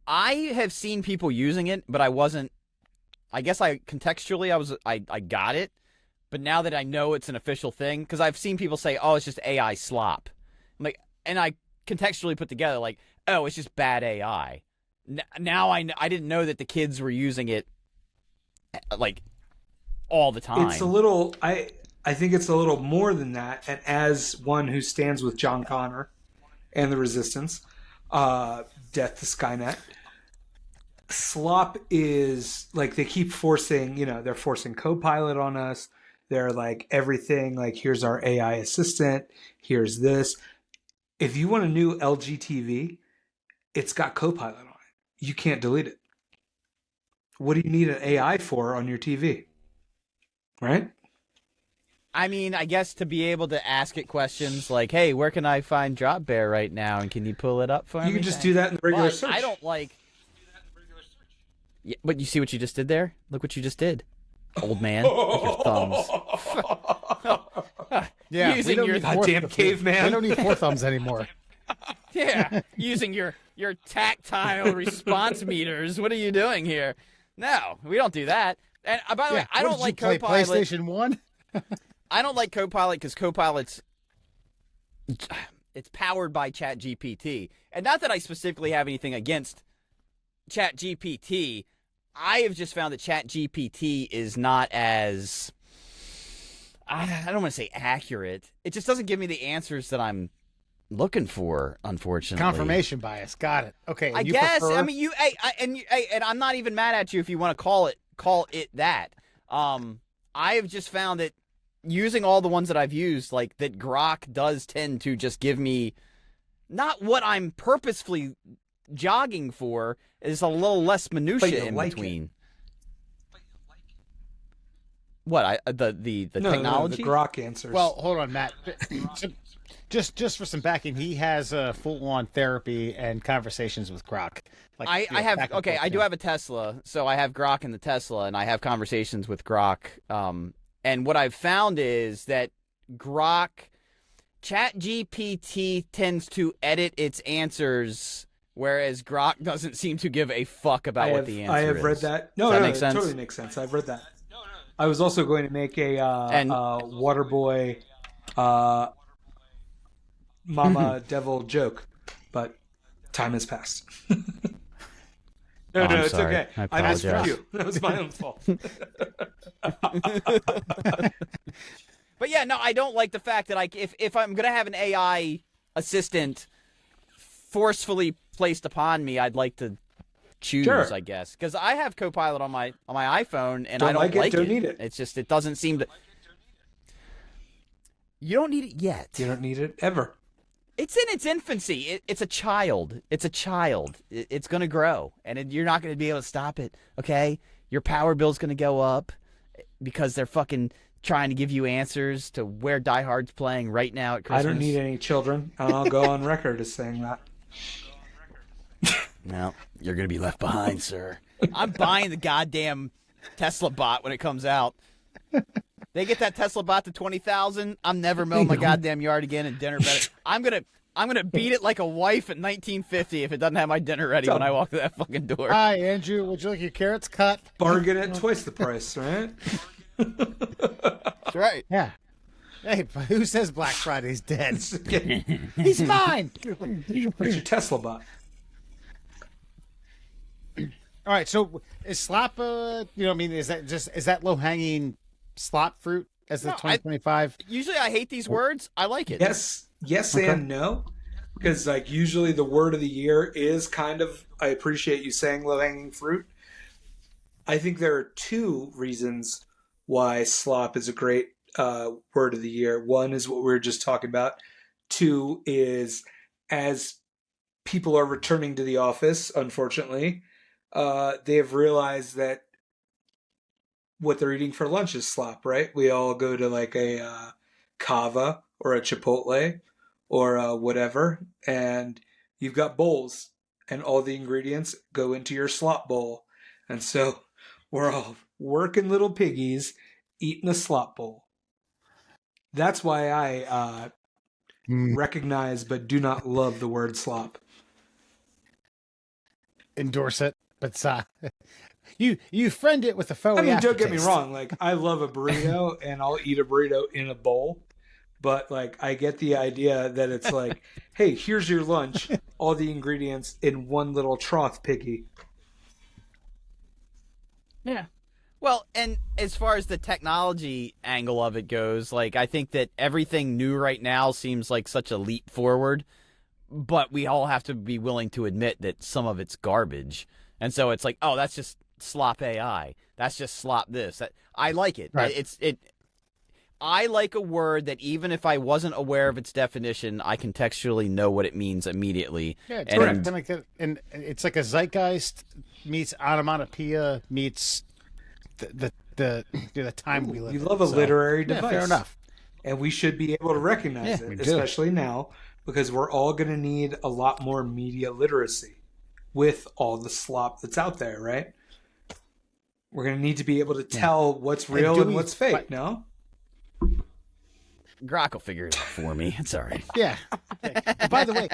Speaker 1: I have seen people using it, but I wasn't. I guess I got it, but now that I know it's an official thing, because I've seen people say, "Oh, it's just AI slop," and I contextually put together "Oh, it's just bad AI." Now I didn't know that the kids were using it all the time.
Speaker 2: It's a little. I think it's a little more than that. And as one who stands with John Connor and the Resistance, death to Skynet. Slop is they keep forcing, they're forcing Copilot on us. They're everything, here's our AI assistant, here's this. If you want a new LG TV, it's got Copilot on it. You can't delete it. What do you need an AI for on your TV? Right?
Speaker 1: I mean, I guess to be able to ask it questions like, "Hey, where can I find Drop Bear right now? And can you pull it up for me?"
Speaker 2: You can just do that in the regular
Speaker 1: But
Speaker 2: search.
Speaker 1: I don't like. Yeah, but you see what you just did there? Look what you just did, old man. With your thumbs.
Speaker 3: Yeah,
Speaker 1: Using
Speaker 3: we don't
Speaker 1: your
Speaker 3: need
Speaker 2: goddamn
Speaker 3: We
Speaker 2: caveman.
Speaker 3: don't need 4 thumbs anymore.
Speaker 1: Yeah, using your tactile response meters. What are you doing here? No, we don't do that. And by the way, I
Speaker 3: What
Speaker 1: don't
Speaker 3: did
Speaker 1: like
Speaker 3: you play,
Speaker 1: Copilot.
Speaker 3: PlayStation 1?
Speaker 1: I don't like Copilot because Copilot's it's powered by ChatGPT, and not that I specifically have anything against ChatGPT. I have just found that ChatGPT is not as I don't want to say accurate. It just doesn't give me the answers that I'm looking for, unfortunately.
Speaker 3: Confirmation bias. Got it. Okay.
Speaker 1: I
Speaker 3: and you
Speaker 1: guess.
Speaker 3: prefer-
Speaker 1: I mean, and I'm not even mad at you if you want to call it that. I have just found that using all the ones that I've used, like that Grok does tend to just give me not what I'm purposefully jogging for, is a little less minutia in between. What the technology?
Speaker 2: The Grok answers.
Speaker 3: Well, hold on, Matt. Just for some backing, he has full-on therapy and conversations with Grok. Like,
Speaker 1: I have okay. I do have a Tesla, so I have Grok in the Tesla, and I have conversations with Grok. And what I've found is that ChatGPT tends to edit its answers, whereas Grok doesn't seem to give a fuck about what the answer is.
Speaker 2: I have read that. No,
Speaker 1: Does that
Speaker 2: no,
Speaker 1: make
Speaker 2: it
Speaker 1: sense?
Speaker 2: totally makes sense. I've read that. I was also going to make a Waterboy Mama Devil joke, but time has passed. No,
Speaker 1: I'm
Speaker 2: it's
Speaker 1: sorry.
Speaker 2: okay.
Speaker 1: I
Speaker 2: missed
Speaker 1: apologize.
Speaker 2: you. That was my own fault.
Speaker 1: But yeah, no, I don't like the fact that if I'm gonna have an AI assistant forcefully placed upon me, I'd like to choose,
Speaker 2: Sure.
Speaker 1: I guess, because I have Copilot on my iPhone, and
Speaker 2: Don't
Speaker 1: I don't
Speaker 2: like it,
Speaker 1: like
Speaker 2: don't need it.
Speaker 1: It's just it doesn't seem to. You don't need it yet.
Speaker 2: You don't need it ever.
Speaker 1: It's in its infancy. It's a child. It's a child. It's going to grow, and you're not going to be able to stop it, okay? Your power bill's going to go up because they're fucking trying to give you answers to where Die Hard's playing right now at Christmas.
Speaker 2: I don't need any children, and I'll go on record as saying that.
Speaker 1: No, you're going to be left behind, sir. I'm buying the goddamn Tesla bot when it comes out. They get that Tesla bot to 20,000. I'm never mowing my goddamn yard again, and dinner better. I'm gonna beat it like a wife in 1950 if it doesn't have my dinner ready when I walk through that fucking door.
Speaker 3: Hi, Andrew. Would you like your carrots cut?
Speaker 2: Bargain at twice the price, right?
Speaker 1: That's right.
Speaker 3: Yeah. Hey, who says Black Friday's dead? He's mine.
Speaker 2: Where's your Tesla bot?
Speaker 3: All right. So is Slop? Is that low hanging Slop fruit as the
Speaker 1: No,
Speaker 3: 2025?
Speaker 1: Usually I hate these words. I like it.
Speaker 2: Yes, and no, because like usually the word of the year is kind of. I appreciate you saying low hanging fruit. I think there are two reasons why slop is a great word of the year. One is what we were just talking about. Two is as people are returning to the office, unfortunately, they have realized that what they're eating for lunch is slop, right? We all go to like a Cava or a Chipotle or whatever, and you've got bowls, and all the ingredients go into your slop bowl. And so we're all working little piggies eating a slop bowl. That's why I recognize but do not love the word slop.
Speaker 3: Endorse it, but you friend it with a faux.
Speaker 2: I mean, don't get me
Speaker 3: aftertaste.
Speaker 2: wrong. Like, I love a burrito, and I'll eat a burrito in a bowl. But like, I get the idea that it's like, hey, here's your lunch, all the ingredients in one little trough, piggy.
Speaker 1: Yeah. Well, and as far as the technology angle of it goes, like, I think that everything new right now seems like such a leap forward, but we all have to be willing to admit that some of it's garbage. And so it's like, oh, that's just slop AI. That's just slop this. I like it.
Speaker 3: Right.
Speaker 1: I like a word that even if I wasn't aware of its definition, I contextually know what it means immediately.
Speaker 3: Yeah, it's
Speaker 1: and,
Speaker 3: correct. And it's like a zeitgeist meets onomatopoeia meets the time we live
Speaker 2: You
Speaker 3: in.
Speaker 2: love a literary device.
Speaker 3: Fair enough.
Speaker 2: And we should be able to recognize
Speaker 3: we
Speaker 2: it,
Speaker 3: do.
Speaker 2: especially now, because we're all going to need a lot more media literacy with all the slop that's out there, right? We're going to need to be able to tell what's real and what's fake, no?
Speaker 1: Grok will figure it out for me. It's all right.
Speaker 3: Yeah. Okay. By the way,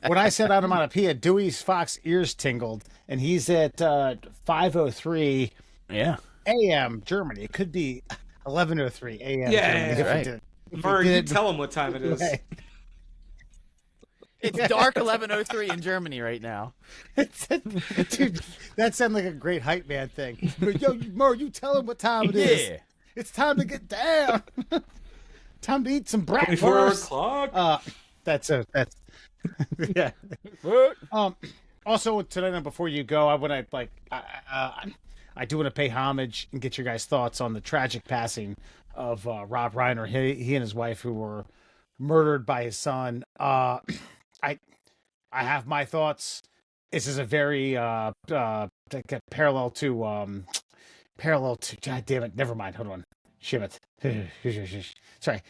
Speaker 3: when I said onomatopoeia, Dewey's Fox ears tingled, and he's at 5:03
Speaker 1: Yeah.
Speaker 3: a.m. Germany. It could be 11:03 a.m.
Speaker 2: Yeah,
Speaker 3: Germany.
Speaker 1: right.
Speaker 2: Murr, you tell him what time it is.
Speaker 3: Right.
Speaker 1: It's dark 11:03 in Germany right now.
Speaker 3: Dude, that sounded like a great hype man thing. Yo, Murr, you tell him what time it is.
Speaker 1: Yeah.
Speaker 3: It's time to get down. Time to eat some
Speaker 2: 24
Speaker 3: breakfast.
Speaker 2: o'clock?
Speaker 3: That's yeah. Also tonight, and before you go, I want to I do want to pay homage and get your guys' thoughts on the tragic passing of Rob Reiner. He and his wife, who were murdered by his son. I have my thoughts. This is a very like a parallel to God damn it, never mind. Hold on. Shit. Sorry.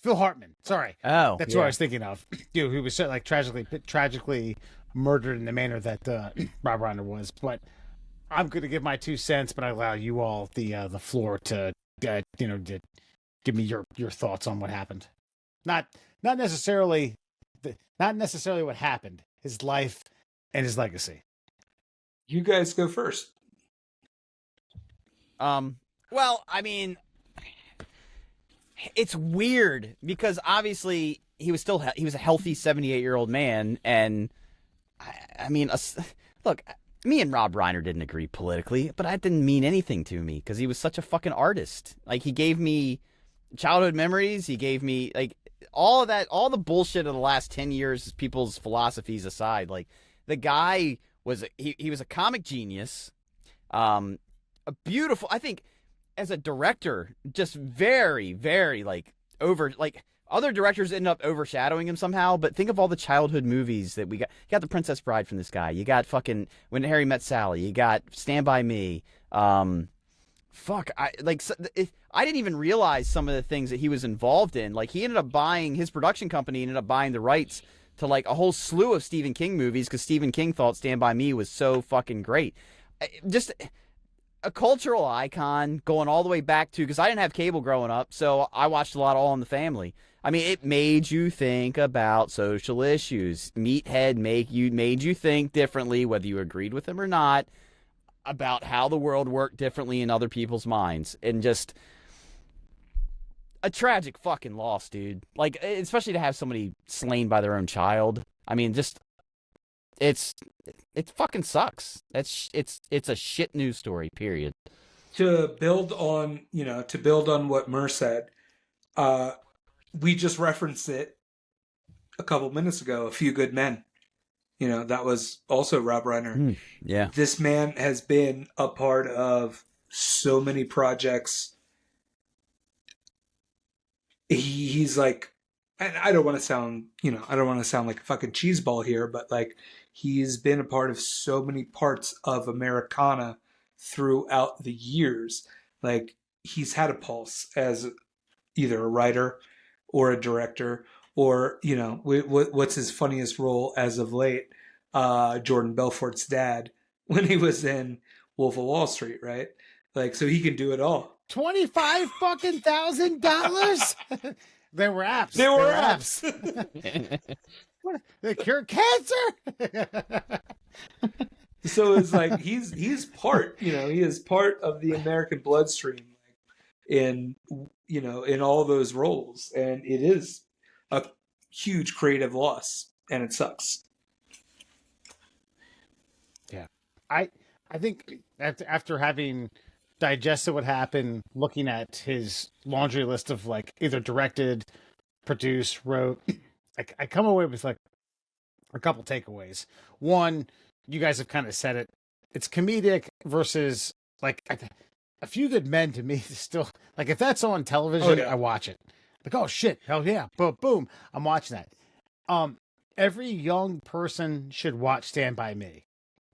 Speaker 3: Phil Hartman. Sorry.
Speaker 1: Oh,
Speaker 3: That's what I was thinking of. Dude, he was so, like tragically murdered in the manner that Rob Reiner was. But I'm going to give my 2 cents, but I allow you all the floor to to give me your thoughts on what happened. Not necessarily what happened. His life and his legacy.
Speaker 2: You guys go first.
Speaker 1: Well, I mean, it's weird because obviously he was a healthy 78-year-old man, and I mean, look, me and Rob Reiner didn't agree politically, but that didn't mean anything to me because he was such a fucking artist. Like, he gave me childhood memories. He gave me like all of that, all the bullshit of the last 10 years, people's philosophies aside. Like, the guy was he was a comic genius, a beautiful. I think as a director, just very, very other directors end up overshadowing him somehow, but think of all the childhood movies that we got. You got The Princess Bride from this guy. You got fucking When Harry Met Sally. You got Stand By Me. I didn't even realize some of the things that he was involved in. Like, he ended up buying, his production company ended up buying the rights to like a whole slew of Stephen King movies because Stephen King thought Stand By Me was so fucking great. Just a cultural icon going all the way back to, because I didn't have cable growing up, so I watched a lot of All in the Family. I mean, it made you think about social issues. Meathead made you think differently, whether you agreed with him or not, about how the world worked differently in other people's minds. And just a tragic fucking loss, dude. Like, especially to have somebody slain by their own child. I mean, just it fucking sucks. It's a shit news story, period.
Speaker 2: To build on what Murr said, we just referenced it a couple minutes ago, A Few Good Men. That was also Rob Reiner.
Speaker 1: Yeah.
Speaker 2: This man has been a part of so many projects. He's like, and I don't want to sound like a fucking cheeseball here, but like, he's been a part of so many parts of Americana throughout the years. Like, he's had a pulse as either a writer or a director, or, what's his funniest role as of late? Jordan Belfort's dad when he was in Wolf of Wall Street, right? Like, so he can do it all.
Speaker 3: $25,000. They were apps.
Speaker 2: They were apps.
Speaker 3: What? They cure cancer.
Speaker 2: So it's like he's part. He is part of the American bloodstream, in all those roles, and it is a huge creative loss, and it sucks.
Speaker 3: Yeah, I think after having digested what happened, looking at his laundry list of like either directed, produced, wrote, I come away with like a couple takeaways. One, you guys have kind of said it. It's comedic versus like A Few Good Men to me is still like if that's on television, I watch it. Like, oh shit, hell yeah, boom, boom, I'm watching that. Every young person should watch Stand By Me.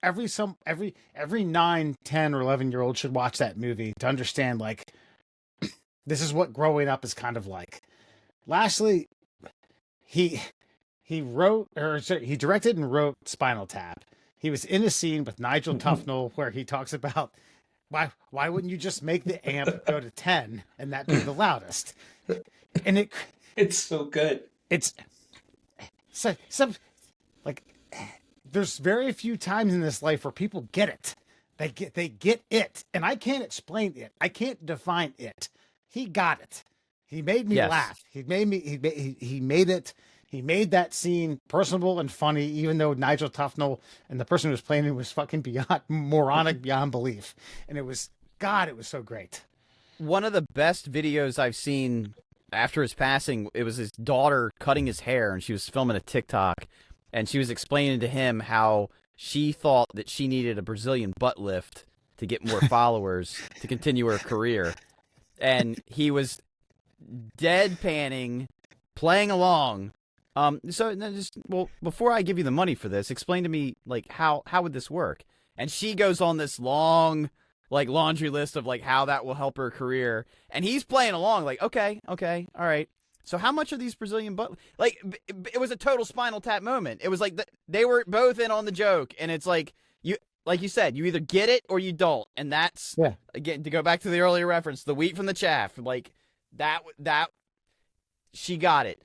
Speaker 3: Every 9, 10, or 11-year-old should watch that movie to understand like this is what growing up is kind of like. Lastly, he directed and wrote Spinal Tap. He was in a scene with Nigel Tufnell where he talks about why wouldn't you just make the amp go to 10 and that be the loudest? And
Speaker 2: it's so good.
Speaker 3: It's so like there's very few times in this life where people get it. They get it, and I can't explain it. I can't define it. He got it. He made me laugh. He made me. He made it. He made that scene personable and funny, even though Nigel Tufnell and the person who was playing it was fucking moronic beyond belief. And it was so great.
Speaker 1: One of the best videos I've seen after his passing, it was his daughter cutting his hair, and she was filming a TikTok, and she was explaining to him how she thought that she needed a Brazilian butt lift to get more followers to continue her career. And he was deadpanning, playing along. So before I give you the money for this, explain to me, like, how would this work? And she goes on this long, like, laundry list of, like, how that will help her career. And he's playing along, like, okay, all right. So how much are these Brazilian butt... Like, it was a total Spinal Tap moment. It was like they were both in on the joke. And it's like you said, you either get it or you don't. And that's, again, to go back to the earlier reference, the wheat from the chaff. Like, that she got it.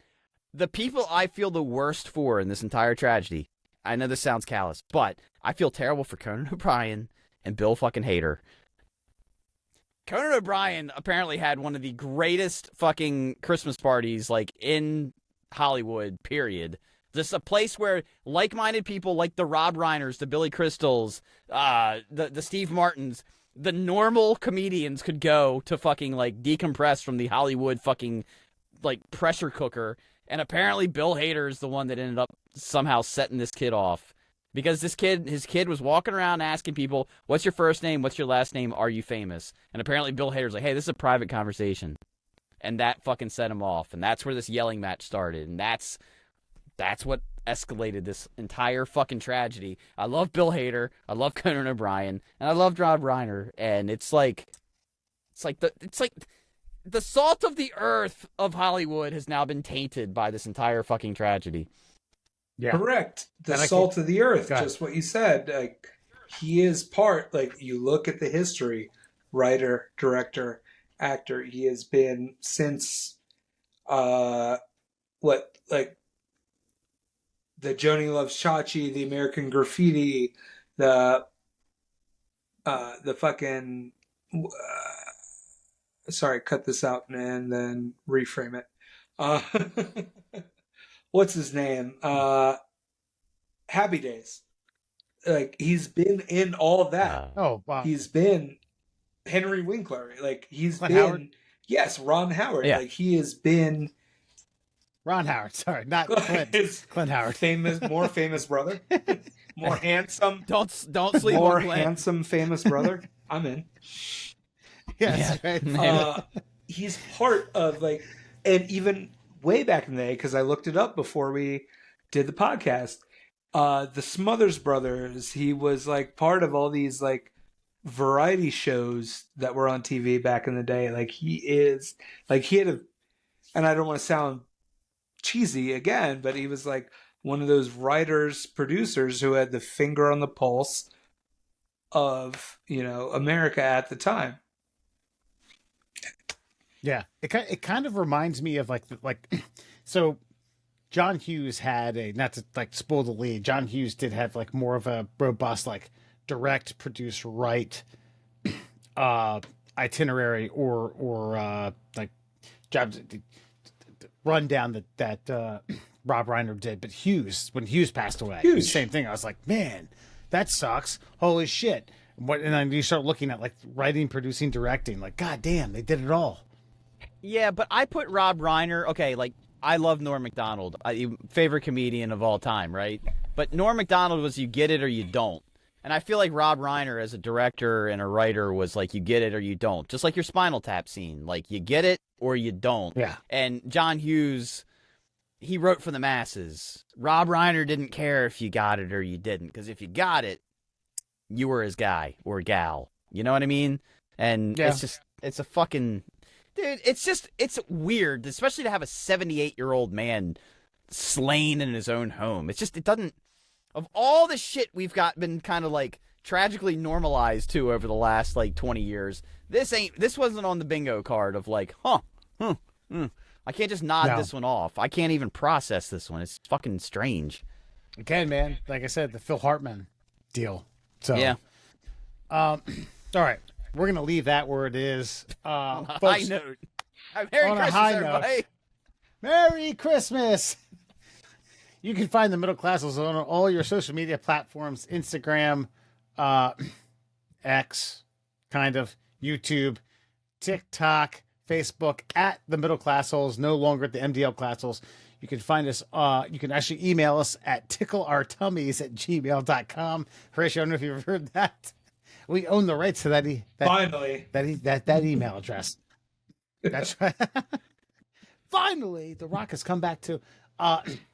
Speaker 1: The people I feel the worst for in this entire tragedy, I know this sounds callous, but I feel terrible for Conan O'Brien and Bill fucking Hader. Conan O'Brien apparently had one of the greatest fucking Christmas parties, like, in Hollywood, period. Just a place where like-minded people like the Rob Reiners, the Billy Crystals, the Steve Martins, the normal comedians could go to fucking, like, decompress from the Hollywood fucking, like, pressure cooker. And apparently Bill Hader is the one that ended up somehow setting this kid off. Because his kid was walking around asking people, what's your first name? What's your last name? Are you famous? And apparently Bill Hader's like, hey, this is a private conversation. And that fucking set him off. And that's where this yelling match started. And that's what escalated this entire fucking tragedy. I love Bill Hader. I love Conan O'Brien. And I love Rob Reiner. And it's like the salt of the earth of Hollywood has now been tainted by this entire fucking tragedy.
Speaker 2: Yeah. Correct. The salt of the earth, just what you said. Like, he is part, like, you look at the history, writer, director, actor, he has been since, the Joni Loves Chachi, the American Graffiti, the fucking, sorry, cut this out and then reframe it. What's his name? Happy Days. Like, he's been in all that.
Speaker 3: Oh, wow.
Speaker 2: He's been Henry Winkler. Like, he's
Speaker 3: Clint
Speaker 2: been...
Speaker 3: Howard?
Speaker 2: Yes, Ron Howard.
Speaker 1: Yeah.
Speaker 2: Like, he has been...
Speaker 3: Ron Howard, sorry, not Clint. Clint Howard.
Speaker 2: More famous brother. More handsome.
Speaker 1: Don't sleep
Speaker 2: more
Speaker 1: on Clint.
Speaker 2: handsome, famous brother. I'm in.
Speaker 3: Yes.
Speaker 1: Yeah.
Speaker 2: He's part of, like... And even... way back in the day, because I looked it up before we did the podcast, the Smothers Brothers, he was like part of all these like variety shows that were on TV back in the day. Like, he had and I don't want to sound cheesy again, but he was like one of those writers, producers who had the finger on the pulse of, America at the time.
Speaker 3: Yeah, it kind of reminds me of like so John Hughes had not to like spoil the lead. John Hughes did have like more of a robust like direct, produce, write itinerary or like jobs rundown that Rob Reiner did. But when Hughes passed away, it was the same thing. I was like, man, that sucks. Holy shit. And then you start looking at like writing, producing, directing, like, god damn, they did it all.
Speaker 1: Yeah, but I put Rob Reiner, okay, like, I love Norm Macdonald, favorite comedian of all time, right? But Norm Macdonald was you get it or you don't. And I feel like Rob Reiner, as a director and a writer, was like, you get it or you don't. Just like your Spinal Tap scene. Like, you get it or you don't.
Speaker 3: Yeah.
Speaker 1: And John Hughes, he wrote for the masses. Rob Reiner didn't care if you got it or you didn't. Because if you got it, you were his guy or gal. You know what I mean? And it's a fucking... Dude, it's weird, especially to have a 78-year-old man slain in his own home. It doesn't... Of all the shit we've been kind of like tragically normalized to over the last like 20 years, this wasn't on the bingo card of like, I can't just nod this one off. I can't even process this one. It's fucking strange.
Speaker 3: Again, man, like I said, the Phil Hartman deal. So
Speaker 1: yeah.
Speaker 3: All right, we're gonna leave that where it is.
Speaker 1: On a
Speaker 3: folks,
Speaker 1: high note. Merry Christmas, everybody.
Speaker 3: Merry Christmas. You can find the Middle Classicals on all your social media platforms, Instagram, X, kind of, YouTube, TikTok, Facebook, at the Middle Classicals, no longer at the MDL Classicals. You can find us, you can actually email us at tickleourtummies@gmail.com. Horatio, I don't know if you've heard that. We own the rights to that email address. That's right. Finally, The Rock has come back to...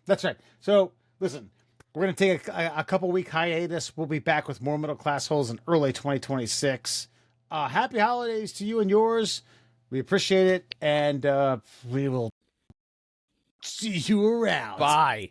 Speaker 3: that's right. So, listen, we're going to take a couple week hiatus. We'll be back with more Middle Class Holes in early 2026. Happy holidays to you and yours. We appreciate it, and we will see you around.
Speaker 1: Bye.